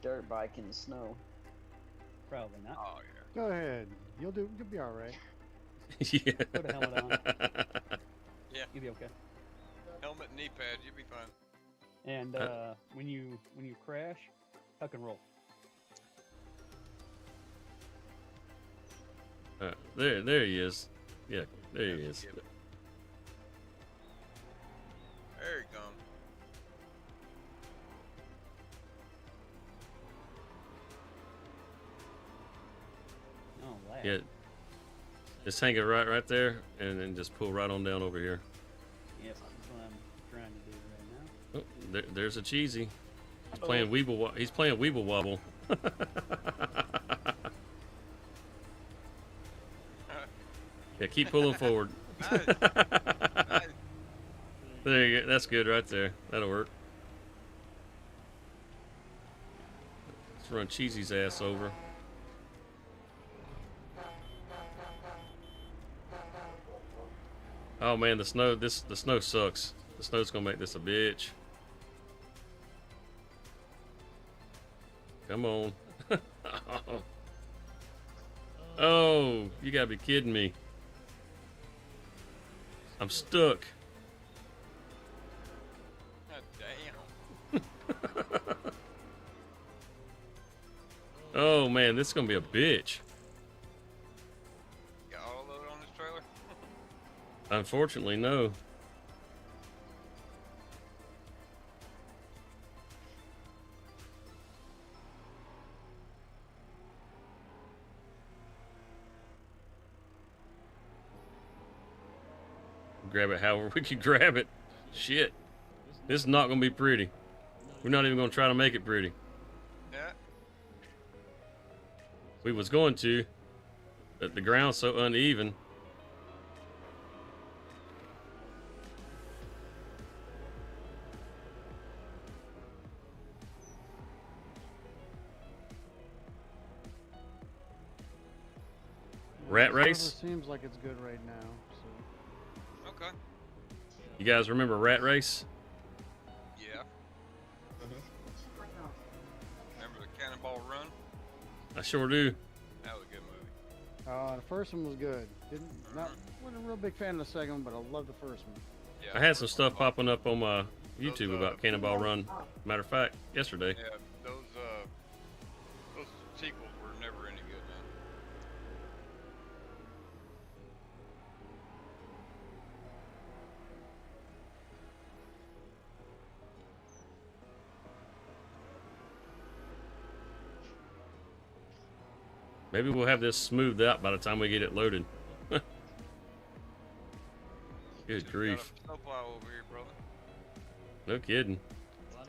Speaker 4: dirt bike in the snow.
Speaker 5: Probably not.
Speaker 2: Oh yeah.
Speaker 7: Go ahead. You'll be all right.
Speaker 1: Yeah.
Speaker 5: Put a helmet on.
Speaker 2: Yeah.
Speaker 5: You'll be okay.
Speaker 2: Helmet and knee pads, you'll be fine.
Speaker 5: And when you crash, tuck and roll.
Speaker 1: There he is. Yeah, there he is.
Speaker 2: There you come.
Speaker 5: Oh, wow.
Speaker 1: Yeah. Just hang it right there, and then just pull right on down over here.
Speaker 5: Yes, that's what I'm trying to do right now.
Speaker 1: Oh, there's a cheesy. He's playing Weeble. He's playing Weeble Wobble. Yeah, keep pulling forward.
Speaker 2: Nice. Nice.
Speaker 1: There you go. That's good right there. That'll work. Let's run Cheesy's ass over. Oh man, the snow sucks. The snow's gonna make this a bitch. Come on. Oh, you gotta be kidding me. I'm stuck.
Speaker 2: God damn.
Speaker 1: Oh man, this is gonna be a bitch.
Speaker 2: Got all load on this trailer?
Speaker 1: Unfortunately, no. Grab it however we can grab it. Shit. This is not gonna be pretty. We're not even gonna try to make it pretty.
Speaker 2: Yeah.
Speaker 1: We was going to, but the ground's so uneven. Rat
Speaker 7: The
Speaker 1: race?
Speaker 7: server seems like it's good right now. So.
Speaker 2: Okay.
Speaker 1: You guys remember Rat Race?
Speaker 2: Yeah. Remember the Cannonball Run?
Speaker 1: I sure do.
Speaker 2: That was a good movie.
Speaker 7: The first one was good. Wasn't a real big fan of the second one, but I love the first one.
Speaker 2: Yeah.
Speaker 1: I had some stuff popping up on my YouTube about Cannonball Run. Matter of fact, yesterday.
Speaker 2: Yeah, those sequels were never any good, man.
Speaker 1: Maybe we'll have this smoothed out by the time we get it loaded. Good
Speaker 2: Should've
Speaker 1: grief.
Speaker 2: got a snowplow over here, brother.
Speaker 1: No kidding.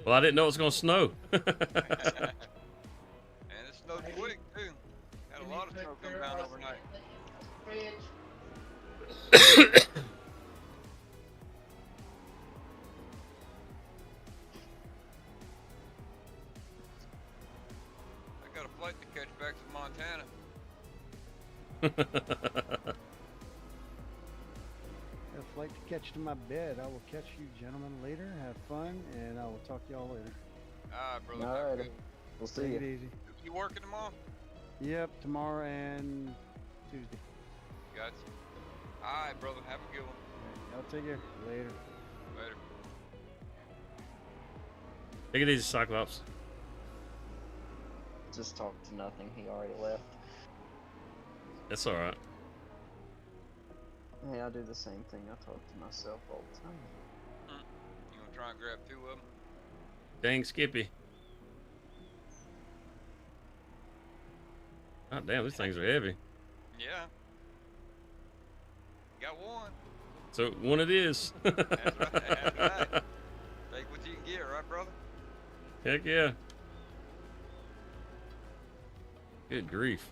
Speaker 1: Well, I didn't know it was going to snow.
Speaker 2: And it snowed quick, too. Had a lot of snow come down overnight. I got a flight to catch back to Montana.
Speaker 7: a flight to catch to my bed. I will catch you gentlemen later. Have fun, and I will talk to y'all later.
Speaker 2: Alright, brother.
Speaker 4: All
Speaker 2: have a
Speaker 4: right.
Speaker 2: good
Speaker 4: We'll see
Speaker 7: Take
Speaker 4: you.
Speaker 7: it easy.
Speaker 2: one. You working tomorrow?
Speaker 7: Yep, tomorrow and Tuesday.
Speaker 2: Gotcha. Alright, brother. Have a good one.
Speaker 7: Y'all take care. Later.
Speaker 2: Later.
Speaker 1: Take it easy, Cyclops.
Speaker 4: Just talk to nothing. He already left.
Speaker 1: It's all right.
Speaker 4: Hey, I do the same thing. I talk to myself all the time.
Speaker 2: You gonna try and grab 2 of them?
Speaker 1: Dang, Skippy. Oh, damn, these things are heavy.
Speaker 2: Yeah. Got one.
Speaker 1: So, one it is.
Speaker 2: That's right. That's right. Take what you can get, right, brother?
Speaker 1: Heck yeah. Good grief.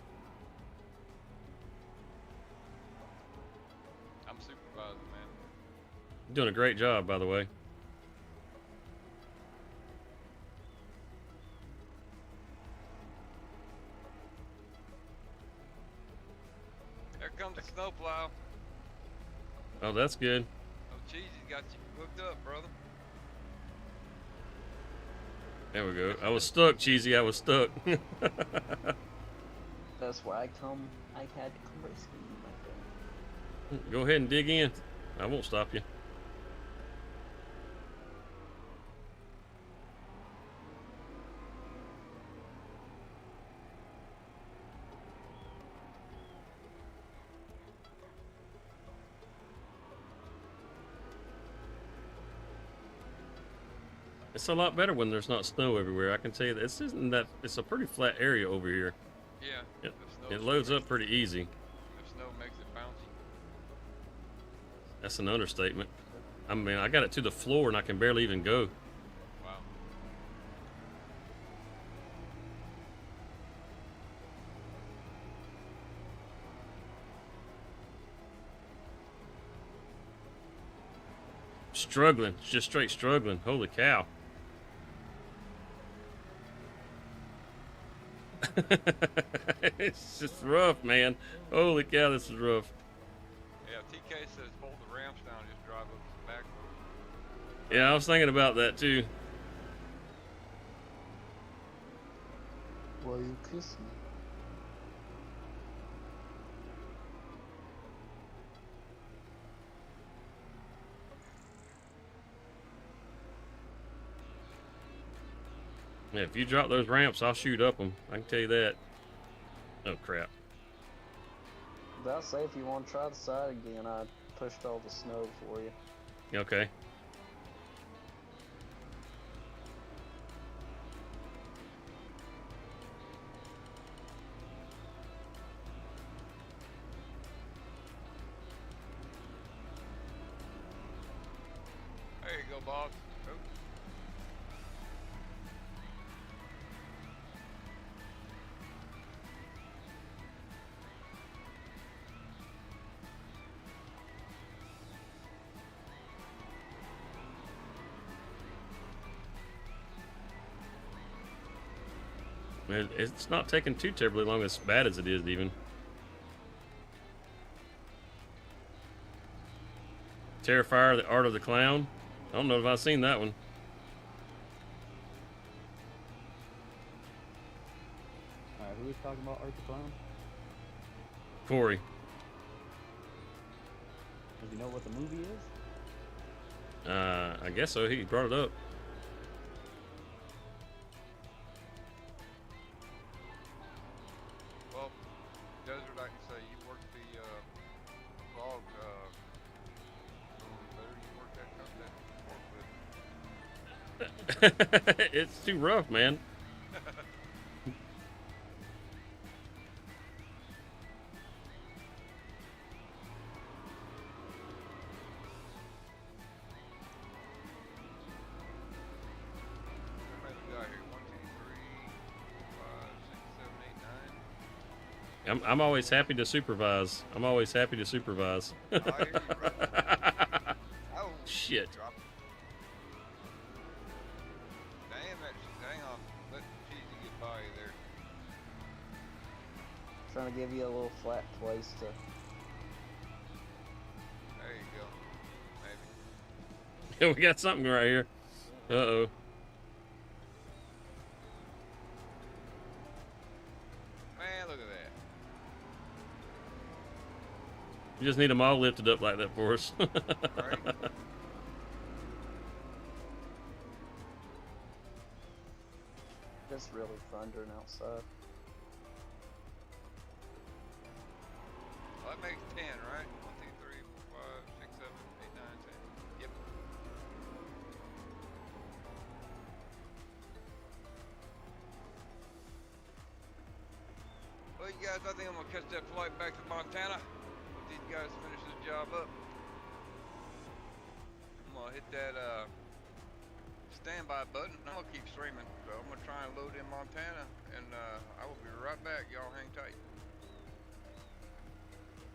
Speaker 2: I'm supervising, man.
Speaker 1: You're doing a great job, by the way.
Speaker 2: Here comes the snowplow.
Speaker 1: Oh, that's good.
Speaker 2: Oh, Cheesy's got you hooked up, brother.
Speaker 1: There we go. I was stuck, Cheesy. I was stuck.
Speaker 4: That's why I had to come rescue you, my friend.
Speaker 1: Go ahead and dig in. I won't stop you. It's a lot better when there's not snow everywhere. I can tell you this isn't that. It's a pretty flat area over here.
Speaker 2: Yeah.
Speaker 1: It,
Speaker 2: the snow's
Speaker 1: it loads
Speaker 2: pretty-
Speaker 1: up pretty easy.
Speaker 2: The snow makes it bouncy.
Speaker 1: That's an understatement. I mean, I got it to the floor and I can barely even go.
Speaker 2: Wow.
Speaker 1: Struggling, just straight struggling. Holy cow. It's just rough, man. Holy cow, this is rough.
Speaker 2: Yeah, TK says hold the ramps down, just drive up the back road.
Speaker 1: Yeah, I was thinking about that too.
Speaker 4: Why you kiss me?
Speaker 1: Yeah, if you drop those ramps, I'll shoot up them. I can tell you that. Oh, crap.
Speaker 4: But I'll say if you want to try the side again, I pushed all the snow for you.
Speaker 1: Okay.
Speaker 2: There you go, boss. Oh.
Speaker 1: It's not taking too terribly long, as bad as it is, even. Terrifier, the Art of the Clown. I don't know if I've seen that one.
Speaker 5: Alright, who was talking about Art the Clown?
Speaker 1: Corey.
Speaker 5: Does he know what the movie is?
Speaker 1: I guess so. He brought it up.
Speaker 2: Well, Desert, I can say you worked the log better. You worked that
Speaker 1: It's too rough, man.
Speaker 2: How many we got here? 1, 2, 3, 4, 5, 6, 7, 8, 9.
Speaker 1: I'm always happy to supervise. I'm always happy to supervise.
Speaker 2: I hear you, brother. Oh,
Speaker 1: Shit.
Speaker 2: drop it. Damn that. Hang on. Let Cheesy get by you there.
Speaker 4: Trying to give you a little flat place to.
Speaker 2: There you go.
Speaker 1: We got something right here. Uh-oh.
Speaker 2: Man, look at that.
Speaker 1: You just need them all lifted up like that for us.
Speaker 2: Right?
Speaker 4: Just really thundering outside.
Speaker 2: Well, that makes 10, right? 1, 2, 3, 4, 5, 6, 7, 8, 9, 10. Yep. Well, you guys, I think I'm gonna catch that flight back to Montana. Let these guys finish this job up. I'm gonna hit that standby button. I'm gonna keep streaming. So I'm gonna try and load in Montana, and I will be right back. Y'all hang tight.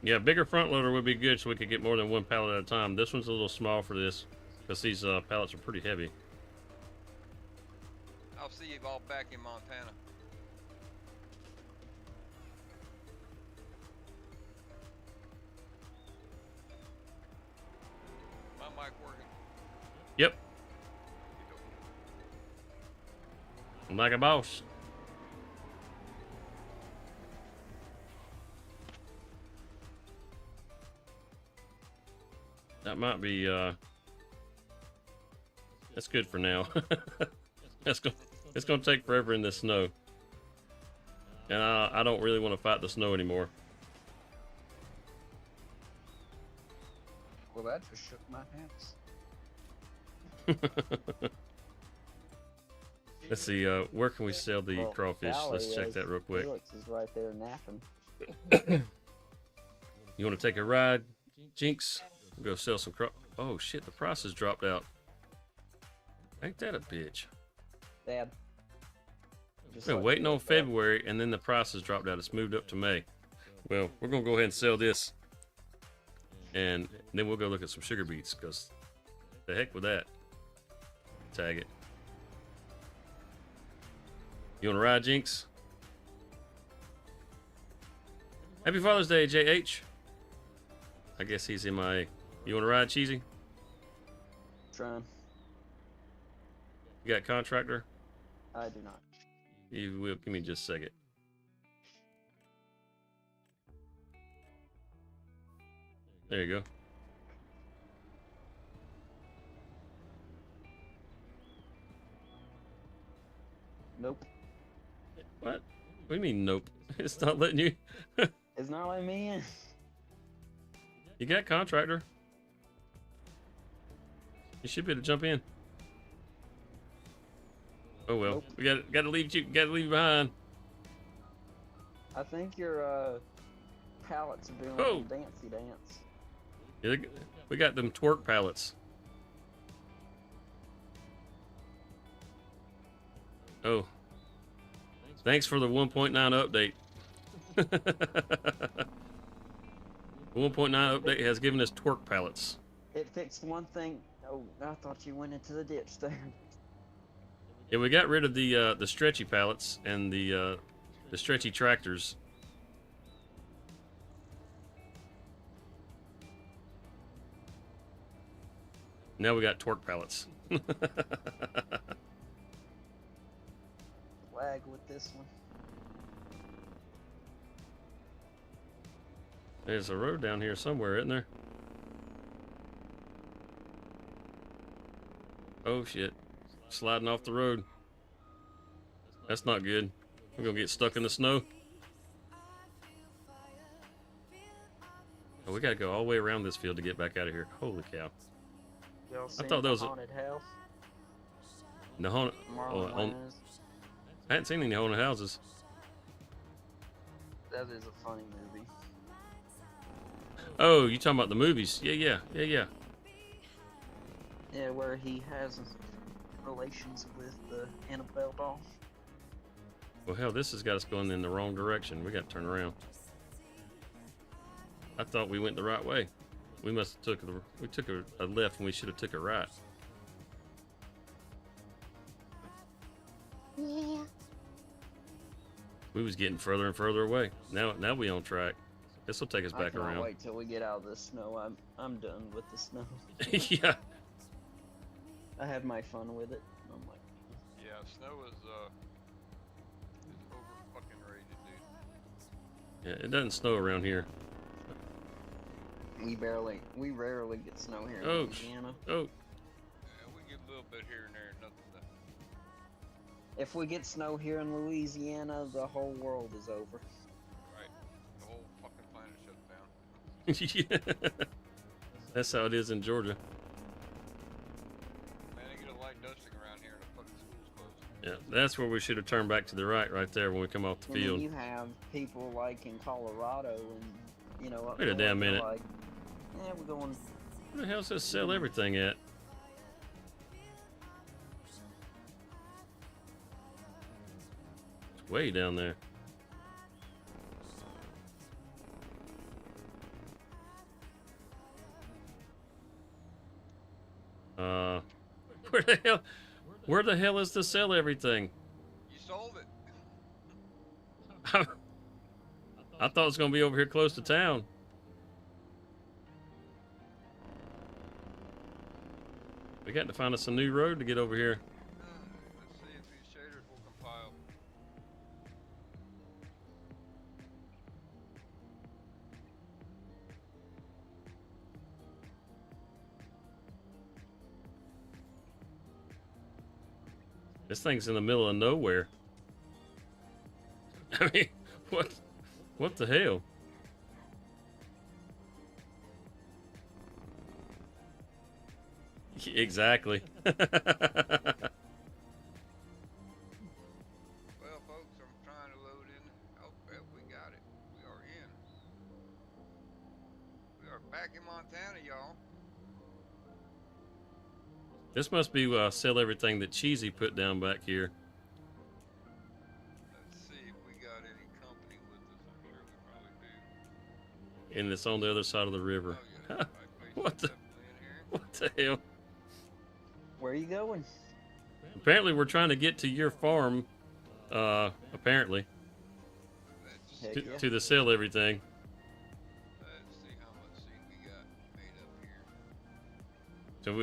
Speaker 1: Yeah, bigger front loader would be good so we could get more than one pallet at a time. This one's a little small for this because these pallets are pretty heavy.
Speaker 2: I'll see you all back in Montana. My mic working?
Speaker 1: Yep. I'm like a boss. That might be, that's good for now. It's gonna take forever in the snow. And I don't really want to fight the snow anymore.
Speaker 4: Well, that just shook my hands.
Speaker 1: Let's see, where can we sell the
Speaker 4: Well,
Speaker 1: crawfish? Let's
Speaker 4: Valerie
Speaker 1: check
Speaker 4: is-
Speaker 1: that real quick.
Speaker 4: Felix is right there napping.
Speaker 1: You want to take a ride, Jinx? We'll go sell some Oh shit, the price has dropped out. Ain't that a bitch?
Speaker 4: Dad.
Speaker 1: I've been waiting on February, and then the price has dropped out. It's moved up to May. Well, we're gonna go ahead and sell this, and then we'll go look at some sugar beets, because the heck with that. Tag it. You wanna ride, Jinx? Happy Father's Day, JH. I guess he's MIA. You wanna ride, Cheesy?
Speaker 4: Trying.
Speaker 1: You got contractor?
Speaker 4: I do not.
Speaker 1: You will. Give me just a second. There you go.
Speaker 4: Nope.
Speaker 1: What? What do you mean, nope? It's not letting you.
Speaker 4: It's not letting me in.
Speaker 1: You got contractor. You should be able to jump in. Oh well,
Speaker 4: Nope.
Speaker 1: we got to leave you. Got to leave you behind.
Speaker 4: I think your pallets are doing
Speaker 1: Oh.
Speaker 4: a dancey dance.
Speaker 1: Yeah, we got them twerk pallets. Oh, thanks for the 1.9 update. 1.9 update has given us twerk pallets.
Speaker 4: It fixed one thing. Oh, I thought you went into the ditch there.
Speaker 1: Yeah, we got rid of the stretchy pallets and the stretchy tractors. Now we got torque pallets.
Speaker 4: Lag with this one.
Speaker 1: There's a road down here somewhere, isn't there? Oh shit. Sliding off the road. That's not good. We're gonna get stuck in the snow. Oh, we gotta go all the way around this field to get back out of here. Holy cow.
Speaker 4: Y'all seen
Speaker 1: thought that was
Speaker 4: the
Speaker 1: a-
Speaker 4: haunted house?
Speaker 1: The haunted,
Speaker 4: Marlon
Speaker 1: on,
Speaker 4: Wayans.
Speaker 1: I hadn't seen any haunted houses.
Speaker 4: That is a funny movie.
Speaker 1: Oh, you talking about the movies? Yeah.
Speaker 4: Yeah, where he has relations with the Annabelle doll.
Speaker 1: Well, hell, this has got us going in the wrong direction. We got to turn around. I thought we went the right way. We must have took a left and we should have took a right.
Speaker 6: Yeah.
Speaker 1: We was getting further and further away. Now we on track. This will take us
Speaker 4: I
Speaker 1: back
Speaker 4: cannot
Speaker 1: around.
Speaker 4: wait till we get out of the snow. I'm done with the snow.
Speaker 1: Yeah.
Speaker 4: I had my fun with it. I'm like,
Speaker 2: Yeah, snow is over fucking rated, dude.
Speaker 1: Yeah, it doesn't snow around here.
Speaker 4: we rarely get snow here in
Speaker 1: Oh,
Speaker 4: Louisiana.
Speaker 1: Oh,
Speaker 2: Yeah, we get a little bit here and there, nothing to.
Speaker 4: If we get snow here in Louisiana, the whole world is over.
Speaker 2: Right. The whole fucking planet shuts down.
Speaker 1: yeah. That's how it is in Georgia.
Speaker 2: Man, they get a light dusting around here and the fucking school's closed.
Speaker 1: Yeah, that's where we should have turned back to the right there when we come off the
Speaker 4: And then
Speaker 1: field.
Speaker 4: you have people like in Colorado and, you know, up
Speaker 1: Wait a
Speaker 4: north,
Speaker 1: damn
Speaker 4: they're
Speaker 1: minute.
Speaker 4: like, yeah, we're going.
Speaker 1: Where the hell does this sell everything at? It's way down there. Where the hell is the sell everything?
Speaker 2: You sold it.
Speaker 1: I thought it was gonna be over here close to town. We got to find us a new road to get over here.
Speaker 2: Let's see if these shaders will compile.
Speaker 1: This thing's in the middle of nowhere. I mean, what the hell? Exactly.
Speaker 2: Well, folks, I'm trying to load in. Oh, well, we got it. We are in. We are back in Montana, y'all.
Speaker 1: This must be sell everything that Cheesy put down back here.
Speaker 2: Let's see if we got any company with us. I'm sure we probably do.
Speaker 1: And it's on the other side of the river.
Speaker 2: Oh, yeah.
Speaker 1: What the- What the hell?
Speaker 4: Where are you going?
Speaker 1: Apparently we're trying to get to your farm, apparently,
Speaker 4: Heck
Speaker 1: to,
Speaker 4: yeah.
Speaker 1: to the sell everything.
Speaker 2: Let's see how much seed we got made up here.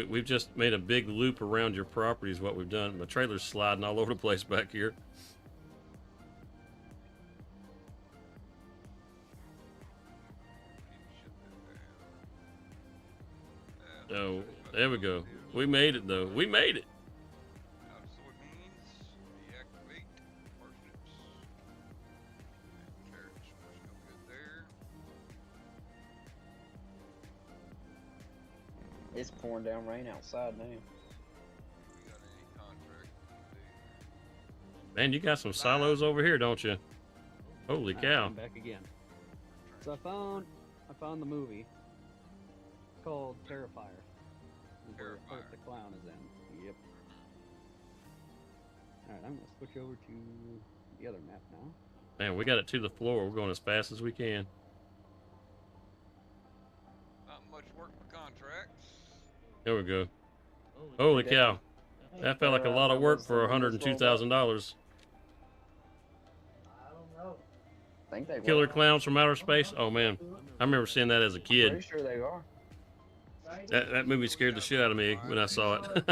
Speaker 1: So we've just made a big loop around your property is what we've done. My trailer's sliding all over the place back here. Oh, there we go. We made it though. We made it.
Speaker 2: Out of soybeans, deactivate parsnips. And carrots, we're still good there.
Speaker 4: It's pouring down rain outside now.
Speaker 2: We got any contract to do.
Speaker 1: Man, you got some silos over here, don't you? Holy
Speaker 5: Alright,
Speaker 1: cow.
Speaker 5: I'm back again. So I found the movie called Terrifier. Where
Speaker 2: Terrifier.
Speaker 5: Art the Clown is in. Yep. Alright, I'm gonna switch over to the other map now.
Speaker 1: Man, we got it to the floor. We're going as fast as we can.
Speaker 2: Not much work for contracts.
Speaker 1: There we go. Holy cow. That felt like a lot of work for $102,000.
Speaker 4: I think they
Speaker 1: Killer
Speaker 4: were.
Speaker 1: clowns from outer space. Oh man, I remember seeing that as a kid.
Speaker 4: Pretty sure they are.
Speaker 1: That movie scared the shit out of me when I saw it.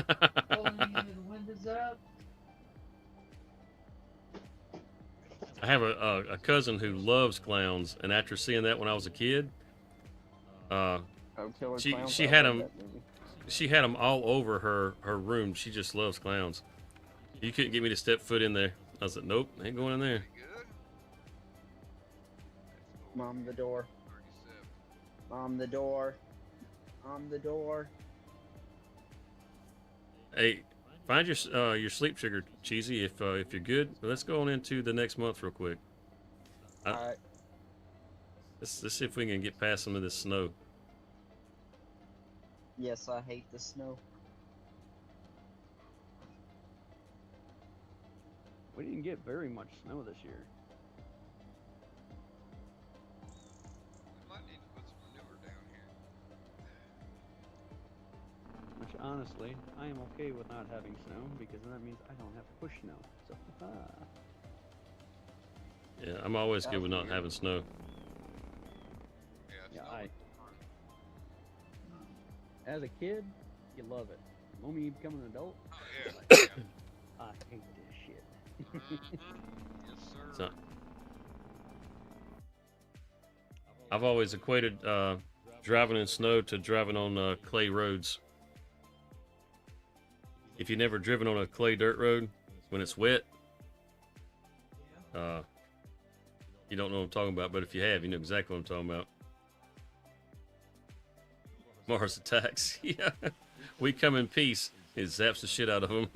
Speaker 1: I have a cousin who loves clowns, and after seeing that when I was a kid,
Speaker 4: Oh, Killer
Speaker 1: She-
Speaker 4: Clowns,
Speaker 1: she
Speaker 4: I
Speaker 1: had
Speaker 4: love
Speaker 1: 'em-
Speaker 4: that movie.
Speaker 1: she had them all over her room. She just loves clowns. You couldn't get me to step foot in there. I was like, nope, ain't going in there.
Speaker 2: Pretty good.
Speaker 4: Mom, the door.
Speaker 2: 37.
Speaker 4: Mom, the door. Mom, the door.
Speaker 1: Hey, find your sleep sugar, Cheesy, if you're good. But let's go on into the next month real quick.
Speaker 4: Alright.
Speaker 1: Let's see if we can get past some of this snow.
Speaker 4: Yes, I hate the snow.
Speaker 5: We didn't get very much snow this year.
Speaker 2: We might need to put some manure down here.
Speaker 5: Which honestly, I am okay with not having snow because then that means I don't have to push snow. So,
Speaker 1: Yeah, I'm always good with not having snow.
Speaker 2: Yeah,
Speaker 5: Yeah,
Speaker 2: snow is
Speaker 5: as a kid, you love it. moment you become an adult.
Speaker 2: Oh, yeah. Yeah.
Speaker 5: I hate this shit.
Speaker 2: Mhm. Yes,
Speaker 1: So,
Speaker 2: sir.
Speaker 1: I've always equated driving in snow to driving on clay roads. If you've never driven on a clay dirt road, when it's wet, you don't know what I'm talking about. But if you have, you know exactly what I'm talking about. Mars attacks. Yeah. We come in peace. It zaps the shit out of them.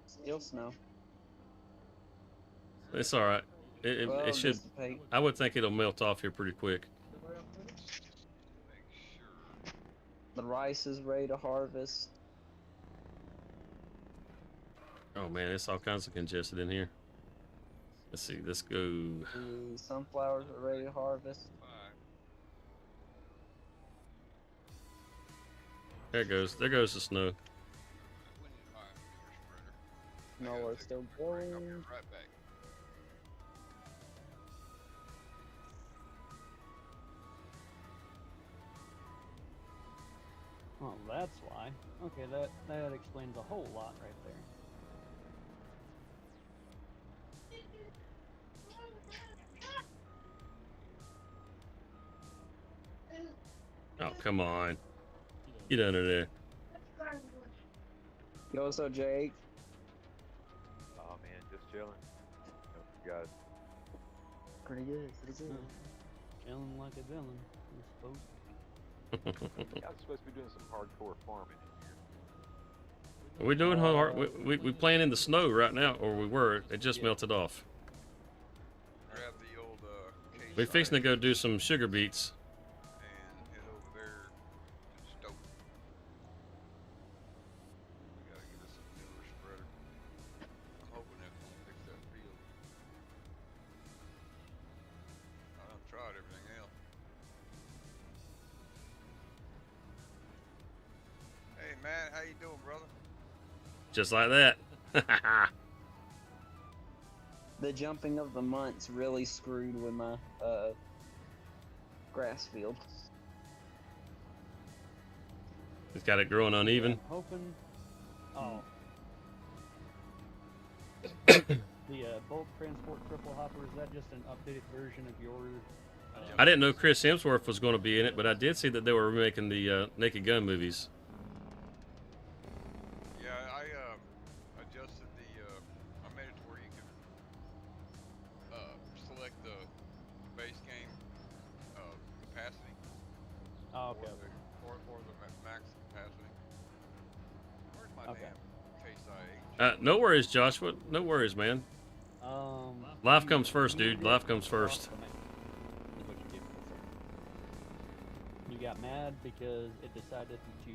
Speaker 4: Still snow.
Speaker 1: It's all right.
Speaker 4: Well,
Speaker 1: It should.
Speaker 4: dissipate.
Speaker 1: I would think it'll melt off here pretty quick.
Speaker 2: Make sure.
Speaker 4: The rice is ready to harvest.
Speaker 1: Oh man, it's all kinds of congested in here. Let's see. Let's go.
Speaker 4: The sunflowers are ready to harvest.
Speaker 2: 5.
Speaker 1: There it goes. There goes the snow.
Speaker 2: We need to buy a bigger spreader. I
Speaker 4: No,
Speaker 2: gotta
Speaker 4: we're
Speaker 2: take
Speaker 4: still
Speaker 2: a break. I'll be
Speaker 4: going.
Speaker 2: right back.
Speaker 5: Oh, that's why. Okay, that explains a whole lot right there.
Speaker 1: Oh come on. Get under there.
Speaker 4: Yo, what's up, Jake?
Speaker 8: Oh man, just chilling. You guys.
Speaker 4: Pretty good. Pretty good.
Speaker 5: Chilling like a villain, I suppose.
Speaker 8: You guys are supposed to be doing some hardcore farming in here.
Speaker 1: We're doing hard. We playing in the snow right now, or we were. It just melted off.
Speaker 2: Grab the old case
Speaker 1: We're fixing to
Speaker 2: iron
Speaker 1: go do some sugar beets.
Speaker 2: and head over there to the stove. We gotta get us a newer spreader. I'm hoping that's gonna fix that field. I've tried everything else. Hey Matt, how you doing, brother?
Speaker 1: Just like that.
Speaker 4: The jumping of the months really screwed with my grass field.
Speaker 1: It's got it growing uneven.
Speaker 5: I'm hoping. Oh. The bulk transport triple hopper, is that just an updated version of your?
Speaker 1: I didn't know Chris Hemsworth was going to be in it, but I did see that they were remaking the Naked Gun movies.
Speaker 2: Yeah, I adjusted the I made it to where you can select the base game capacity
Speaker 5: Oh, okay.
Speaker 2: or the max capacity. Where's my
Speaker 5: Okay.
Speaker 2: damn case IH?
Speaker 1: No worries, Joshua. No worries, man. Life comes first, dude. Life comes first.
Speaker 5: Is what you did. You got mad because it decided to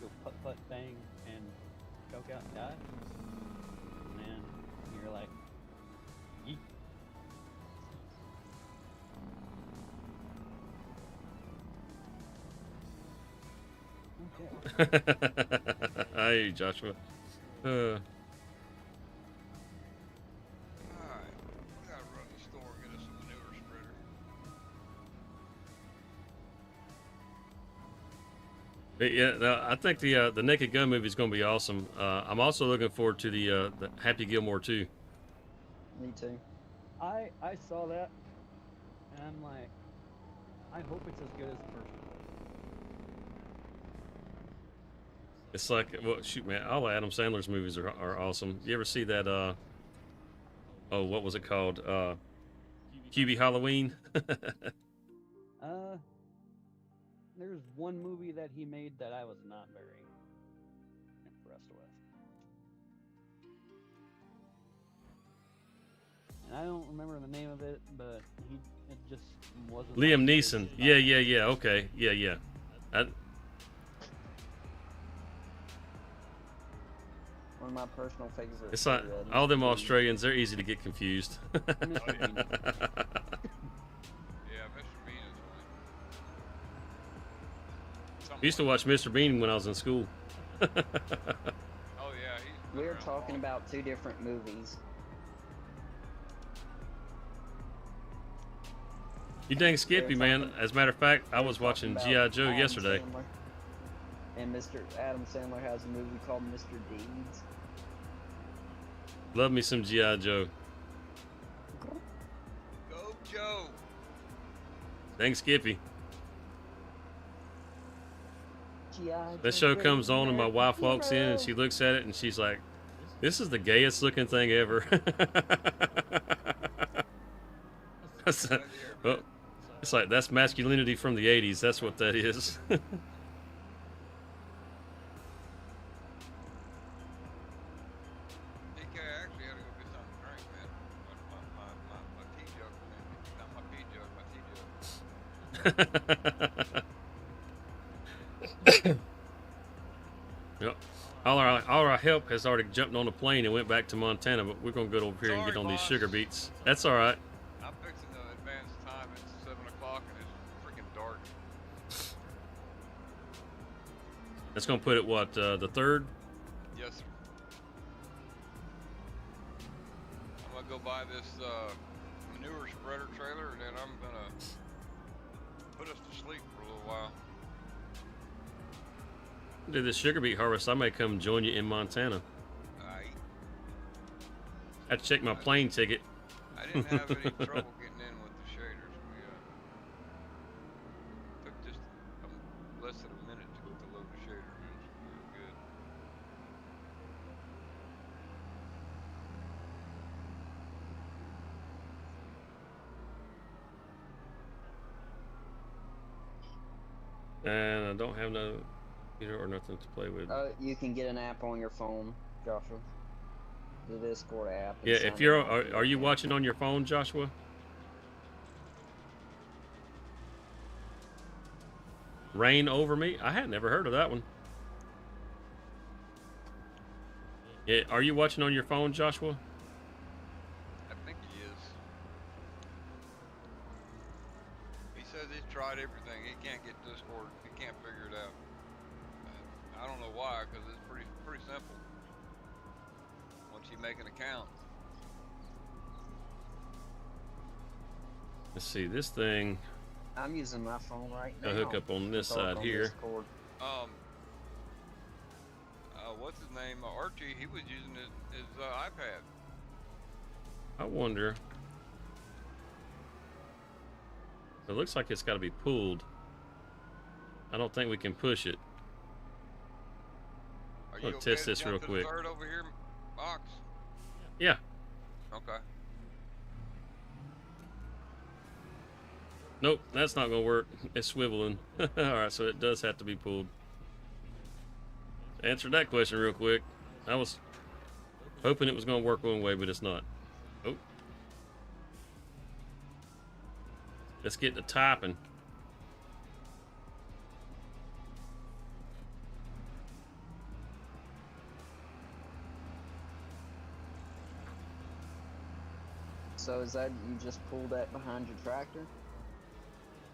Speaker 5: go putt putt bang and choke out and die, and then you're like, yeet. Okay.
Speaker 1: I hear you, Joshua.
Speaker 2: Alright, we gotta run to the store and get us some newer spreader.
Speaker 1: But yeah, no, I think the Naked Gun movie is going to be awesome. I'm also looking forward to the Happy Gilmore 2.
Speaker 4: Me too.
Speaker 5: I saw that, and I'm like, I hope it's as good as the first one.
Speaker 1: It's like, well, shoot, man, all Adam Sandler's movies are awesome. You ever see that? Oh, what was it called? QB Halloween.
Speaker 5: There's one movie that he made that I was not very impressed with. And I don't remember the name of it, but it just wasn't.
Speaker 1: Liam
Speaker 5: my
Speaker 1: Neeson.
Speaker 5: favorite
Speaker 1: Yeah. Okay. Yeah.
Speaker 4: One of my personal favorites.
Speaker 1: It's like all them Australians. They're easy to get confused.
Speaker 5: Mr. Bean.
Speaker 2: Yeah, Mr. Bean is funny.
Speaker 1: I used to watch Mr. Bean when I was in school.
Speaker 2: Oh yeah, he's been
Speaker 4: We're
Speaker 2: around
Speaker 4: talking
Speaker 2: long.
Speaker 4: about two different movies.
Speaker 1: You dang Skippy, man. As a matter of fact, I was watching G.I. Joe yesterday.
Speaker 4: Sandler. And Mr. Adam Sandler has a movie called Mr. Deeds.
Speaker 1: Love me some G.I. Joe.
Speaker 2: Go, Joe.
Speaker 1: Dang Skippy.
Speaker 4: G.I.
Speaker 1: That show comes on and my wife walks in and she looks at it and she's like, "This is the gayest looking thing ever." Well, it's like, that's masculinity from the 80s. That's what that is.
Speaker 2: DK, I actually had to go get something to drink, man. My tea jug was empty. Not my pee jug, my tea jug.
Speaker 1: Yep. All our help has already jumped on a plane and went back to Montana, but we're going to go over here and get
Speaker 2: Sorry,
Speaker 1: on these
Speaker 2: boss.
Speaker 1: sugar beets. That's all right.
Speaker 2: I'm fixing to advance time. It's 7 o'clock and it's freaking dark.
Speaker 1: That's going to put it, what, the 3rd?
Speaker 2: Yes, sir. I'm gonna go buy this manure spreader trailer, and then I'm gonna put us to sleep for a little while.
Speaker 1: Do this sugar beet harvest. I may come join you in Montana.
Speaker 2: I
Speaker 1: I have to check my plane ticket.
Speaker 2: didn't have any trouble getting in with the shaders. We took just less than a minute to load the shader in. We were good.
Speaker 1: And I don't have no computer or nothing to play with.
Speaker 4: You can get an app on your phone, Joshua. The Discord app. and
Speaker 1: Yeah,
Speaker 4: sign
Speaker 1: if you're,
Speaker 4: in with
Speaker 1: are you
Speaker 4: your
Speaker 1: watching on your phone, Joshua? Rain Over Me? I had never heard of that one. Yeah, are you watching on your phone, Joshua?
Speaker 2: I think he is. He says he's tried everything. He can't get Discord. He can't figure it out. I don't know why, because it's pretty simple. Once you make an account.
Speaker 1: Let's see, this thing,
Speaker 4: I'm using my phone right now.
Speaker 1: I hook up on this
Speaker 4: to talk
Speaker 1: side
Speaker 4: on
Speaker 1: here.
Speaker 4: Discord.
Speaker 2: What's his name? Archie. He was using his iPad.
Speaker 1: I wonder. It looks like it's got to be pulled. I don't think we can push it.
Speaker 2: Are
Speaker 1: I'll
Speaker 2: you
Speaker 1: test
Speaker 2: to
Speaker 1: this
Speaker 2: jump
Speaker 1: real
Speaker 2: to
Speaker 1: quick.
Speaker 2: The third over here, Box.
Speaker 1: Yeah.
Speaker 2: Okay.
Speaker 1: Nope, that's not going to work. It's swiveling. Alright, so it does have to be pulled. Answer that question real quick. I was hoping it was going to work one way, but it's not. Oh. Let's get to typing.
Speaker 4: So is that you just pull that behind your tractor?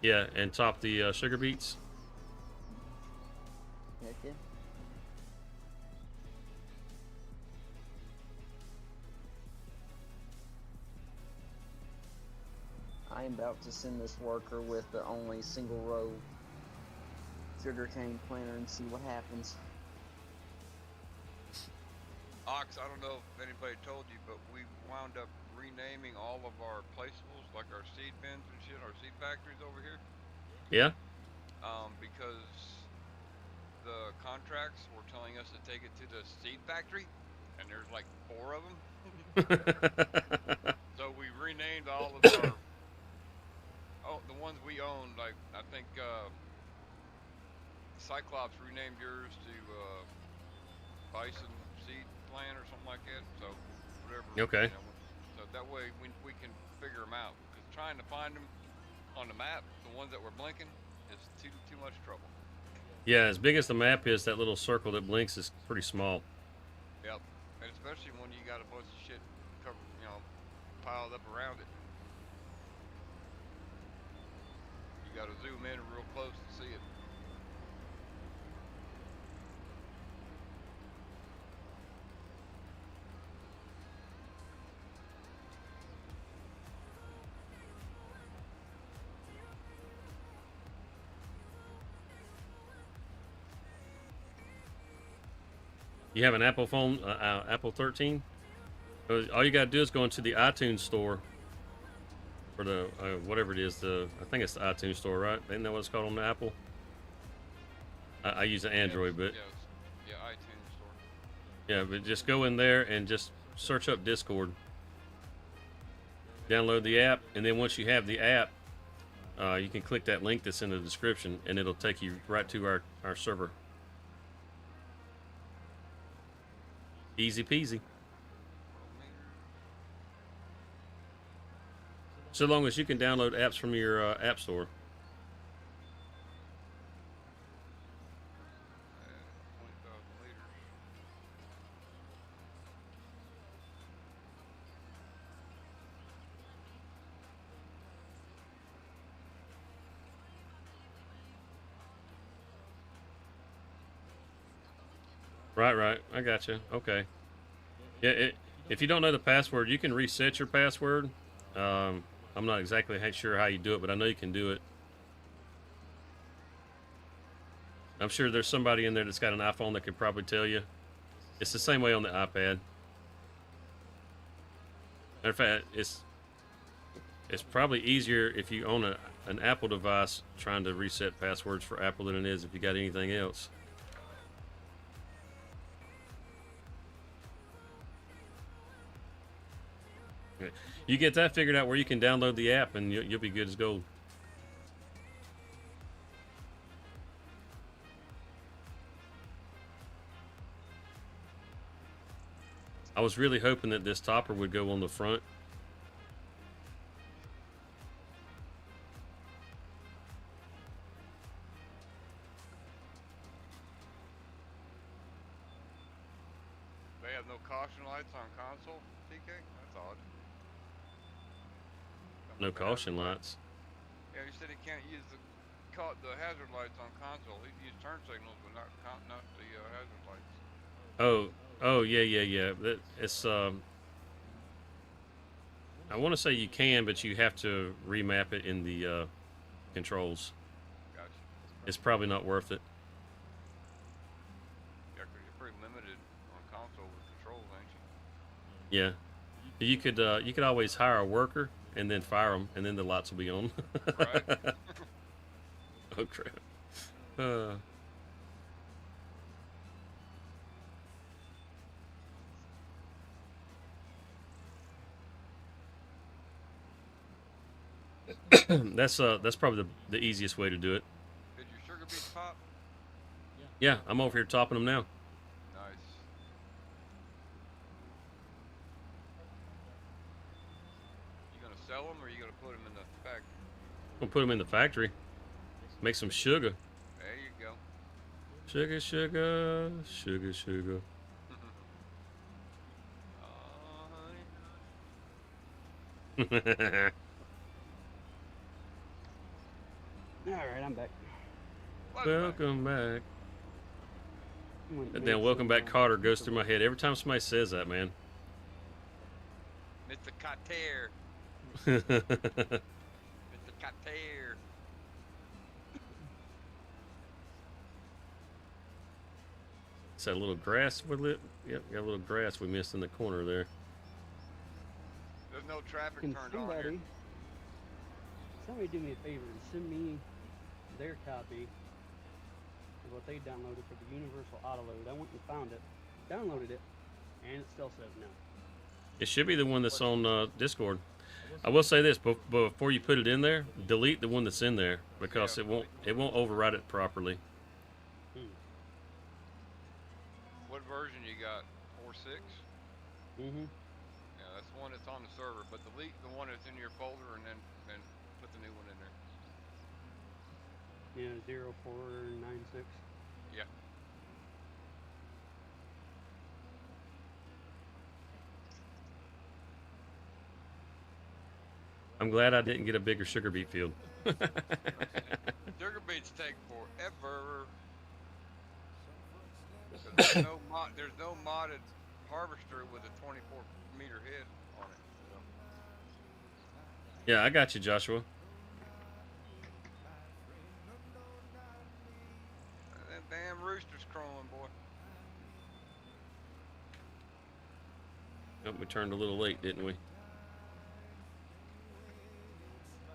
Speaker 1: Yeah, and top the sugar beets.
Speaker 4: Heck yeah. I am about to send this worker with the only single row sugarcane planter and see what happens.
Speaker 2: Ox, I don't know if anybody told you, but we wound up renaming all of our placeables, like our seed bins and shit, our seed factories over here.
Speaker 1: Yeah?
Speaker 2: Because the contracts were telling us to take it to the seed factory, and there's like 4 of them. So we renamed all of our, the ones we owned, like, I think, Cyclops renamed yours to, Bison Seed Plan or something like that, so whatever.
Speaker 1: Okay.
Speaker 2: You know, so that way we can figure them out, because trying to find them on the map, the ones that were blinking, is too much trouble.
Speaker 1: Yeah, as big as the map is, that little circle that blinks is pretty small.
Speaker 2: Yep, and especially when you got a bunch of shit covered, piled up around it. You gotta zoom in real close to see it.
Speaker 1: You have an Apple phone, Apple 13? All you gotta do is go into the iTunes store, or the whatever it is. I think it's the iTunes store, right? Isn't that what it's called on the Apple? I use an Android, but
Speaker 2: Yeah, iTunes store.
Speaker 1: yeah, but just go in there and just search up Discord. Download the app, and then once you have the app, you can click that link that's in the description, and it'll take you right to our server. Easy peasy. So long as you can download apps from your app store.
Speaker 2: 20,000 liters.
Speaker 1: Right. I gotcha. Okay. Yeah, if you don't know the password, you can reset your password. I'm not exactly sure how you do it, but I know you can do it. I'm sure there's somebody in there that's got an iPhone that could probably tell you. It's the same way on the iPad. Matter of fact, it's probably easier if you own an Apple device trying to reset passwords for Apple than it is if you got anything else. You get that figured out where you can download the app, and you'll be good as gold. I was really hoping that this topper would go on the front.
Speaker 2: They have no caution lights on console, TK? That's odd.
Speaker 1: No
Speaker 2: With the
Speaker 1: caution
Speaker 2: hazard
Speaker 1: lights.
Speaker 2: Yeah, he said he can't use the hazard lights on console. He can use turn signals, but not the hazard lights.
Speaker 1: Oh, yeah. It's I want to say you can, but you have to remap it in the controls.
Speaker 2: Gotcha.
Speaker 1: It's probably not worth it.
Speaker 2: Yeah, 'cause you're pretty limited on console with controls, ain't you?
Speaker 1: Yeah, you could always hire a worker and then fire them, and then the lights will be on.
Speaker 2: Right.
Speaker 1: Oh crap. That's probably the easiest way to do it.
Speaker 2: Did your sugar beets pop?
Speaker 1: Yeah, I'm over here topping them now.
Speaker 2: Nice. You gonna sell them, or you gonna put them in the factory?
Speaker 1: I'm gonna put them in the factory. Make some sugar.
Speaker 2: There you go.
Speaker 1: Sugar.
Speaker 2: Honey.
Speaker 5: Alright, I'm back.
Speaker 1: Welcome back.
Speaker 5: Went
Speaker 1: That
Speaker 5: and
Speaker 1: damn
Speaker 5: made
Speaker 1: welcome
Speaker 5: some,
Speaker 1: back Carter goes through my head every time somebody says that, man.
Speaker 2: Mr. Carter. Mr. Carter.
Speaker 1: It's that little grass with it. Yep, got a little grass we missed in the corner there.
Speaker 2: There's no traffic
Speaker 5: Can
Speaker 2: turned on here.
Speaker 5: somebody do me a favor and send me their copy of what they downloaded for the Universal Auto Load. I went and found it, downloaded it, and it still says no.
Speaker 1: It should be the one that's on Discord. I will say this, before you put it in there, delete the one that's in there because
Speaker 2: Yeah.
Speaker 1: it won't override it properly.
Speaker 2: What version you got? 4.6?
Speaker 5: Mm-hmm.
Speaker 2: Yeah, that's the one that's on the server, but delete the one that's in your folder and then put the new one in there.
Speaker 5: Yeah, 0496.
Speaker 2: Yeah.
Speaker 1: I'm glad I didn't get a bigger sugar beet field.
Speaker 2: Sugar beets take forever. There's no modded harvester with a 24-meter head on it. So.
Speaker 1: Yeah, I got you, Joshua.
Speaker 2: That damn rooster's crowing, boy.
Speaker 1: Oh, we turned a little late, didn't we?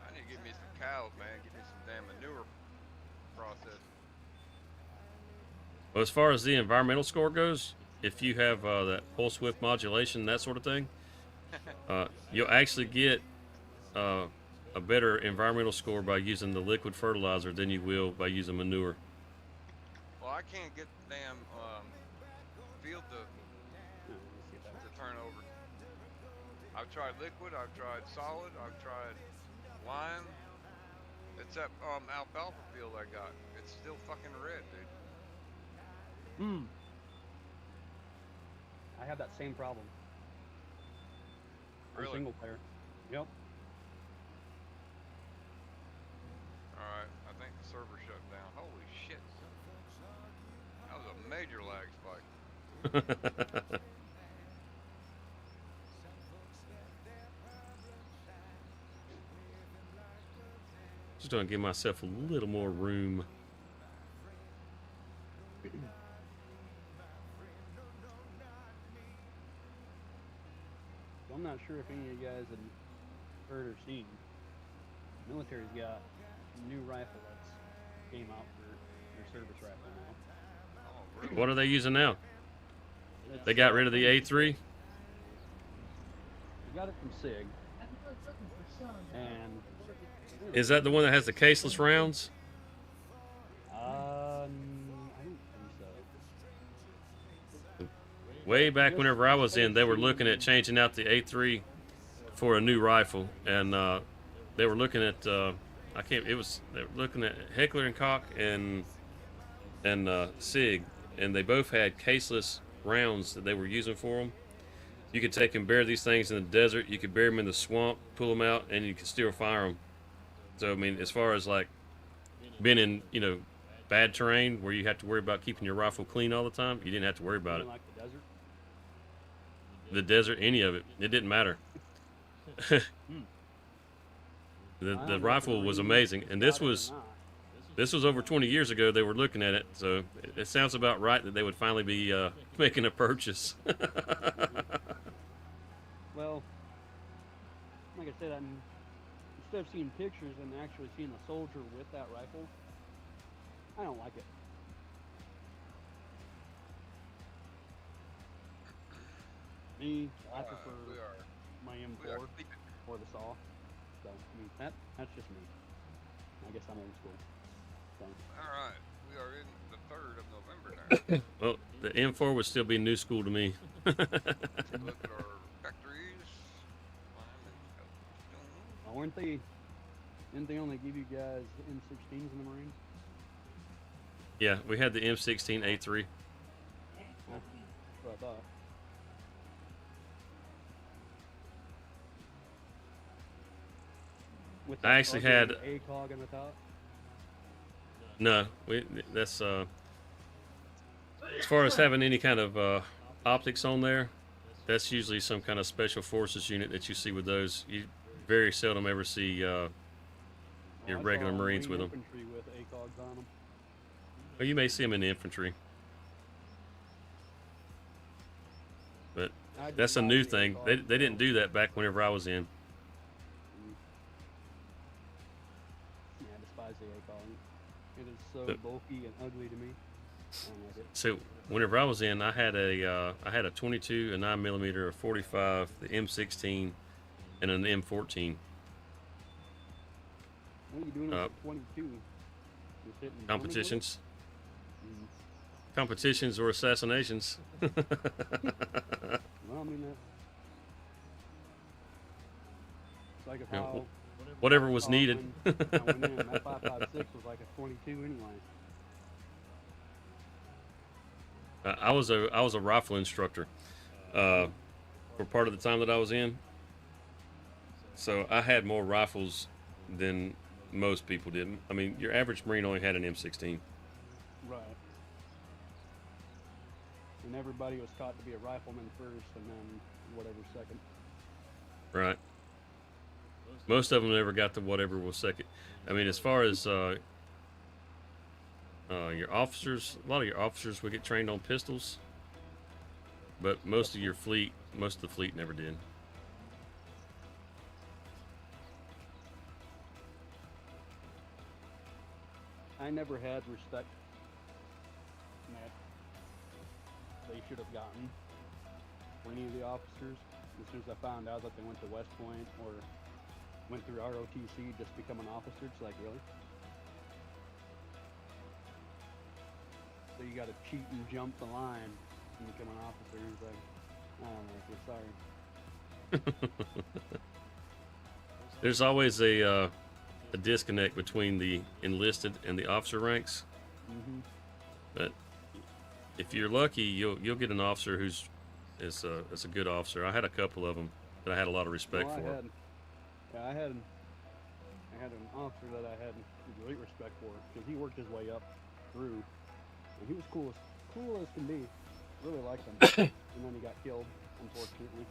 Speaker 2: I need to get me some cows, man. Get me some damn manure process.
Speaker 1: Well, as far as the environmental score goes, if you have that pulse width modulation, that sort of thing, you'll actually get a better environmental score by using the liquid fertilizer than you will by using manure.
Speaker 2: Well, I can't get the damn field to turn over. I've tried liquid, I've tried solid, I've tried lime. It's that alfalfa field I got. It's still fucking red, dude.
Speaker 5: I have that same problem. I'm
Speaker 2: Really?
Speaker 5: single player. Yep.
Speaker 2: Alright, I think the server shut down. Holy shit. That was a major lag spike.
Speaker 1: Just gonna give myself a little more room.
Speaker 5: I'm not sure if any of you guys had heard or seen. The military's got a new rifle that's came out for their service rifle now.
Speaker 2: Oh, really?
Speaker 1: What are they using now? They got rid of the A3?
Speaker 5: We got it from SIG. And
Speaker 1: Is that the one that has the caseless rounds?
Speaker 5: I don't think so.
Speaker 1: Way back whenever I was in, they were looking at changing out the A3 for a new rifle, and they were looking at they were looking at Heckler and Koch and SIG, and they both had caseless rounds that they were using for them. You could take and bury these things in the desert. You could bury them in the swamp, pull them out, and you could still fire them. So I mean, as far as like being in bad terrain where you have to worry about keeping your rifle clean all the time, you didn't have to worry about it.
Speaker 5: Like the desert.
Speaker 1: The desert, any of it, it didn't matter. The rifle was amazing, and this was over 20 years ago. They were looking at it, so it sounds about right that they would finally be making a purchase.
Speaker 5: Well, like I said, instead of seeing pictures and actually seeing a soldier with that rifle, I don't like it. Me, I prefer my
Speaker 2: We are
Speaker 5: M4
Speaker 2: sleeping.
Speaker 5: or the saw. So, I mean, that's just me. I guess I'm old school. So,
Speaker 2: Alright, we are in the 3rd of November now.
Speaker 1: Well, the M4 would still be new school to me.
Speaker 2: Look at our factories.
Speaker 5: didn't they only give you guys M16s in the Marines?
Speaker 1: Yeah, we had the M16 A3.
Speaker 5: That's what I thought. With
Speaker 1: I actually had
Speaker 5: a cog in the top.
Speaker 1: no. That's as far as having any kind of optics on there. That's usually some kind of special forces unit that you see with those. You very seldom ever see your regular Marines with them.
Speaker 5: Infantry with ACOGs on them.
Speaker 1: Well, you may see them in the infantry, but that's a new thing. They didn't do that back whenever I was in.
Speaker 5: Yeah, I despise the ACOG. It is so
Speaker 1: But-
Speaker 5: bulky and ugly to me. I don't like it.
Speaker 1: So whenever I was in, I had a 22, a 9mm, a 45, the M16, and an M14.
Speaker 5: What are you doing with the 22? You sitting filming with it?
Speaker 1: Competitions,
Speaker 5: Mm.
Speaker 1: competitions or assassinations.
Speaker 5: Well, I mean that. It's like if
Speaker 1: Yeah,
Speaker 5: how
Speaker 1: whatever was
Speaker 5: how
Speaker 1: needed.
Speaker 5: when I went in, that 5.56 was like a 22 anyway.
Speaker 1: I was a rifle instructor for part of the time that I was in. So I had more rifles than most people did. I mean, your average Marine only had an M16.
Speaker 5: Right. And everybody was taught to be a rifleman first, and then whatever second.
Speaker 1: Right. Most of them never got to whatever was second. I mean, as far as your officers, a lot of your officers would get trained on pistols, but most of your fleet most of the fleet never did.
Speaker 5: I never had respect that they should have gotten for any of the officers. As soon as I found out that they went to West Point or went through ROTC just to become an officer, it's like, really? So you gotta cheat and jump the line and become an officer. It's like, I don't know, we're sorry.
Speaker 1: There's always a disconnect between the enlisted and the officer ranks.
Speaker 5: Mm-hmm.
Speaker 1: But if you're lucky, you'll get an officer who's is a good officer. I had a couple of them that I had a lot of respect for.
Speaker 5: I had an officer that I had great respect for because he worked his way up through, and he was cool as can be. Really liked him, and then he got killed, unfortunately.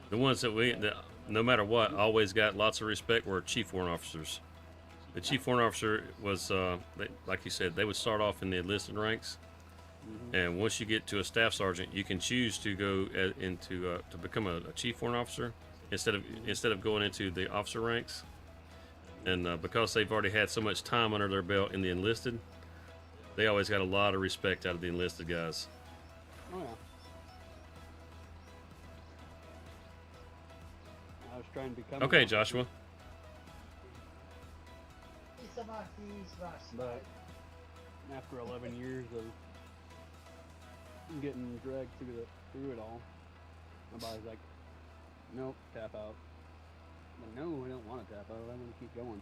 Speaker 1: The ones that no matter what, always got lots of respect were chief warrant officers. The chief warrant officer was, like you said, they would start off in the enlisted ranks, and once you get to a staff sergeant, you can choose to go into to become a chief warrant officer instead of going into the officer ranks. And because they've already had so much time under their belt in the enlisted, they always got a lot of respect out of the enlisted guys.
Speaker 5: Oh yeah. I was trying to become.
Speaker 1: Okay, Joshua.
Speaker 5: But after 11 years of getting dragged through it all, my body's like, nope, tap out. But no, I don't want to tap out. I want to keep going.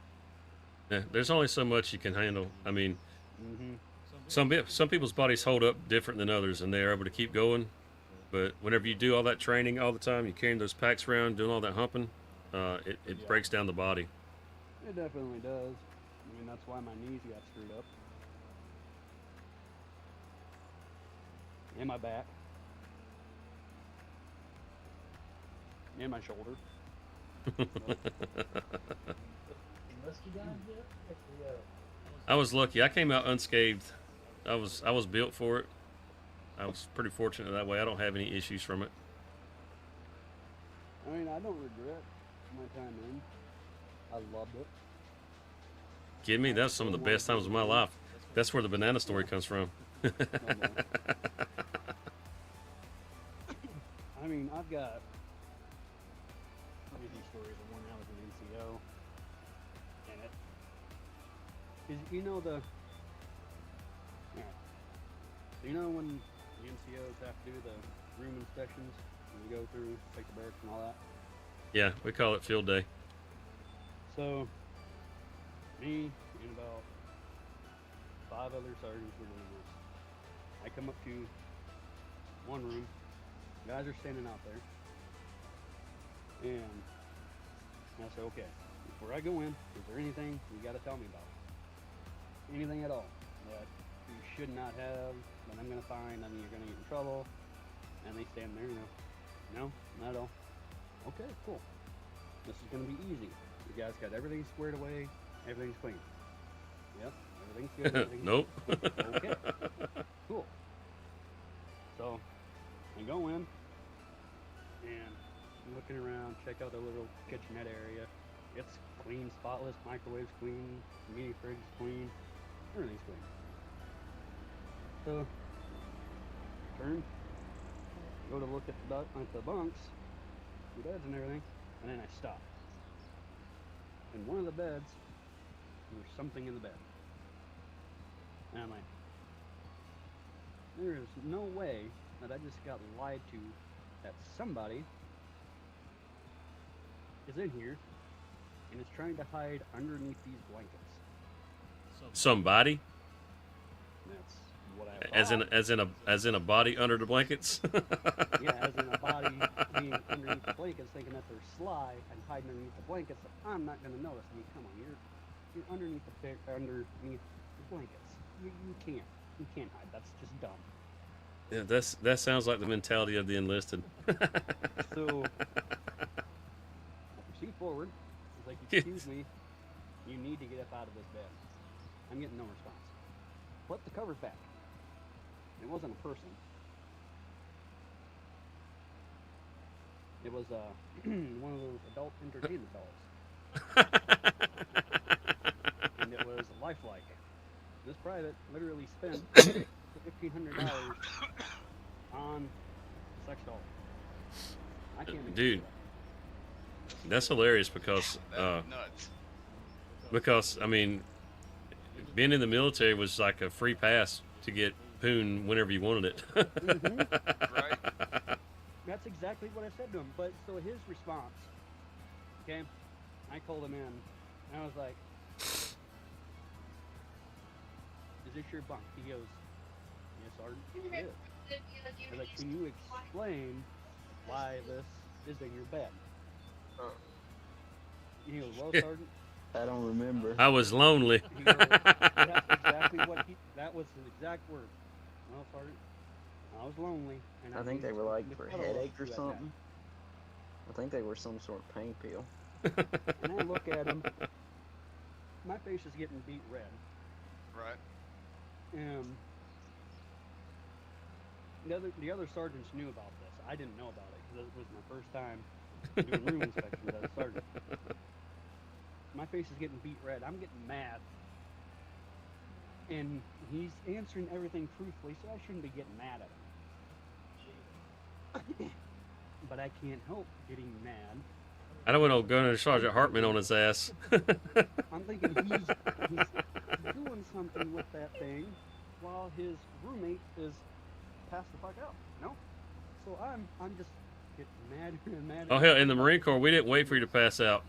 Speaker 1: Yeah, there's only so much you can handle. I mean,
Speaker 5: Mm-hmm.
Speaker 1: some people's bodies hold up different than others, and they're able to keep going. But whenever you do all that training all the time, you're carrying those packs around, doing all that humping, it breaks down the body.
Speaker 5: It definitely does. I mean, that's why my knees got screwed up. And my back. And my shoulder.
Speaker 1: I was lucky. I came out unscathed. I was built for it. I was pretty fortunate that way. I don't have any issues from it.
Speaker 5: I mean, I don't regret my time in. I loved it.
Speaker 1: Kidding me? That's some of the best times of my life. That's where the banana story comes from.
Speaker 5: I mean, I've got crazy stories of when I was an NCO. And it is, you know when the NCOs have to do the room inspections and you go through, take the barracks and all that?
Speaker 1: Yeah, we call it field day.
Speaker 5: So, me and about 5 other sergeants were doing this. I come up to one room, guys are standing out there, and I say, okay, before I go in, is there anything you got to tell me about? Anything at all that you should not have, that I'm going to find, and you're going to get in trouble? And they stand there, no, not at all. Okay, cool. This is going to be easy. You guys got everything squared away, everything's clean. Yep, everything's good. Everything's
Speaker 1: Nope.
Speaker 5: Okay, cool. So, I go in, and I'm looking around, check out the little kitchenette area. It's clean, spotless, microwave's clean, mini fridge is clean, everything's clean. So, turn, go to look at the bunks, the beds and everything, and then I stop. In one of the beds, there's something in the bed. And I'm like, there is no way that I just got lied to that somebody is in here and is trying to hide underneath these blankets.
Speaker 1: Somebody?
Speaker 5: That's what I thought.
Speaker 1: As in a body under the blankets?
Speaker 5: Yeah, as in a body being underneath the blankets, thinking that they're sly and hiding underneath the blankets. That I'm not going to notice. I mean, come on, you're underneath the blankets. You can't hide. That's just dumb.
Speaker 1: Yeah, that sounds like the mentality of the enlisted.
Speaker 5: So I proceed forward. It's like, excuse me, you need to get up out of this bed. I'm getting no response. Put the covers back. It wasn't a person. It was one of those adult entertainment dolls, and it was lifelike. This private literally spent $1,500 on a sex doll. I can't make
Speaker 1: Dude, that's hilarious
Speaker 2: That's nuts.
Speaker 1: because I mean, being in the military was like a free pass to get poon whenever you wanted it.
Speaker 2: Right?
Speaker 5: That's exactly what I said to him. But so his response, okay, I called him in, and I was like, "Is this your bunk?" He goes, "Yes, Sergeant, it is." I was like, "Can you explain why this is in your bed?" He goes, "Well, Sergeant."
Speaker 4: I don't remember.
Speaker 1: I was lonely.
Speaker 5: He goes, "That's exactly what that was his exact word." Well, Sergeant, I was lonely, and
Speaker 4: I think they
Speaker 5: needed
Speaker 4: were like
Speaker 5: something to
Speaker 4: for a
Speaker 5: cuddle up
Speaker 4: headache or
Speaker 5: to at night."
Speaker 4: something. I think they were some sort of pain pill.
Speaker 5: And I look at him. My face is getting beat red.
Speaker 2: Right.
Speaker 5: The other sergeants knew about this. I didn't know about it because it was my first time doing room inspections as a sergeant. My face is getting beat red. I'm getting mad. And he's answering everything truthfully, so I shouldn't be getting mad at him. But I can't help getting mad.
Speaker 1: I don't want to go to Sergeant Hartman on his ass.
Speaker 5: I'm thinking he's doing something with that thing while his roommate is passed the fuck out, you know? So I'm just getting madder and madder.
Speaker 1: Oh hell, in the Marine Corps, we didn't wait for you to pass out.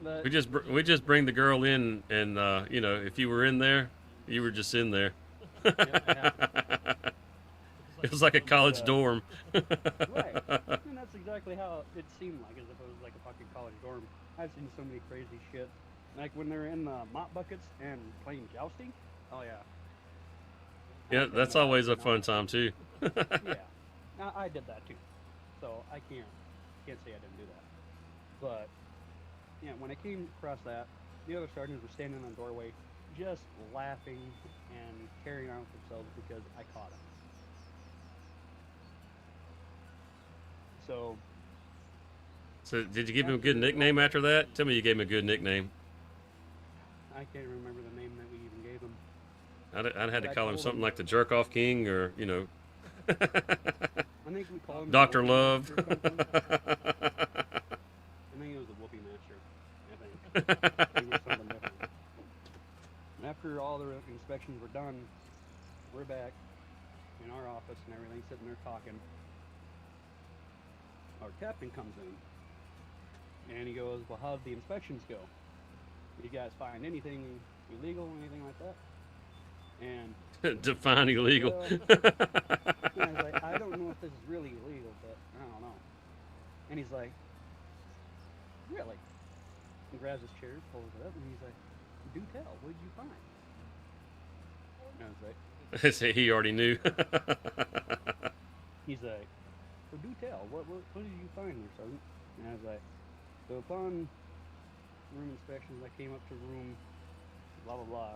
Speaker 5: But
Speaker 1: We just bring the girl in, and you know, if you were in there, you were just in there. It was like a college dorm.
Speaker 5: right, and that's exactly how it seemed like, as if it was like a fucking college dorm. I've seen so many crazy shit, like when they're in the mop buckets and playing jousting. Oh yeah.
Speaker 1: Yeah, that's always a fun time too.
Speaker 5: Yeah, I did that too, so I can't say I didn't do that. But yeah, when I came across that, the other sergeants were standing in the doorway, just laughing and carrying on with themselves because I caught them. So
Speaker 1: So, did you give him a good nickname after that? Tell me you gave him a good nickname.
Speaker 5: I can't remember the name that we even gave him.
Speaker 1: I'd had to
Speaker 5: But I
Speaker 1: call him
Speaker 5: told
Speaker 1: something
Speaker 5: him-
Speaker 1: like the Jerk Off King, or you know,
Speaker 5: I think we called him
Speaker 1: Dr.
Speaker 5: the
Speaker 1: Love.
Speaker 5: Whoopee Master or something. I think it was the Whoopee Master. I think. It was something different. After all the inspections were done, we're back in our office and everything, sitting there talking. Our captain comes in, and he goes, "Well, how'd the inspections go? Did you guys find anything illegal, anything like that?" And
Speaker 1: Define illegal.
Speaker 5: Well, and I was like, "I don't know if this is really illegal, but I don't know." And he's like, "Really?" He grabs his chair, pulls it up, and he's like, "Do tell, what did you find?" And I was like,
Speaker 1: So he already knew.
Speaker 5: he's like, "Well, do tell, what did you find there, Sergeant?" And I was like, "So upon room inspections, I came up to room, blah, blah, blah.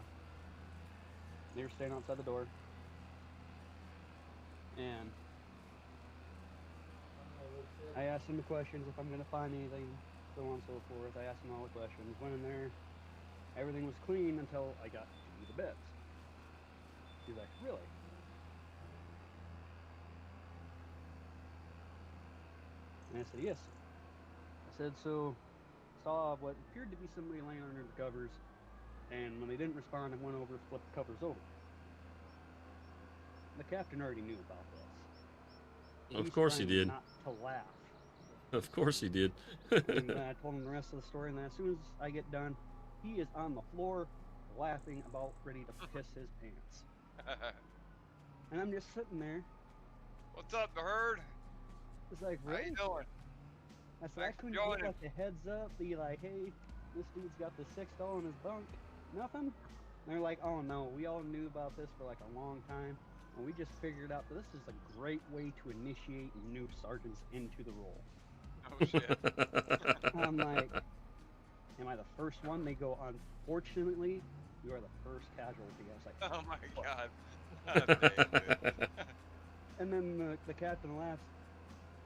Speaker 5: They were standing outside the door, and I asked them the questions, if I'm going to find anything, so on and so forth. I asked them all the questions. Went in there, everything was clean until I got to the beds." He's like, "Really?" And I said, "Yes." I said, "So, saw what appeared to be somebody laying under the covers, and when they didn't respond, I went over, flipped the covers over." The captain already knew about this.
Speaker 1: Of
Speaker 5: He's
Speaker 1: course he
Speaker 5: trying
Speaker 1: did.
Speaker 5: Not to laugh.
Speaker 1: Of course he did.
Speaker 5: And then I told him the rest of the story, and then as soon as I get done, he is on the floor laughing, about ready to piss his pants. And I'm just sitting there.
Speaker 2: What's up, the herd?
Speaker 5: It's like,
Speaker 2: How
Speaker 5: really?
Speaker 2: you doing?
Speaker 5: I said, I
Speaker 2: Thanks for
Speaker 5: couldn't get
Speaker 2: joining.
Speaker 5: like a heads up, be like, "Hey, this dude's got the $6 in his bunk." Nothing. And they're like, "Oh no, we all knew about this for like a long time, and we just figured out that this is a great way to initiate new sergeants into the role."
Speaker 2: Oh shit.
Speaker 5: I'm like, "Am I the first one?" They go, "Unfortunately, you are the first casualty." I was like,
Speaker 2: Oh my
Speaker 5: "Fuck."
Speaker 2: god. God damn, dude.
Speaker 5: And then the the captain laughs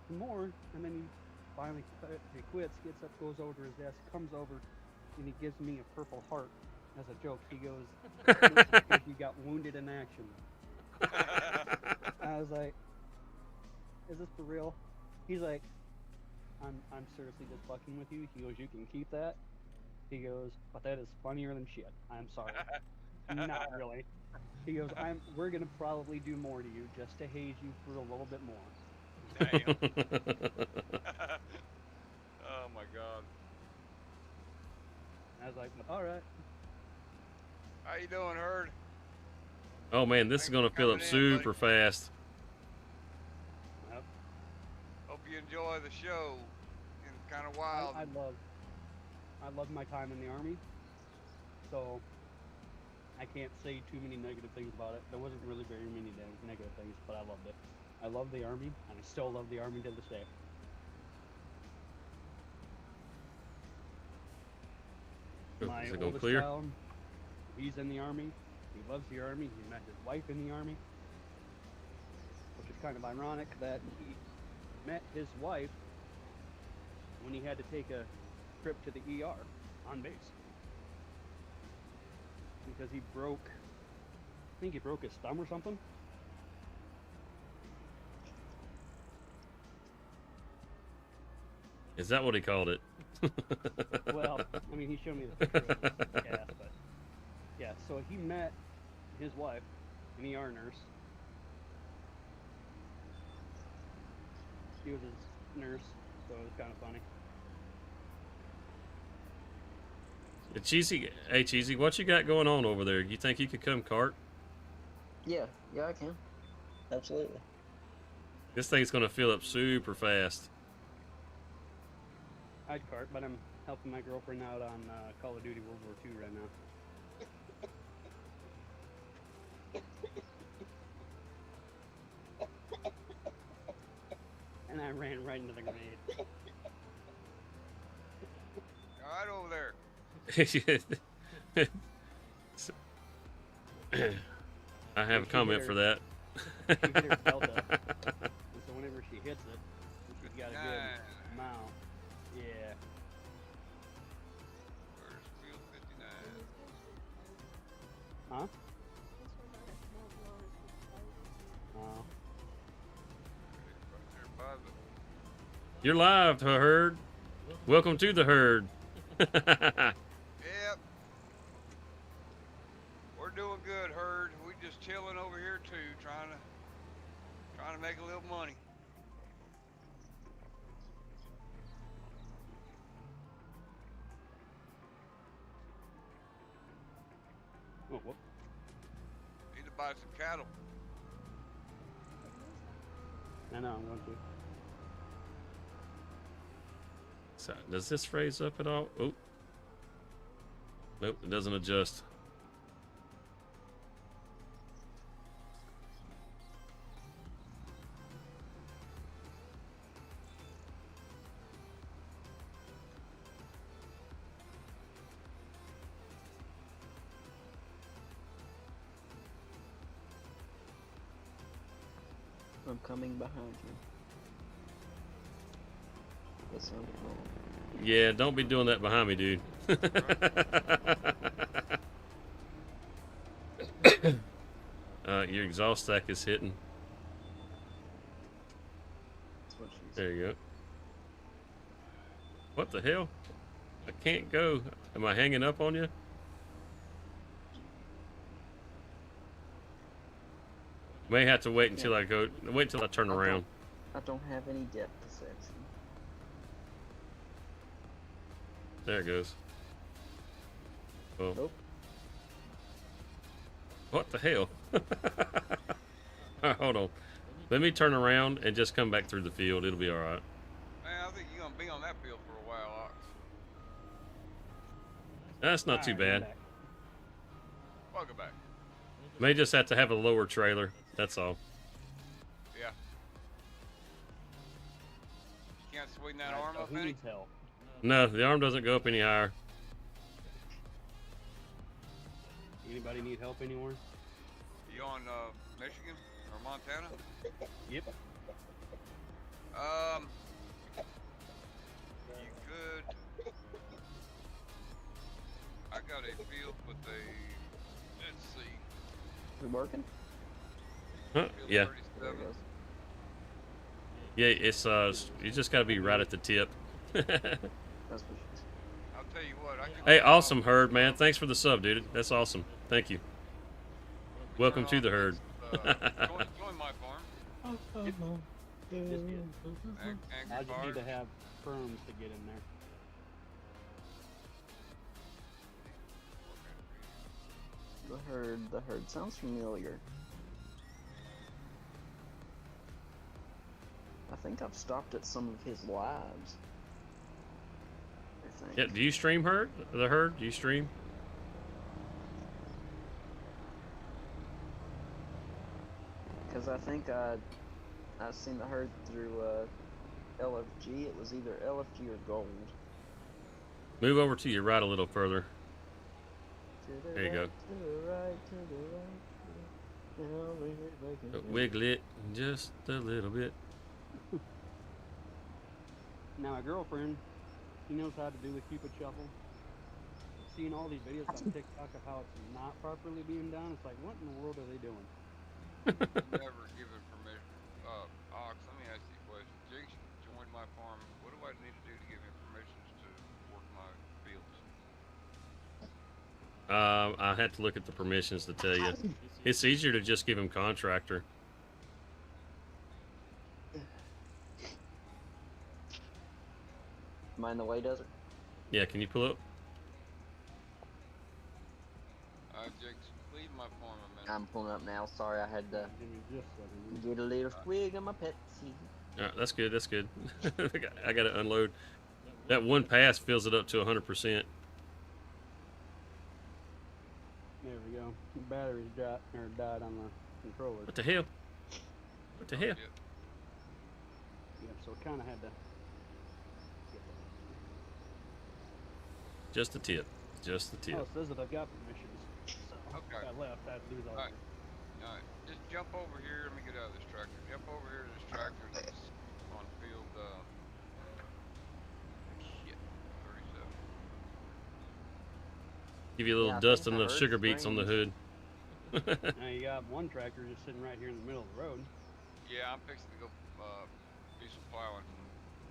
Speaker 5: some more, and then he finally he quits, gets up, goes over to his desk, comes over, and he gives me a purple heart as a joke. He goes, "This is because you got wounded in action." I was like, "Is this for real?" He's like, I'm seriously just fucking with you." He goes, "You can keep that." He goes, "But that is funnier than shit. I'm sorry." Not really. He goes, we're gonna probably do more to you just to haze you for a little bit more."
Speaker 2: Damn. Oh my god.
Speaker 5: I was like, "All right."
Speaker 2: How you doing, Herd?
Speaker 1: Oh man, this is
Speaker 2: Thanks
Speaker 1: gonna
Speaker 2: for
Speaker 1: fill up
Speaker 2: coming in,
Speaker 1: super
Speaker 2: buddy.
Speaker 1: fast.
Speaker 5: Yep.
Speaker 2: Hope you enjoy the show. It's kind of wild.
Speaker 5: I love my time in the army, so I can't say too many negative things about it. There wasn't really very many negative things, but I loved it. I love the army, and I still love the army to this day. My
Speaker 1: Is it going
Speaker 5: oldest
Speaker 1: clear?
Speaker 5: child, he's in the army. He loves the army. He met his wife in the army, which is kind of ironic that he met his wife when he had to take a trip to the ER on base because I think he broke his thumb or something.
Speaker 1: Is that what he called it?
Speaker 5: Well, I mean, he showed me the picture of the cast, but yeah, so he met his wife, an ER nurse. She was his nurse, so it was kind of funny.
Speaker 1: Cheesy, hey Cheesy, what you got going on over there? You think you could come cart?
Speaker 4: Yeah, I can. Absolutely.
Speaker 1: This thing's gonna fill up super fast.
Speaker 5: I'd cart, but I'm helping my girlfriend out on Call of Duty World War II right now. And I ran right into the grenade.
Speaker 2: All right over there.
Speaker 1: I have a comment for that.
Speaker 5: She hit her delta, and so whenever she hits it, she's got a good amount. Yeah.
Speaker 2: Where's field 59?
Speaker 5: Huh? Oh.
Speaker 2: Right there by the...
Speaker 1: You're live, Herd. Welcome to the Herd.
Speaker 2: Yep. We're doing good, Herd. We just chilling over here too, trying to make a little money.
Speaker 5: Oh, whoop.
Speaker 2: Need to buy some cattle.
Speaker 5: I know, I'm going to.
Speaker 1: So, does this raise up at all? Oh. Nope, it doesn't adjust.
Speaker 4: I'm coming behind you. That sounded wrong.
Speaker 1: Yeah, don't be doing that behind me, dude. Your exhaust stack is hitting.
Speaker 4: That's what she
Speaker 1: There
Speaker 4: said.
Speaker 1: you go. What the hell? I can't go. Am I hanging up on you? May have to wait until I go. Wait until I turn around.
Speaker 4: I don't have any depth perception.
Speaker 1: There it goes. Oh.
Speaker 4: Nope.
Speaker 1: What the hell? Hold on. Let me turn around and just come back through the field. It'll be all right.
Speaker 2: Man, I think you're gonna be on that field for a while, Ox.
Speaker 1: That's not too
Speaker 5: Alright, I'm
Speaker 1: bad.
Speaker 5: back.
Speaker 2: Welcome back.
Speaker 1: May just have to have a lower trailer. That's all.
Speaker 2: Yeah. You can't sweeten that
Speaker 5: Alright,
Speaker 2: arm
Speaker 5: so
Speaker 2: up
Speaker 5: who
Speaker 2: any?
Speaker 5: needs help?
Speaker 1: No, the arm doesn't go up any higher.
Speaker 5: Anybody need help anymore?
Speaker 2: You on Michigan or Montana?
Speaker 5: Yep.
Speaker 2: You could. I got a field with a. Let's see.
Speaker 4: Is it working?
Speaker 1: Huh?
Speaker 2: Field
Speaker 1: Yeah.
Speaker 4: There it
Speaker 2: 37.
Speaker 4: goes.
Speaker 1: Yeah, it's you just gotta be right at the tip.
Speaker 4: That's what she
Speaker 2: I'll tell you what. I can
Speaker 1: Hey,
Speaker 2: turn
Speaker 1: awesome
Speaker 2: off
Speaker 1: herd,
Speaker 2: this,
Speaker 1: man. Thanks for the sub, dude. That's awesome. Thank you. Welcome
Speaker 2: turn
Speaker 1: to
Speaker 2: off
Speaker 1: the herd.
Speaker 2: this, join my farm.
Speaker 5: Just get.
Speaker 2: Angry
Speaker 5: I just need
Speaker 2: Cars.
Speaker 5: to have firms to get in there.
Speaker 4: The herd sounds familiar. I think I've stopped at some of his lives. I think.
Speaker 1: Yeah, do you stream herd? The herd? Do you stream?
Speaker 4: Because I think I've seen the herd through LFG. It was either LFG or Gold.
Speaker 1: Move over to your right a little further.
Speaker 4: To the
Speaker 1: There you go.
Speaker 4: right, to the right, to the right. To the right.
Speaker 1: Wiggle it just a little bit.
Speaker 5: Now my girlfriend, she knows how to do the Cupid shuffle. Seeing all these videos on TikTok of how it's not properly being done, it's like, what in the world are they doing?
Speaker 2: Never given permission. Ox, let me ask you a question. Jinx joined my farm. What do I need to do to give him permissions to work my fields?
Speaker 1: I had to look at the permissions to tell you. It's easier to just give him contractor.
Speaker 4: Mind the way, Desert?
Speaker 1: Yeah, can you pull up?
Speaker 2: Jinx, leave my farm a minute.
Speaker 4: I'm pulling up now. Sorry, I had to
Speaker 5: Give me just a second.
Speaker 4: get a little swig of my Pepsi.
Speaker 1: All right, that's good. That's good. I got to unload. That one pass fills it up to 100%.
Speaker 5: There we go. The batteries died on the controller.
Speaker 1: What the hell? What the hell?
Speaker 2: Yep.
Speaker 5: Yeah, so it kind of had to.
Speaker 1: Just the tip. Just the tip.
Speaker 5: Oh, it says that I've got permissions. So
Speaker 2: Okay.
Speaker 5: if I left, I'd lose all.
Speaker 2: Alright. Alright. Just jump over here. Let me get out of this tractor. Jump over here to this tractor that's on field, shit, 37.
Speaker 1: Give you a little
Speaker 4: Yeah, I think
Speaker 1: dusting
Speaker 4: I
Speaker 1: of
Speaker 4: heard
Speaker 1: sugar beets on the hood.
Speaker 5: Now you got one tractor just sitting right here in the middle of the road.
Speaker 2: Yeah, I'm fixing to go, do some plowing.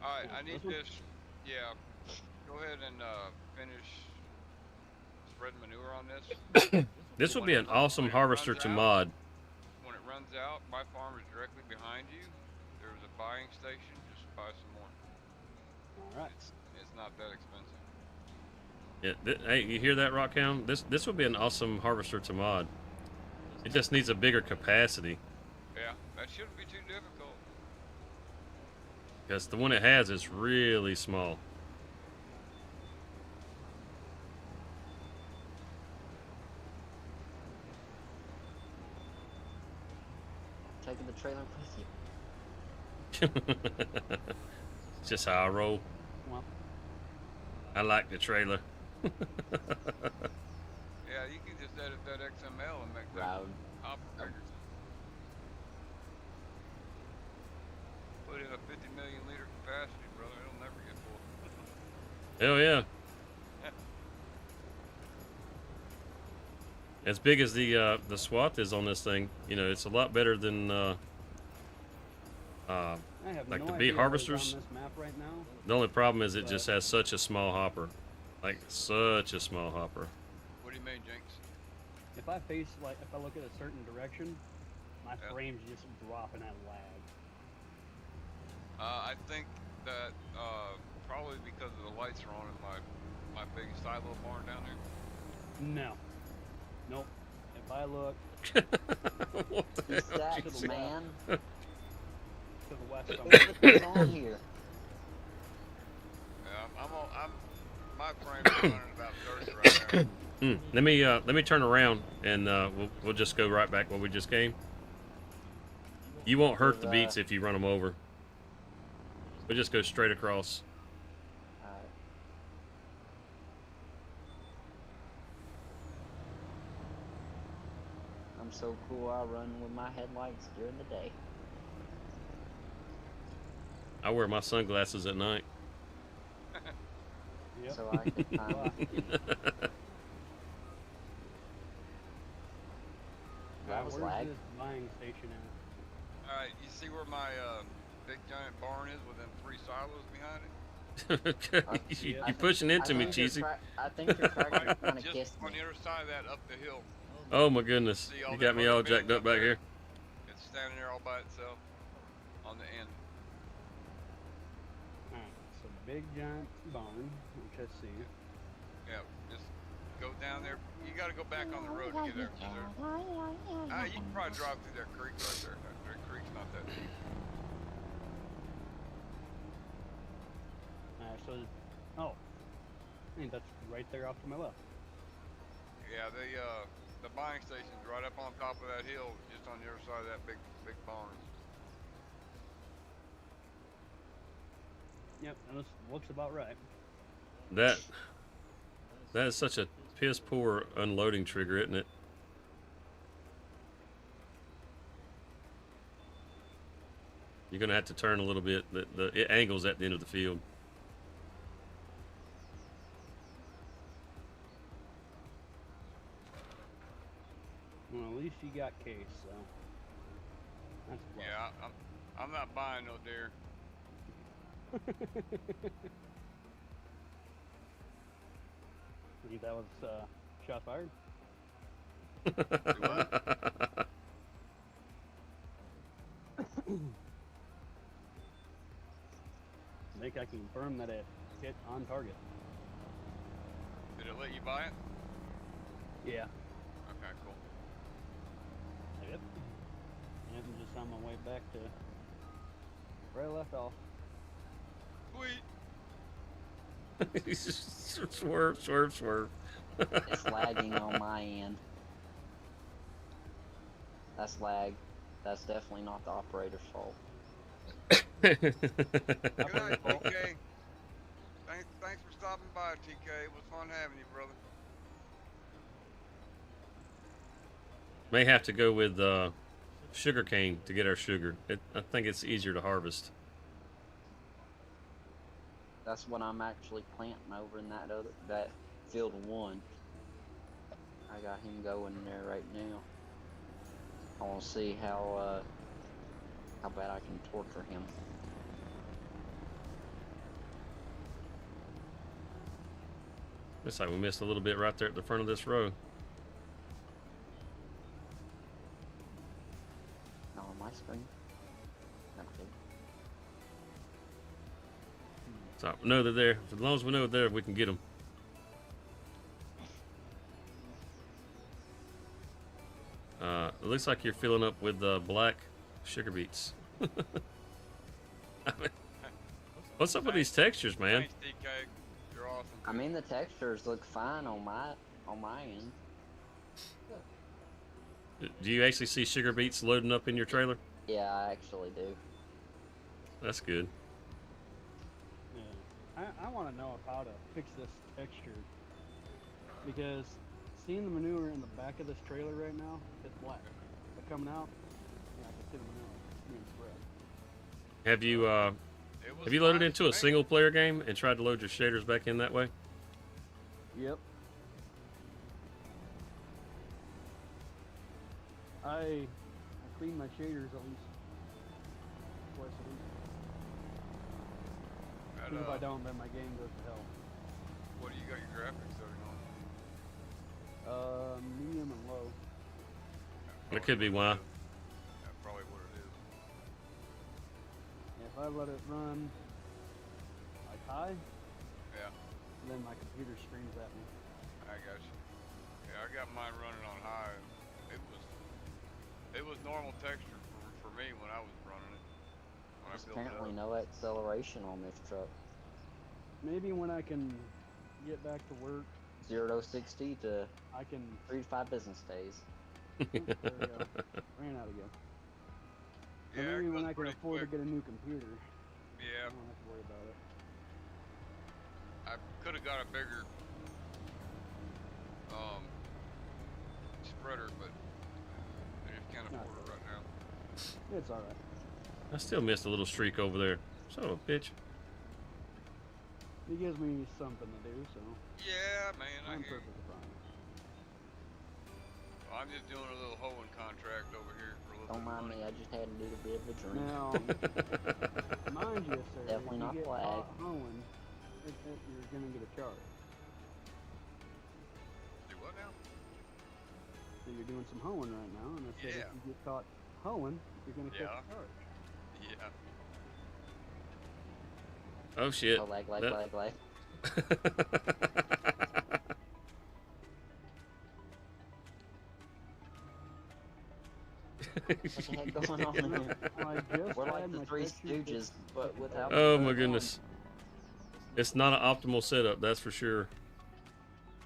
Speaker 2: Alright,
Speaker 5: Oh,
Speaker 2: I need
Speaker 5: this one?
Speaker 2: this, yeah, go ahead and, finish spreading manure on this.
Speaker 1: This would be an awesome harvester to mod.
Speaker 2: When it runs out, my farm is directly behind you. There's a buying station, just buy some more.
Speaker 5: All right.
Speaker 2: It's not that expensive.
Speaker 1: Yeah, hey, you hear that, Rockhound? This would be an awesome harvester to mod. It just needs a bigger capacity.
Speaker 2: Yeah, that shouldn't be too difficult.
Speaker 1: Because the one it has is really small.
Speaker 4: Taking the trailer with you.
Speaker 1: It's just how I roll.
Speaker 5: Well,
Speaker 1: I like the trailer.
Speaker 2: Yeah, you can just edit that XML and make that
Speaker 4: Round.
Speaker 2: hopper bigger. Put in a 50 million liter capacity, brother. It'll never get full.
Speaker 1: Hell yeah. As big as the swath is on this thing, you know, it's a lot better than
Speaker 5: I have
Speaker 1: like
Speaker 5: no
Speaker 1: the
Speaker 5: idea
Speaker 1: bee
Speaker 5: what is
Speaker 1: harvesters.
Speaker 5: on this map right now.
Speaker 1: The only problem is it just has such a small hopper. Like such a small hopper.
Speaker 2: What do you mean, Jinx?
Speaker 5: If I face like if I look at a certain direction, my
Speaker 2: Yeah.
Speaker 5: frames just drop and I lag.
Speaker 2: I think that probably because of the lights are on in my big silo barn down there.
Speaker 5: No. Nope. If I look
Speaker 1: What the
Speaker 4: He's
Speaker 1: hell
Speaker 4: that
Speaker 1: did you say?
Speaker 4: man.
Speaker 5: to the west, I'm
Speaker 4: What's on here?
Speaker 2: Yeah, my frame is running about 30 right now.
Speaker 1: Let me turn around and we'll just go right back where we just came. You won't hurt the beets if you run them over. We'll just go straight across.
Speaker 4: Alright. so cool I run with my headlights during the day.
Speaker 1: I wear my sunglasses at night.
Speaker 5: Yep.
Speaker 4: So I could find
Speaker 5: Wow.
Speaker 4: That was
Speaker 5: where's
Speaker 4: lag.
Speaker 5: this buying station at?
Speaker 2: Alright, you see where my big giant barn is with them 3 silos behind it?
Speaker 1: You're pushing into me, Cheesy.
Speaker 4: I think your tractor's trying to
Speaker 2: Just
Speaker 4: kiss
Speaker 2: on
Speaker 4: me.
Speaker 2: the other side of that, up the hill.
Speaker 1: Oh my goodness.
Speaker 2: See all
Speaker 1: You
Speaker 2: that
Speaker 1: got me
Speaker 2: rubber
Speaker 1: all
Speaker 2: bands
Speaker 1: jacked up back
Speaker 2: there?
Speaker 1: here.
Speaker 2: It's standing there all by itself on the end.
Speaker 5: Alright, so big giant barn, which I see.
Speaker 2: Yeah, just go down there. You gotta go back on the road to get there. You can probably drive through that creek right there. That creek's not that deep.
Speaker 5: Alright, so oh, I think that's right there off to my left.
Speaker 2: Yeah, the buying station's right up on top of that hill, just on the other side of that big barn.
Speaker 5: Yep, that looks about right.
Speaker 1: That is such a piss poor unloading trigger, isn't it? You're gonna have to turn a little bit. It angles at the end of the field.
Speaker 5: Well, at least you got case, so that's a plus.
Speaker 2: Yeah, I'm not buying no deer.
Speaker 5: I think that was shot fired. I think I can confirm that it hit on target.
Speaker 2: Did it let you buy it?
Speaker 5: Yeah.
Speaker 2: Okay, cool.
Speaker 5: Yep. Yep, I'm just on my way back to where I left off.
Speaker 2: Sweet.
Speaker 1: Swerve.
Speaker 4: It's lagging on my end. That's lag. That's definitely not the operator's fault.
Speaker 2: Good night, TK. Thanks for stopping by, TK. It was fun having you, brother.
Speaker 1: May have to go with sugar cane to get our sugar. I think it's easier to harvest.
Speaker 4: That's what I'm actually planting over in that field 1. I got him going there right now. I want to see how bad I can torture him.
Speaker 1: Looks like we missed a little bit right there at the front of this row.
Speaker 4: Not on my screen. Okay.
Speaker 1: So we know they're there. As long as we know they're there, we can get them. It looks like you're filling up with black sugar beets. I mean, what's up with these textures, man?
Speaker 2: Thanks, TK. You're awesome.
Speaker 4: I mean, the textures look fine on my end.
Speaker 1: Do you actually see sugar beets loading up in your trailer?
Speaker 4: Yeah, I actually do.
Speaker 1: That's good.
Speaker 5: Yeah. I want to know how to fix this texture because seeing the manure in the back of this trailer right now, it's black. But coming out, yeah, I can see the manure being spread.
Speaker 1: Have you loaded into a single player game and tried to load your shaders back in that way?
Speaker 5: Yep. I clean my shaders at least twice a week. Because if I don't, then my game goes to hell.
Speaker 2: What do you got your graphics setting on?
Speaker 5: Medium and low.
Speaker 1: That could be why.
Speaker 2: That's probably what it is.
Speaker 5: If I let it run like high,
Speaker 2: Yeah,
Speaker 5: then my computer screams at me.
Speaker 2: I got you. Yeah, I got mine running on high. It was normal texture for me when I was running it. When
Speaker 4: There's
Speaker 2: I built it
Speaker 4: apparently
Speaker 2: up.
Speaker 4: no acceleration on this truck.
Speaker 5: Maybe when I can get back to work,
Speaker 4: 0 to 60 to
Speaker 5: I can.
Speaker 4: 3 to 5 business days.
Speaker 5: There we go. Ran out again. Or
Speaker 2: Yeah,
Speaker 5: maybe
Speaker 2: it
Speaker 5: when
Speaker 2: goes
Speaker 5: I can
Speaker 2: pretty
Speaker 5: afford
Speaker 2: quick.
Speaker 5: to get a new computer,
Speaker 2: Yeah,
Speaker 5: I don't have to worry about it.
Speaker 2: I could have got a bigger spreader, but
Speaker 5: It's all right.
Speaker 1: I still missed a little streak over there. Son of a bitch.
Speaker 5: It gives me something to do, so
Speaker 2: Yeah, man, I
Speaker 5: I'm
Speaker 2: hear you.
Speaker 5: perfectly fine.
Speaker 2: I'm just doing a little hoeing contract over here for a little
Speaker 4: Don't
Speaker 2: bit of
Speaker 4: mind
Speaker 2: money.
Speaker 4: me, I just had a little bit of a drink.
Speaker 5: Now, mind you, sir,
Speaker 4: Definitely
Speaker 5: if
Speaker 4: not
Speaker 5: you get
Speaker 4: flag.
Speaker 5: caught hoeing, you're gonna get a charge.
Speaker 2: Do what now?
Speaker 5: So you're doing some hoeing right now, and I said
Speaker 2: Yeah.
Speaker 5: if you get caught hoeing, you're gonna catch
Speaker 2: Yeah.
Speaker 5: a charge.
Speaker 2: Yeah.
Speaker 1: Oh shit.
Speaker 4: Oh, lag.
Speaker 1: That-
Speaker 4: What the heck going on here?
Speaker 5: I just
Speaker 4: We're
Speaker 5: had
Speaker 4: like the
Speaker 5: my
Speaker 4: Three
Speaker 5: picture taken.
Speaker 4: Stooges, but without.
Speaker 1: Oh my goodness. It's not an optimal setup, that's for sure.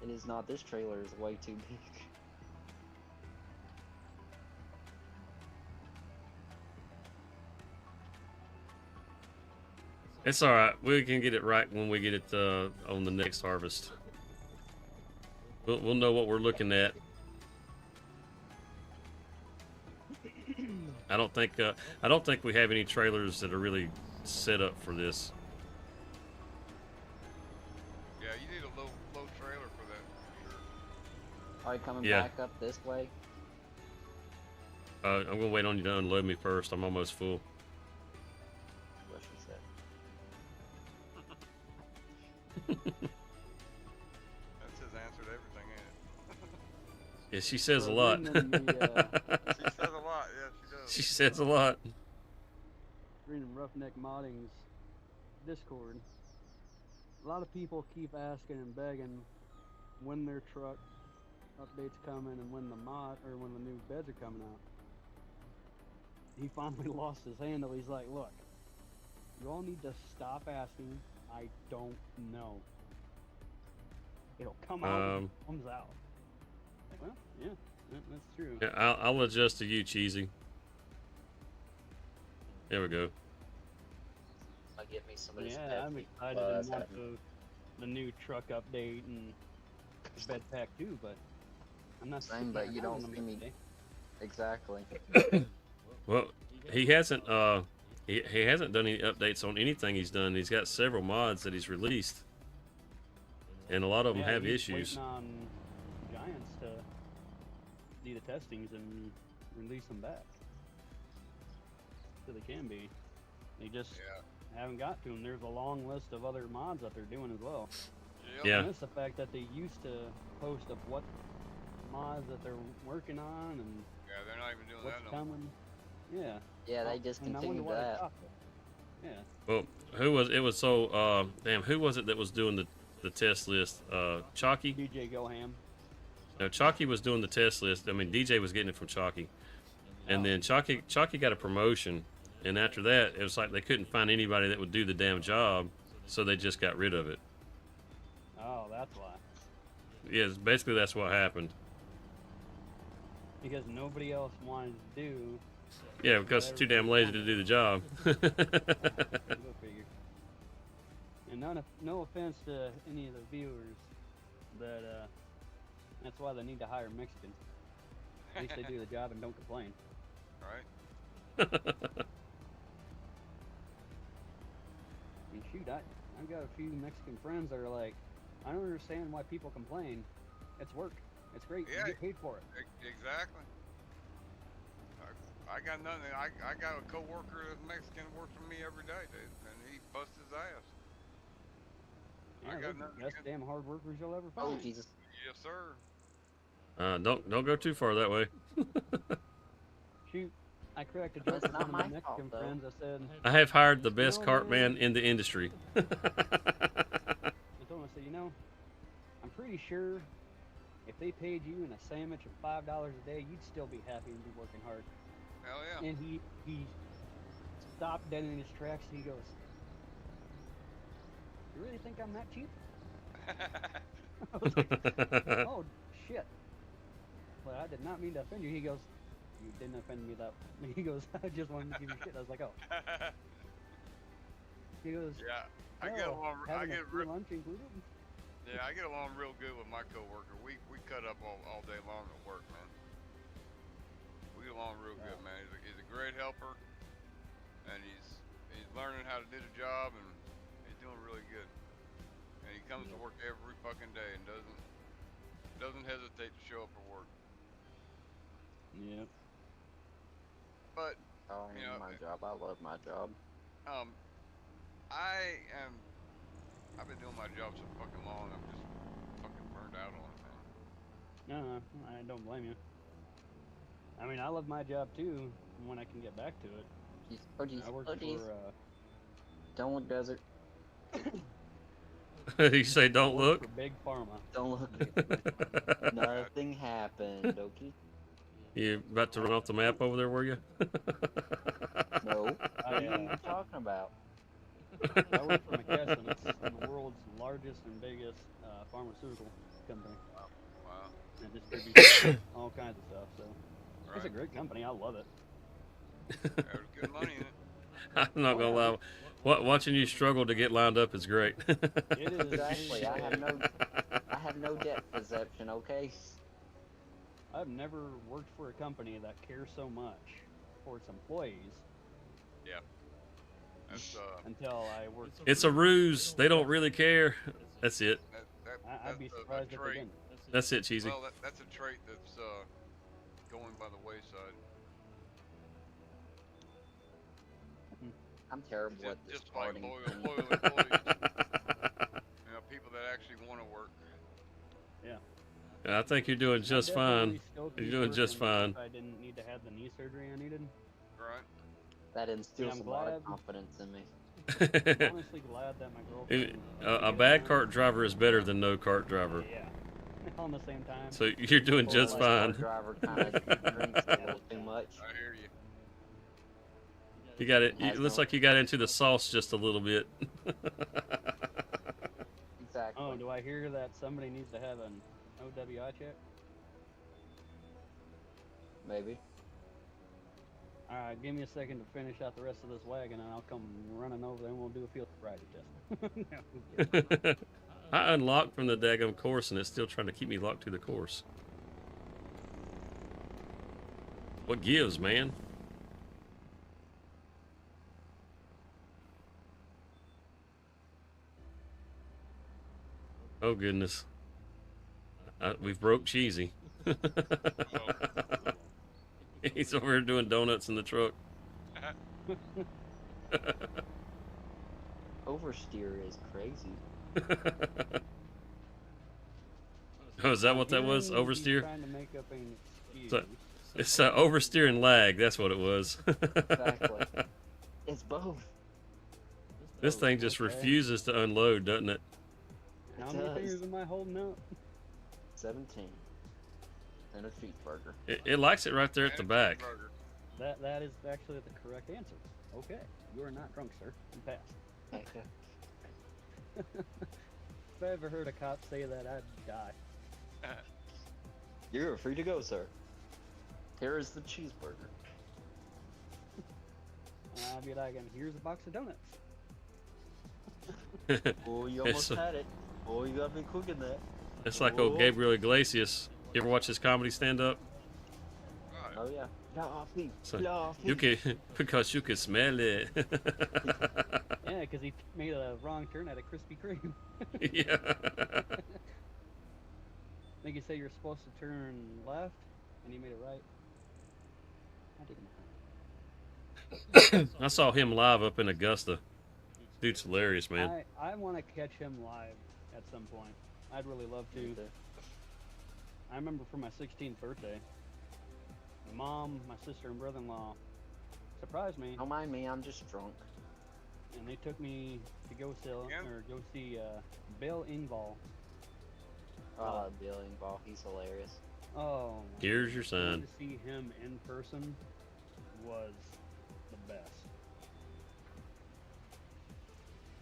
Speaker 4: It is not. This trailer is way too big.
Speaker 1: It's all right. We can get it right when we get it on the next harvest. We'll know what we're looking at. I don't think we have any trailers that are really set up for this.
Speaker 2: Yeah, you need a low trailer for that, for sure.
Speaker 4: Alright, coming
Speaker 1: Yeah.
Speaker 4: back up this way.
Speaker 1: I'm gonna wait on you to unload me first. I'm almost full.
Speaker 4: What she said.
Speaker 2: That's his answer to everything, ain't
Speaker 1: Yeah, she says a
Speaker 5: So
Speaker 1: lot.
Speaker 5: reading in the,
Speaker 2: it? She says a lot, yeah, she does.
Speaker 1: She says a lot.
Speaker 5: reading Roughneck Modding's Discord, a lot of people keep asking and begging when their truck updates coming and when the new beds are coming out. He finally lost his handle. He's like, look, you all need to stop asking. I don't know. It'll come out when it comes out. Like, well, yeah, that's true.
Speaker 1: Yeah, I'll adjust to you, Cheesy. There we go.
Speaker 4: I'll get me some of this.
Speaker 5: Yeah, I'm excited to want the new truck update and the bed pack too, but I'm not
Speaker 4: Same, but you don't see me.
Speaker 5: today.
Speaker 4: Exactly.
Speaker 1: Well, he hasn't he hasn't done any updates on anything he's done. He's got several mods that he's released, and a lot of them
Speaker 5: Yeah,
Speaker 1: have
Speaker 5: he's
Speaker 1: issues.
Speaker 5: waiting on Giants to do the testings and release them back, so they can be. They just
Speaker 2: Yeah.
Speaker 5: haven't got to them. There's a long list of other mods that they're doing as well.
Speaker 2: Yep.
Speaker 1: Yeah.
Speaker 5: And it's the fact that they used to post of what mods that they're working on and
Speaker 2: Yeah, they're not even doing
Speaker 5: what's
Speaker 2: that no more.
Speaker 5: coming. Yeah.
Speaker 4: Yeah, they
Speaker 5: And I wonder
Speaker 4: discontinued
Speaker 5: why they
Speaker 4: that.
Speaker 5: stopped it. Yeah.
Speaker 1: Well, who was it that was doing the test list? Chalky?
Speaker 5: DJ Goham.
Speaker 1: No, Chalky was doing the test list. I mean, DJ was getting it from Chalky, and
Speaker 5: Oh.
Speaker 1: then Chalky got a promotion, and after that, it was like they couldn't find anybody that would do the damn job, so they just got rid of it.
Speaker 5: Oh, that's why.
Speaker 1: Yeah, basically that's what happened.
Speaker 5: Because nobody else wanted to do.
Speaker 1: Yeah, because it's too damn lazy to do the job.
Speaker 5: Go figure. And no offense to any of the viewers, but that's why they need to hire Mexicans. At least they do the job and don't complain.
Speaker 2: Right?
Speaker 5: And shoot, I've got a few Mexican friends that are like, I don't understand why people complain. It's work. It's great.
Speaker 2: Yeah.
Speaker 5: You get paid for it.
Speaker 2: Exactly. I got nothing. I got a coworker that's Mexican works for me every day, dude, and he busts his ass.
Speaker 5: Yeah,
Speaker 2: I got
Speaker 5: they're the
Speaker 2: nothing
Speaker 5: best
Speaker 2: against-
Speaker 5: damn hard workers you'll ever
Speaker 4: Oh
Speaker 5: find.
Speaker 4: Jesus!
Speaker 2: Yes, sir.
Speaker 1: Don't go too far that way.
Speaker 5: Shoot, I cracked a
Speaker 4: That's
Speaker 5: joke with
Speaker 4: not
Speaker 5: one of my
Speaker 4: my fault,
Speaker 5: Mexican
Speaker 4: though.
Speaker 5: friends. I said,
Speaker 1: I have hired the best
Speaker 5: No,
Speaker 1: cart man
Speaker 5: man.
Speaker 1: in the industry.
Speaker 5: I told him, I said, you know, I'm pretty sure if they paid you in a sandwich of $5 a day, you'd still be happy and be working hard.
Speaker 2: Hell yeah.
Speaker 5: And he stopped dead in his tracks and he goes, you really think I'm that cheap? I was like, oh, shit. Well, I did not mean to offend you. He goes, you didn't offend me that. He goes, I just wanted to give you shit. I was like, oh. He goes,
Speaker 2: Yeah, I get
Speaker 5: oh,
Speaker 2: along. I
Speaker 5: having
Speaker 2: get
Speaker 5: a free lunch included?
Speaker 2: Yeah, I get along real good with my coworker. We cut up all day long at work, man. We get along real good, man. He's a great helper, and he's learning how to do the job, and he's doing really good. And he comes to work every fucking day and doesn't hesitate to show up for work.
Speaker 5: Yep.
Speaker 2: But
Speaker 4: Oh,
Speaker 2: you know,
Speaker 4: my job. I love my job.
Speaker 2: I've been doing my job so fucking long. I'm just fucking burned out on it, man.
Speaker 5: No, I don't blame you. I mean, I love my job too when I can get back to it.
Speaker 4: Jeez. Oh, jeez.
Speaker 5: I work
Speaker 4: Oh, jeez.
Speaker 5: for
Speaker 4: Don't look, Desert.
Speaker 1: You say don't
Speaker 5: work
Speaker 1: look?
Speaker 5: for Big Pharma.
Speaker 4: Don't look. Nothing happened, okay?
Speaker 1: You about to run off the map over there, were you?
Speaker 4: No. What are you even talking about?
Speaker 5: I work for McKesson. It's the world's largest and biggest pharmaceutical company.
Speaker 2: Wow.
Speaker 5: And it distributes all kinds of stuff. So it's a
Speaker 2: Right.
Speaker 5: great company. I love it.
Speaker 2: There's good money in it.
Speaker 1: I'm not gonna lie. Watching you struggle to get lined up is great.
Speaker 5: It is
Speaker 4: Exactly. I have no depth perception, okay?
Speaker 5: I've never worked for a company that cares so much for its employees
Speaker 2: Yeah. That's
Speaker 5: until I worked.
Speaker 1: It's a ruse. They don't really care. That's it.
Speaker 5: I'd be surprised if they didn't.
Speaker 1: That's it, cheesy.
Speaker 2: Well, that's a trait that's going by the wayside.
Speaker 4: I'm terrible at
Speaker 2: Just like
Speaker 4: discarding
Speaker 2: loyal
Speaker 4: things.
Speaker 2: employees. You know, people that actually want to work.
Speaker 1: I think you're doing just fine. You're doing just fine.
Speaker 5: If I didn't need to have the knee surgery I needed.
Speaker 2: Right.
Speaker 4: That instills
Speaker 5: I'm
Speaker 4: a lot
Speaker 5: glad.
Speaker 4: of confidence in me.
Speaker 5: I'm honestly glad that my girlfriend.
Speaker 1: A bad cart driver is better than no cart driver.
Speaker 5: Yeah. On the same time.
Speaker 1: So you're doing just
Speaker 4: Unless
Speaker 1: fine.
Speaker 4: our driver kind of drinks a little too much.
Speaker 2: I hear you.
Speaker 1: You got it. It looks like you got into the sauce just a little bit.
Speaker 4: Exactly.
Speaker 5: Oh, do I hear that somebody needs to have an OWI check?
Speaker 4: Maybe.
Speaker 5: Alright, give me a second to finish out the rest of this wagon and I'll come running over there and we'll do a field sobriety test. No, I'm kidding.
Speaker 1: I unlocked from the daggum course and it's still trying to keep me locked to the course. What gives, man? Oh goodness. We've broke Cheesy. He's over here doing donuts in the truck.
Speaker 4: Oversteer is crazy.
Speaker 1: Oh, is that what that was?
Speaker 5: Hearing he's
Speaker 1: Oversteer?
Speaker 5: trying to make up an excuse.
Speaker 1: So- It's oversteer and lag. That's what it was.
Speaker 4: Exactly. It's both.
Speaker 1: This thing just
Speaker 5: Okay.
Speaker 1: refuses to unload, doesn't it?
Speaker 5: How
Speaker 4: It
Speaker 5: many
Speaker 4: does.
Speaker 5: fingers am I holding up?
Speaker 4: 17. And a cheeseburger.
Speaker 1: It likes it right there at the
Speaker 2: And
Speaker 1: back.
Speaker 2: cheeseburger.
Speaker 5: That is actually the correct answer. Okay, you are not drunk, sir. You passed. If I ever heard a cop say that, I'd die.
Speaker 4: You're free to go, sir. Here is the cheeseburger.
Speaker 5: I'd be like, and here's a box of donuts.
Speaker 4: Oh, you
Speaker 1: It's
Speaker 4: almost had it. Oh, you got me cooking that.
Speaker 1: It's like old Gabriel Iglesias. You ever watch his comedy stand up?
Speaker 2: Right.
Speaker 4: Oh, yeah. Coffee.
Speaker 1: So,
Speaker 4: Coffee.
Speaker 1: you can, because you can smell it.
Speaker 5: Yeah, because he made a wrong turn at a Krispy Kreme.
Speaker 1: Yeah.
Speaker 5: I think he said you're supposed to turn left, and he made it right. I didn't.
Speaker 1: I saw him live up in Augusta. Dude's hilarious, man.
Speaker 5: I want to catch him live at some point. I'd really love to. I remember for my 16th birthday, my mom, my sister, and brother-in-law surprised me,
Speaker 4: Don't mind me, I'm just drunk.
Speaker 5: and they took me to go
Speaker 2: Yeah.
Speaker 5: see Bill Engvall.
Speaker 4: Oh, Billy Ball, he's hilarious.
Speaker 5: Oh,
Speaker 1: Here's your
Speaker 5: going
Speaker 1: sign.
Speaker 5: to see him in person was the best.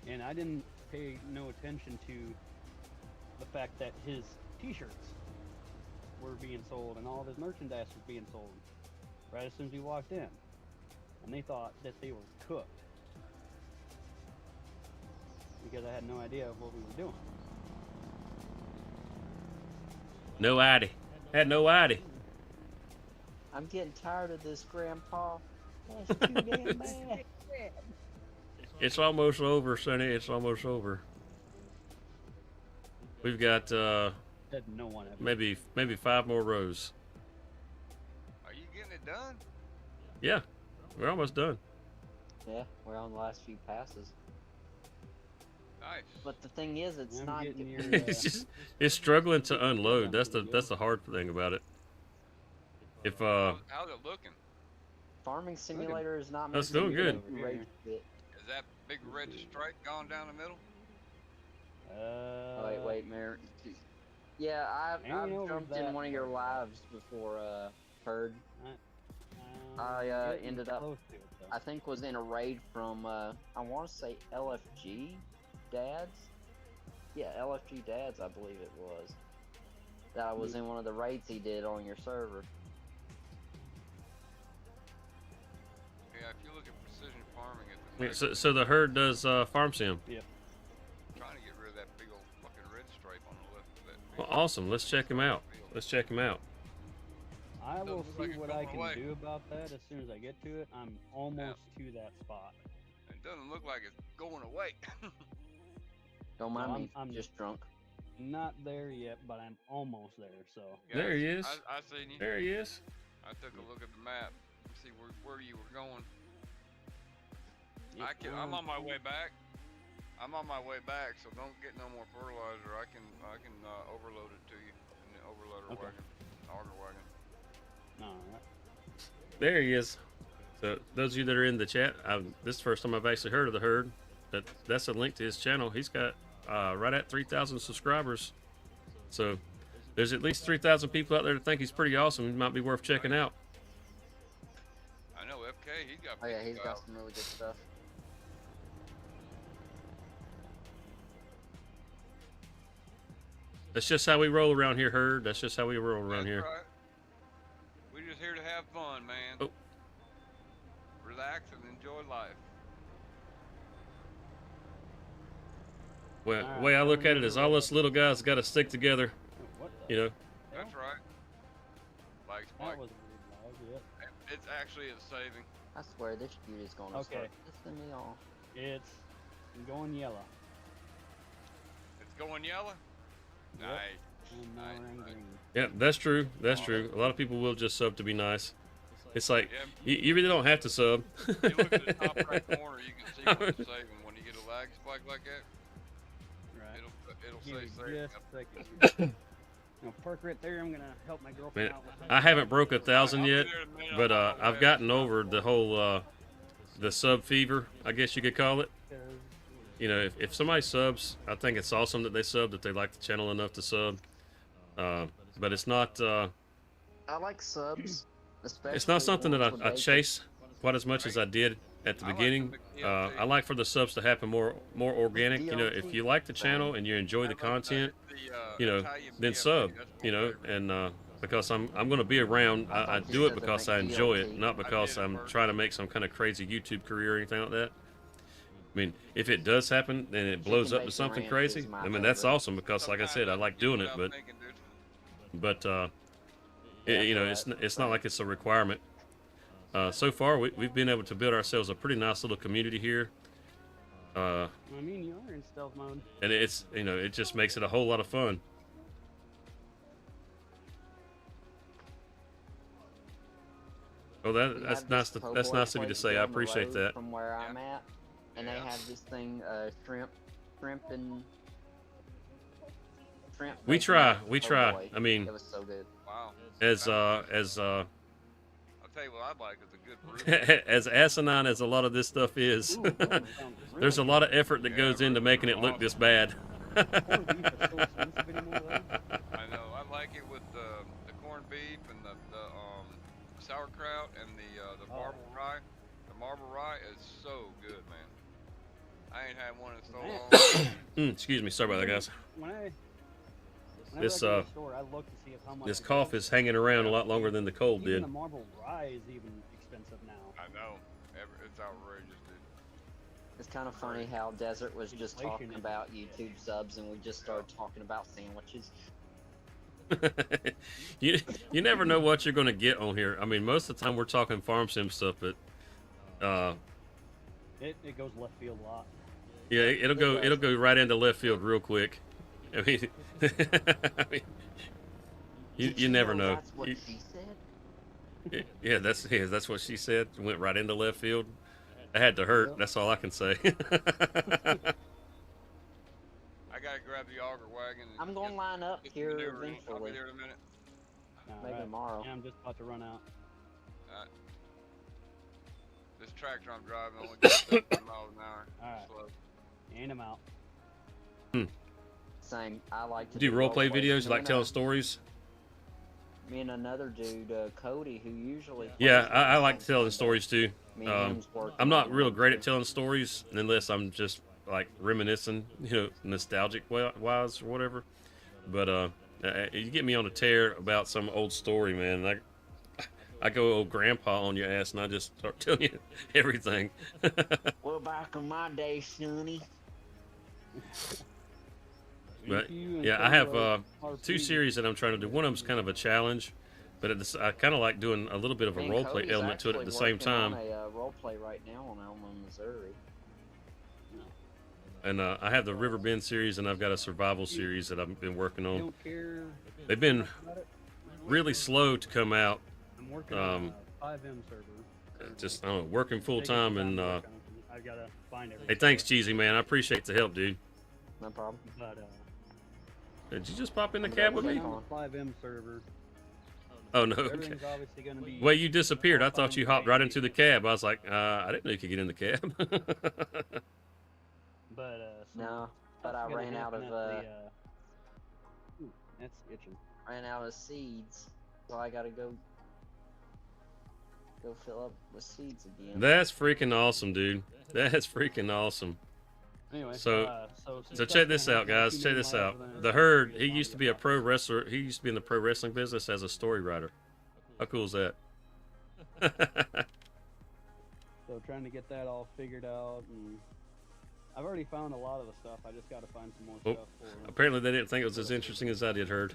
Speaker 5: And I didn't pay no attention to the fact that his t-shirts were being sold and all of his merchandise was being sold right as soon as we walked in. And they thought that they were cooked because I had no idea what we were doing.
Speaker 1: No ID. Had no ID.
Speaker 4: I'm getting tired of this, Grandpa. That's too damn bad.
Speaker 1: It's almost over, Sonny. It's almost over. We've got
Speaker 5: Said no one ever.
Speaker 1: maybe 5 more rows.
Speaker 2: Are you getting it done?
Speaker 1: Yeah, we're almost done.
Speaker 4: Yeah, we're on the last few passes.
Speaker 2: Nice.
Speaker 4: But the thing is, it's
Speaker 5: I'm
Speaker 4: not.
Speaker 5: getting your,
Speaker 1: It's struggling to unload. That's the hard thing about it. If
Speaker 2: How's it looking?
Speaker 4: Farming Simulator is not.
Speaker 1: That's
Speaker 4: making
Speaker 1: doing good.
Speaker 4: me rage quit.
Speaker 2: Is that big red stripe going down the middle?
Speaker 4: Oh, wait, Mayor. Yeah, I've
Speaker 5: Hanging over
Speaker 4: jumped
Speaker 5: that
Speaker 4: in one of your
Speaker 5: part.
Speaker 4: lives before, Heard. I
Speaker 5: getting
Speaker 4: ended up,
Speaker 5: close to it, though.
Speaker 4: I think was in a raid from, I want to say LFG Dads? Yeah, LFG Dads, I believe it was. That I was in one of the raids he did on your server.
Speaker 2: Yeah, if you look at precision farming at the
Speaker 1: so the herd does farm sim.
Speaker 5: Yep.
Speaker 2: trying to get rid of that big old fucking red stripe on the left of that.
Speaker 1: Well, awesome. Let's check him out. Let's check him out.
Speaker 5: I will
Speaker 2: Doesn't look like
Speaker 5: see
Speaker 2: it's
Speaker 5: what I
Speaker 2: going
Speaker 5: can
Speaker 2: away.
Speaker 5: do about that as soon as I get to it. I'm almost to that spot.
Speaker 2: It doesn't look like it's going away.
Speaker 4: Don't mind
Speaker 5: No,
Speaker 4: me,
Speaker 5: I'm
Speaker 4: just drunk.
Speaker 5: not there yet, but I'm almost there. So
Speaker 1: There he is.
Speaker 2: I seen you.
Speaker 1: There he is.
Speaker 2: I took a look at the map to see where you were going.
Speaker 5: Yep,
Speaker 2: I'm on my way back. I'm on my way back, so don't get no more fertilizer. I can overload it to you in the overloader
Speaker 5: Okay.
Speaker 2: wagon, auger wagon.
Speaker 5: no,
Speaker 1: There he is. So those of you that are in the chat, this is the first time I've actually heard of the herd. That's a link to his channel. He's got right at 3,000 subscribers. So there's at least 3,000 people out there that think he's pretty awesome. He might be worth checking out.
Speaker 2: I know FK. He's got.
Speaker 4: Oh yeah, he's
Speaker 2: 50,000.
Speaker 4: got some really good stuff.
Speaker 1: That's just how we roll around here, herd. That's just how we roll around
Speaker 2: That's
Speaker 1: here.
Speaker 2: right. We're just here to have fun, man.
Speaker 1: Oh.
Speaker 2: Relax and enjoy life.
Speaker 1: Well,
Speaker 5: Alright,
Speaker 1: the way I look at it is all us little guys got to stick together.
Speaker 5: what the
Speaker 1: You know,
Speaker 2: That's right. Like Spike.
Speaker 5: That was a weird lag, yep.
Speaker 2: It's actually a saving.
Speaker 4: I swear this dude is gonna
Speaker 5: Okay.
Speaker 4: start pissing me off.
Speaker 5: It's going yellow.
Speaker 2: It's going yellow.
Speaker 5: Yep.
Speaker 2: Nice.
Speaker 5: And now
Speaker 2: Nice,
Speaker 5: we're in
Speaker 2: nice.
Speaker 5: green.
Speaker 1: yeah, that's true. That's true. A lot of people will just sub to be nice. It's like
Speaker 2: Yeah,
Speaker 1: you really don't have to sub.
Speaker 2: you look at the top right corner, you can see when it's saving. When you get a lag spike like that,
Speaker 5: Right.
Speaker 2: it'll
Speaker 5: Give me
Speaker 2: say saving.
Speaker 5: just a second. Now park right there. I'm gonna help my girlfriend
Speaker 1: Man,
Speaker 5: out with
Speaker 1: I haven't broke 1,000
Speaker 2: I'll be
Speaker 1: yet,
Speaker 2: there in a minute.
Speaker 1: but
Speaker 2: I'm on my
Speaker 1: I've
Speaker 2: way.
Speaker 1: gotten over the whole the sub fever, I guess you could call it. You know, if somebody subs, I think it's awesome that they sub, that they like the channel enough to sub. But it's not
Speaker 4: I like subs.
Speaker 1: it's not something that
Speaker 4: ones
Speaker 1: I
Speaker 4: with
Speaker 1: chase quite as much as I did at the
Speaker 2: I like
Speaker 1: beginning.
Speaker 2: the DLC.
Speaker 1: I like for the subs to happen more organic. You know, if you like the channel and you enjoy the content, you know, then sub. You know, and because I'm going to be around. I do it because I enjoy it, not because I'm trying to make some kind of crazy YouTube career or anything like that. I mean, if it does happen and it blows up to something crazy, I mean that's awesome because, like I said, I like doing it. But you know, it's not like it's a requirement. So far, we've been able to build ourselves a pretty nice little community here.
Speaker 5: I mean, you are in stealth mode.
Speaker 1: And it's, you know, it just makes it a whole lot of fun. Oh, that's nice. That's nice of you to say. I appreciate that.
Speaker 4: From where I'm at, and they have this thing, shrimp and shrimp.
Speaker 1: We
Speaker 4: bacon.
Speaker 1: try.
Speaker 4: Oh, boy.
Speaker 1: I mean,
Speaker 4: It was so good.
Speaker 2: Wow.
Speaker 1: as
Speaker 2: I'll tell you what I'd like is a good brew.
Speaker 1: as asinine as a lot of this stuff is,
Speaker 5: Ooh, that one sounds really
Speaker 1: there's a lot of effort that goes into making it look this bad.
Speaker 5: Corned beef is so expensive anymore, though.
Speaker 2: I know. I like it with the corned beef and the sauerkraut and the marble rye. The marble rye is so good, man. I ain't had one in so long.
Speaker 1: Excuse me. Sorry about that, guys.
Speaker 5: Whenever
Speaker 1: This,
Speaker 5: I go to the store, I look to see if how much
Speaker 1: This
Speaker 5: it
Speaker 1: cough is hanging around a lot longer than the cold
Speaker 5: Even
Speaker 1: did.
Speaker 5: the marble rye is even expensive now.
Speaker 2: I know. It's outrageous, dude.
Speaker 4: It's kind of funny how Desert was just
Speaker 5: Inflation
Speaker 4: talking
Speaker 5: is-
Speaker 4: about YouTube subs, and we just started talking about sandwiches.
Speaker 1: You never know what you're going to get on here. I mean, most of the time we're talking farm sim stuff, but
Speaker 5: It goes left field a lot.
Speaker 1: yeah, it'll go right into left field real quick. I mean, I mean you never know.
Speaker 4: That's what she said.
Speaker 1: Yeah, that's what she said. Went right into left field. I had to hurt. That's all I can say.
Speaker 2: I gotta grab the auger wagon. And
Speaker 4: I'm gonna line up
Speaker 2: get the
Speaker 4: here
Speaker 2: manure in. I'll be
Speaker 4: eventually.
Speaker 2: there in a minute.
Speaker 4: Maybe
Speaker 5: Alright.
Speaker 4: tomorrow.
Speaker 5: Yeah, I'm just about to run out.
Speaker 2: Alright. This tractor I'm driving only goes 50 miles an hour.
Speaker 5: Alright.
Speaker 2: Slow.
Speaker 5: And I'm out.
Speaker 4: Same. I like to
Speaker 1: Do role play
Speaker 4: roleplays.
Speaker 1: videos? You like
Speaker 4: Me
Speaker 1: telling
Speaker 4: and,
Speaker 1: stories?
Speaker 4: me and another dude, Cody, who usually.
Speaker 1: Yeah,
Speaker 4: plays
Speaker 1: I
Speaker 4: with
Speaker 1: like
Speaker 4: us
Speaker 1: telling
Speaker 4: on
Speaker 1: stories too.
Speaker 4: Me and him's working
Speaker 1: I'm not
Speaker 4: on
Speaker 1: real
Speaker 4: one
Speaker 1: great at
Speaker 4: too.
Speaker 1: telling stories unless I'm just like reminiscing, nostalgic wise or whatever. But you get me on a tear about some old story, man. I go old grandpa on your ass and I just start telling you everything.
Speaker 4: Well, back in my day, Sonny.
Speaker 1: But yeah, I have 2 series that I'm trying to do. One of them's kind of a challenge, but I kind of like doing a little bit of a
Speaker 4: Me and
Speaker 1: role play
Speaker 4: Cody's
Speaker 1: element to it at the
Speaker 4: actually
Speaker 1: same time.
Speaker 4: working on a role play right now on Alma, Missouri.
Speaker 1: And I have the River Bend series, and I've got a survival series that I've been working
Speaker 5: I
Speaker 1: on.
Speaker 5: don't care.
Speaker 1: They've been
Speaker 5: about it.
Speaker 1: really slow to come out.
Speaker 5: I'm working on a 5M server.
Speaker 1: Just I don't know, working full
Speaker 5: Taking
Speaker 1: time,
Speaker 5: some
Speaker 1: and
Speaker 5: to work on it. I gotta find everything.
Speaker 1: hey, thanks, Cheesy man. I appreciate the help, dude.
Speaker 4: No problem.
Speaker 5: But
Speaker 1: Did you just pop in the
Speaker 4: I'm
Speaker 1: cab with
Speaker 4: working
Speaker 1: me?
Speaker 5: on the 5M server.
Speaker 1: Oh no, okay.
Speaker 5: Everything's obviously gonna be.
Speaker 1: Well, you disappeared. I thought you hopped right into the cab. I was like, I didn't know you could get in the cab.
Speaker 5: But
Speaker 4: No, but I
Speaker 5: stuff's gonna
Speaker 4: ran out
Speaker 5: happen
Speaker 4: of
Speaker 5: at the, ooh, that's itching.
Speaker 4: seeds, so I gotta go fill up with seeds again.
Speaker 1: That's freaking awesome, dude. That's freaking awesome.
Speaker 5: Anyway,
Speaker 1: So
Speaker 5: stuff's
Speaker 1: check this
Speaker 5: gonna
Speaker 1: out,
Speaker 5: happen a
Speaker 1: guys.
Speaker 5: few
Speaker 1: Check
Speaker 5: more
Speaker 1: this
Speaker 5: miles
Speaker 1: out.
Speaker 5: than
Speaker 1: The
Speaker 5: I
Speaker 1: Herd,
Speaker 5: really
Speaker 1: he
Speaker 5: wanted
Speaker 1: used to
Speaker 5: to
Speaker 1: be a
Speaker 5: talk
Speaker 1: pro wrestler. He used to be in the pro wrestling business as a story writer. How cool is that?
Speaker 5: So trying to get that all figured out, and I've already found a lot of the stuff. I just got to find some more
Speaker 1: Oh,
Speaker 5: stuff for them.
Speaker 1: Apparently they didn't think it was as interesting as I did, Herd.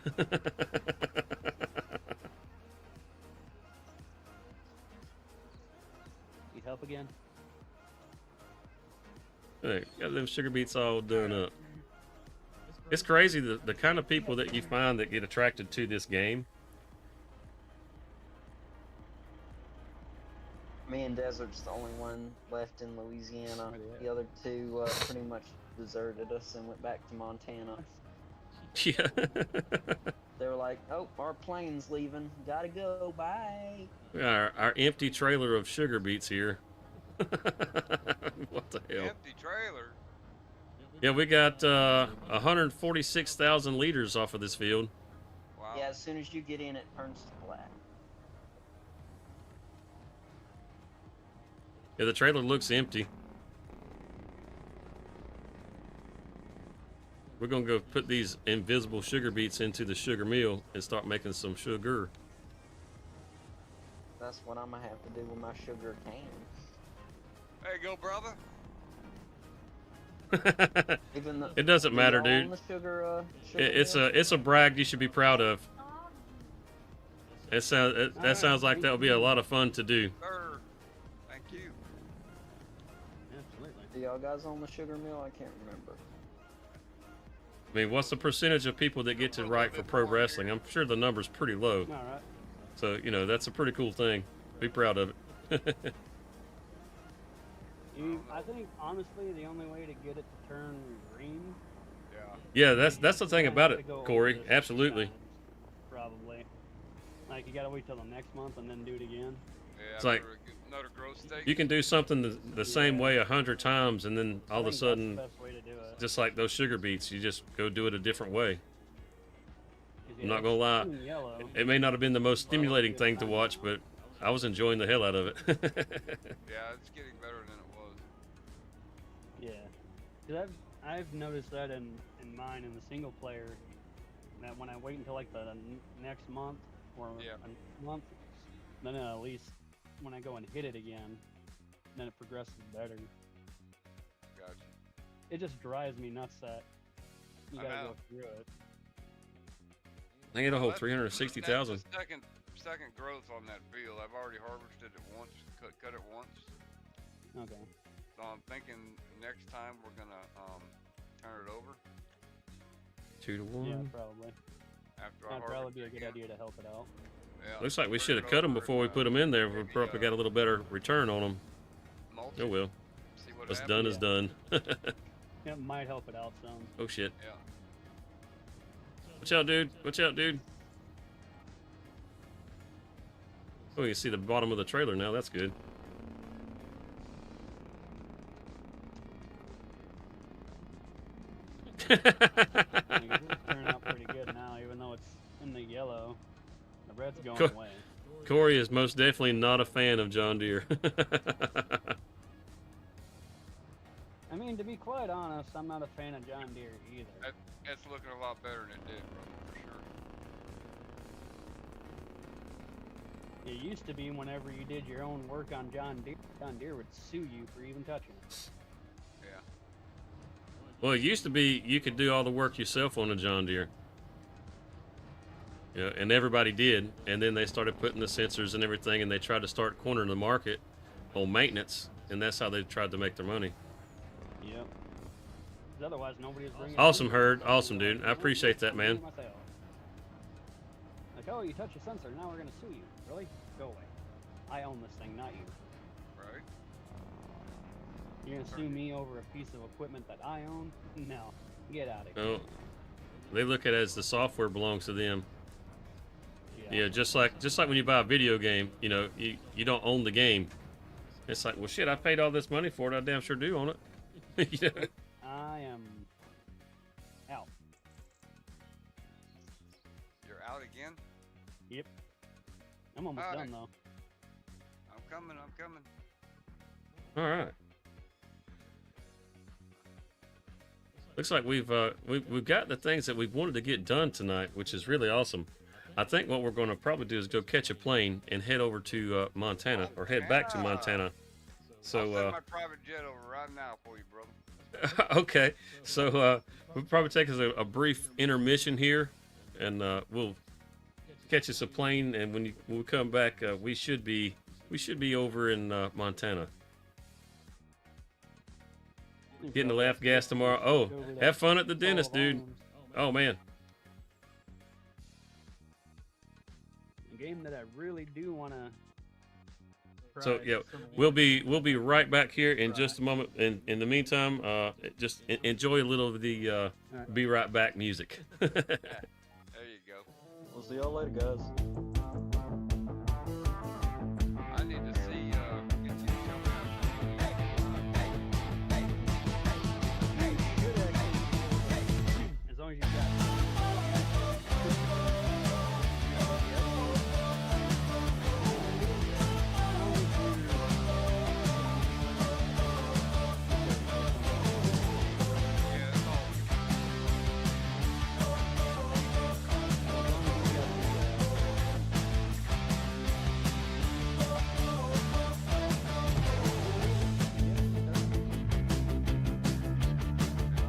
Speaker 5: Need help again?
Speaker 1: Hey, got them sugar beets all done up. It's crazy the kind of people that you find that get attracted to this game.
Speaker 4: Me and Desert's the only one left in Louisiana.
Speaker 5: Where they at?
Speaker 4: The other two pretty much deserted us and went back to Montana.
Speaker 1: Yeah.
Speaker 4: They were like, "Oh, our plane's leaving. Gotta go. Bye."
Speaker 1: our empty trailer of sugar beets here. What the hell?
Speaker 2: Empty trailer.
Speaker 1: Yeah, we got 146,000 liters off of this field.
Speaker 2: Wow.
Speaker 4: Yeah, as soon as you get in, it turns to black.
Speaker 1: Yeah, the trailer looks empty. We're gonna go put these invisible sugar beets into the sugar mill and start making some sugar.
Speaker 4: That's what I'm gonna have to do with my sugar cane.
Speaker 2: There you go, brother.
Speaker 4: Even the,
Speaker 1: It doesn't matter,
Speaker 4: y'all on
Speaker 1: dude.
Speaker 4: the sugar, sugar
Speaker 1: It's
Speaker 4: mill?
Speaker 1: a brag you should be proud of. That sounds like that would be a lot of fun to do.
Speaker 2: Sir. Thank you.
Speaker 5: Absolutely.
Speaker 4: Do y'all guys on the sugar mill? I can't remember.
Speaker 1: I mean, what's the percentage of people that get to write for pro wrestling? I'm sure the number's pretty low.
Speaker 5: All right.
Speaker 1: So, that's a pretty cool thing. Be proud of it.
Speaker 5: I think honestly the only way to get it to turn green.
Speaker 2: Yeah.
Speaker 1: Yeah, that's the thing
Speaker 5: you
Speaker 1: about
Speaker 5: have
Speaker 1: it,
Speaker 5: to go over
Speaker 1: Corey.
Speaker 5: this
Speaker 1: Absolutely.
Speaker 5: times, probably. Like you gotta wait till the next month and then do it again.
Speaker 2: Yeah.
Speaker 1: It's like-
Speaker 2: another growth stage.
Speaker 1: You can do something the same way 100 times, and then all of a
Speaker 5: I think
Speaker 1: sudden,
Speaker 5: that's the best way to do it.
Speaker 1: just like those sugar beets, you just go do it a different way.
Speaker 5: 'Cause,
Speaker 1: I'm not gonna lie.
Speaker 5: it's yellow.
Speaker 1: It may not have been the most stimulating thing to watch, but I was enjoying the hell out of it.
Speaker 2: Yeah, it's getting better than it was.
Speaker 5: Yeah, because I've noticed that in mine in the single player, that when I wait until like the next month or
Speaker 2: Yeah.
Speaker 5: a month, then at least when I go and hit it again, then it progresses better.
Speaker 2: Gotcha.
Speaker 5: It just drives me nuts that you
Speaker 2: I
Speaker 5: gotta
Speaker 2: know.
Speaker 5: go through it.
Speaker 1: I think it'll hold
Speaker 2: That's
Speaker 1: 360,000.
Speaker 2: the second growth on that field. I've already harvested it once, cut it once.
Speaker 5: Okay.
Speaker 2: So I'm thinking next time we're gonna turn it over
Speaker 1: 2 to 1.
Speaker 5: Yeah, probably.
Speaker 2: after I
Speaker 5: That'd probably
Speaker 2: harvest
Speaker 5: be a
Speaker 2: it
Speaker 5: good
Speaker 2: again.
Speaker 5: idea to help it out.
Speaker 2: Yeah,
Speaker 1: Looks like we
Speaker 2: turn
Speaker 1: should
Speaker 2: it
Speaker 1: have cut them
Speaker 2: over
Speaker 1: before we
Speaker 2: and,
Speaker 1: put them in there. We
Speaker 2: maybe,
Speaker 1: probably got a little better return on them.
Speaker 2: mulch
Speaker 1: Oh
Speaker 2: it,
Speaker 1: well.
Speaker 2: see what
Speaker 1: What's
Speaker 2: happens.
Speaker 1: done is done.
Speaker 5: It might help it out some.
Speaker 1: Oh shit.
Speaker 2: Yeah.
Speaker 1: Watch out, dude. Watch out, dude. Oh, you can see the bottom of the trailer now. That's good.
Speaker 5: I think it's turning out pretty good now, even though it's in the yellow. The red's going
Speaker 1: Cool.
Speaker 5: away.
Speaker 1: Corey is most definitely not a fan of John Deere.
Speaker 5: I mean, to be quite honest, I'm not a fan of John Deere either.
Speaker 2: It's looking a lot better than it did, brother, for sure.
Speaker 5: It used to be whenever you did your own work on John Deere would sue you for even touching it.
Speaker 2: Yeah.
Speaker 1: Well, it used to be you could do all the work yourself on a John Deere. Yeah, and everybody did, and then they started putting the sensors and everything, and they tried to start cornering the market on maintenance, and that's how they tried to make their money.
Speaker 5: Yep. 'Cause otherwise, nobody's bringing.
Speaker 1: Awesome,
Speaker 5: it in.
Speaker 1: Herd. Awesome, dude. I appreciate that, man.
Speaker 5: Myself. Like, oh, you touch a sensor, now we're gonna sue you. Really? Go away. I own this thing, not you.
Speaker 2: Right?
Speaker 5: You're gonna sue me over a piece of equipment that I own? No. Get out of here.
Speaker 1: Oh, they look at it as the software belongs to them. Yeah, just like when you buy a video game, you know, you don't own the game. It's like, well, shit, I paid all this money for it. I damn sure do own it. You know?
Speaker 5: I am out.
Speaker 2: You're out again?
Speaker 5: Yep. I'm almost
Speaker 2: Alright.
Speaker 5: done though.
Speaker 2: I'm coming.
Speaker 1: All right. Looks like we've got the things that we've wanted to get done tonight, which is really awesome. I think what we're going to probably do is go catch a plane and head over to Montana, or head back to Montana.
Speaker 2: I'll
Speaker 1: So,
Speaker 2: send my private jet over right now for you, brother.
Speaker 1: okay. So we'll probably take us a brief intermission here, and we'll catch us a plane. And when we come back, we should be over in Montana. Getting the laugh gas tomorrow. Oh, have fun at the dentist, dude. Oh man.
Speaker 5: A game that I really do want to.
Speaker 1: So yeah, we'll be right back here in just a moment. And in the meantime, just enjoy a little of the "Be Right Back" music.
Speaker 2: There you go.
Speaker 4: We'll see y'all later, guys.
Speaker 2: I need to see get you to show me how
Speaker 5: As long as you got.
Speaker 2: yeah, that's all.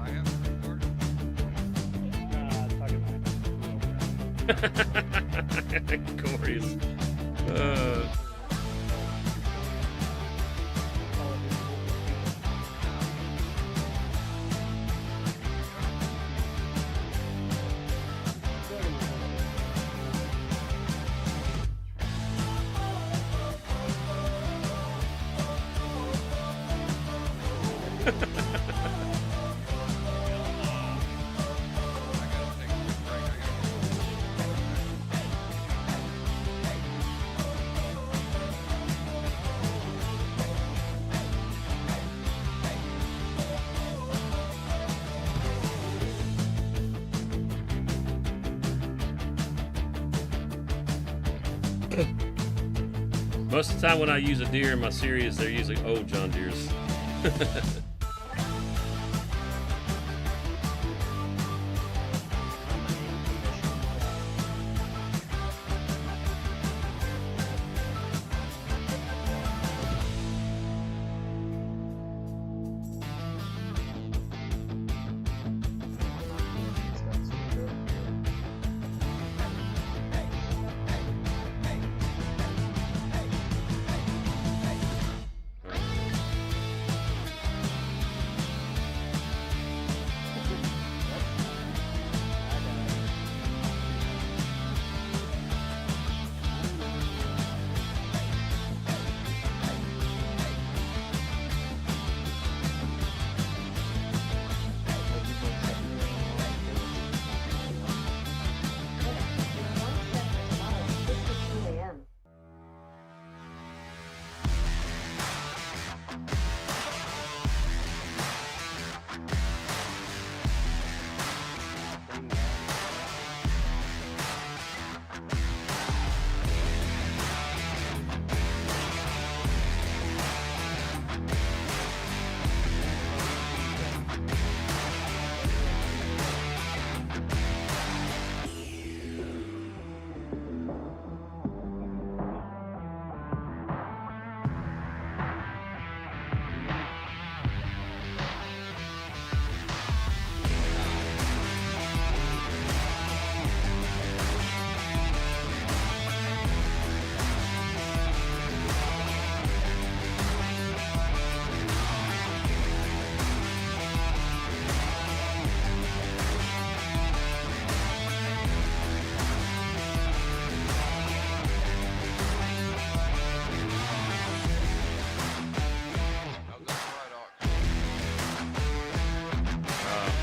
Speaker 2: I haven't recorded.
Speaker 1: Corey's.
Speaker 2: I gotta take a quick break. I gotta
Speaker 1: Most of the time when I use a deer in my series, they're usually old John Deeres.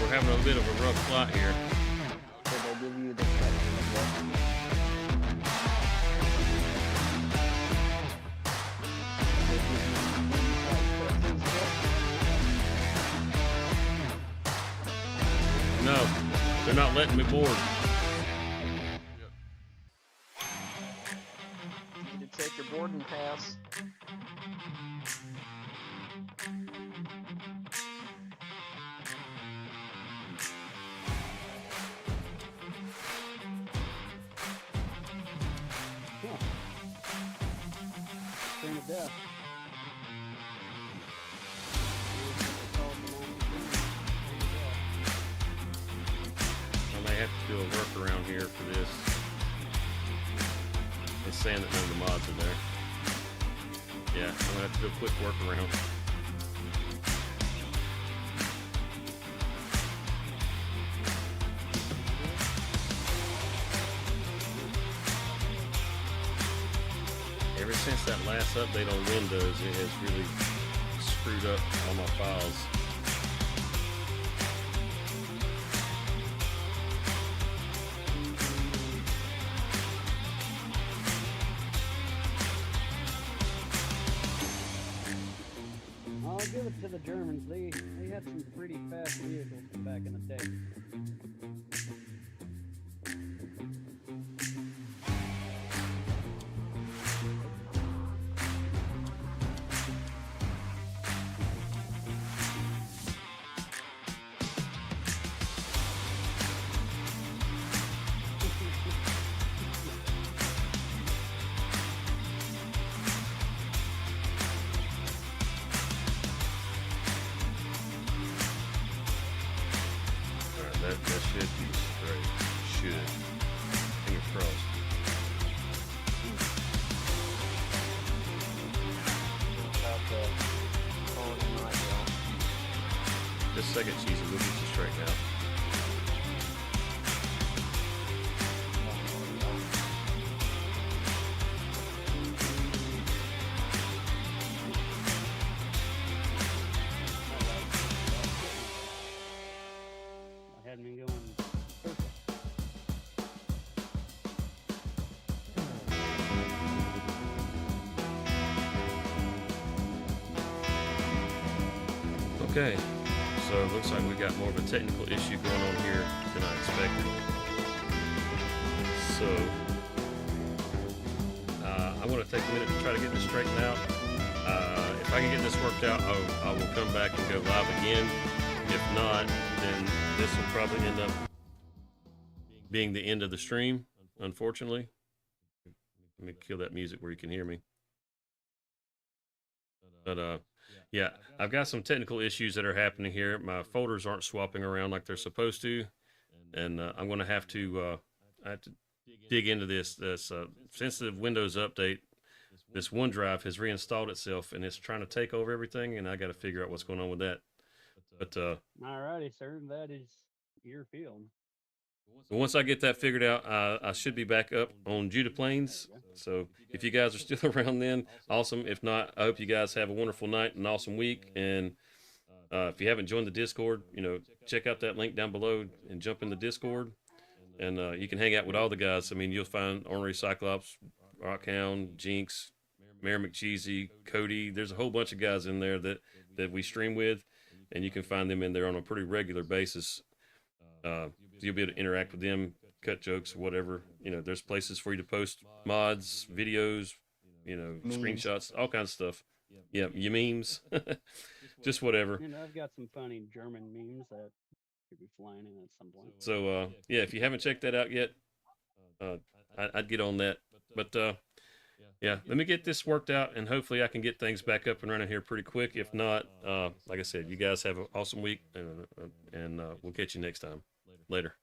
Speaker 1: we're having a bit of a rough flight here.
Speaker 4: Did they give you the spectrum?
Speaker 1: No, they're not letting me board.
Speaker 4: You need to check your boarding pass.
Speaker 5: Train of death.
Speaker 1: I may have to do a workaround here for this. It's saying that none of the mods are there. Yeah, I'm gonna have to do a quick workaround. Ever since that last update on Windows, it has really screwed up all my files.
Speaker 5: I'll give it to the Germans. They had some pretty fast vehicles back in the day.
Speaker 1: That should be straight. Should. Fingers crossed. Just a second, cheesy. We'll get you straight now.
Speaker 5: I hadn't been going perfect.
Speaker 1: Okay, so it looks like we got more of a technical issue going on here than I expected. So, I want to take a minute to try to get this straightened out. If I can get this worked out, I will come back and go live again. If not, then this will probably end up being the end of the stream, unfortunately. Let me kill that music where you can hear me. But, yeah, I've got some technical issues that are happening here. My folders aren't swapping around like they're supposed to, and I'm going to have to dig into this. Since the Windows update, this OneDrive has reinstalled itself, and it's trying to take over everything, and I got to figure out what's going on with that. But
Speaker 5: Alrighty, sir. That is your field.
Speaker 1: once I get that figured out, I should be back up on Judah Plains. So if you guys are still around then, awesome. If not, I hope you guys have a wonderful night, an awesome week. And if you haven't joined the Discord, check out that link down below and jump in the Discord. And you can hang out with all the guys. I mean, you'll find Ornery Cyclops, Rockhound, Jinx, Mayor McCheesy, Cody. There's a whole bunch of guys in there that we stream with, and you can find them in there on a pretty regular basis. You'll be able to interact with them, cut jokes, whatever. There's places for you to post mods, videos, screenshots, all kinds of stuff. Yeah, your memes, just whatever.
Speaker 5: I've got some funny German memes that could be flying in at some point.
Speaker 1: So, yeah, if you haven't checked that out yet, I'd get on that. But, yeah, let me get this worked out, and hopefully I can get things back up and running here pretty quick. If not, like I said, you guys have an awesome week, and we'll catch you next time. Later.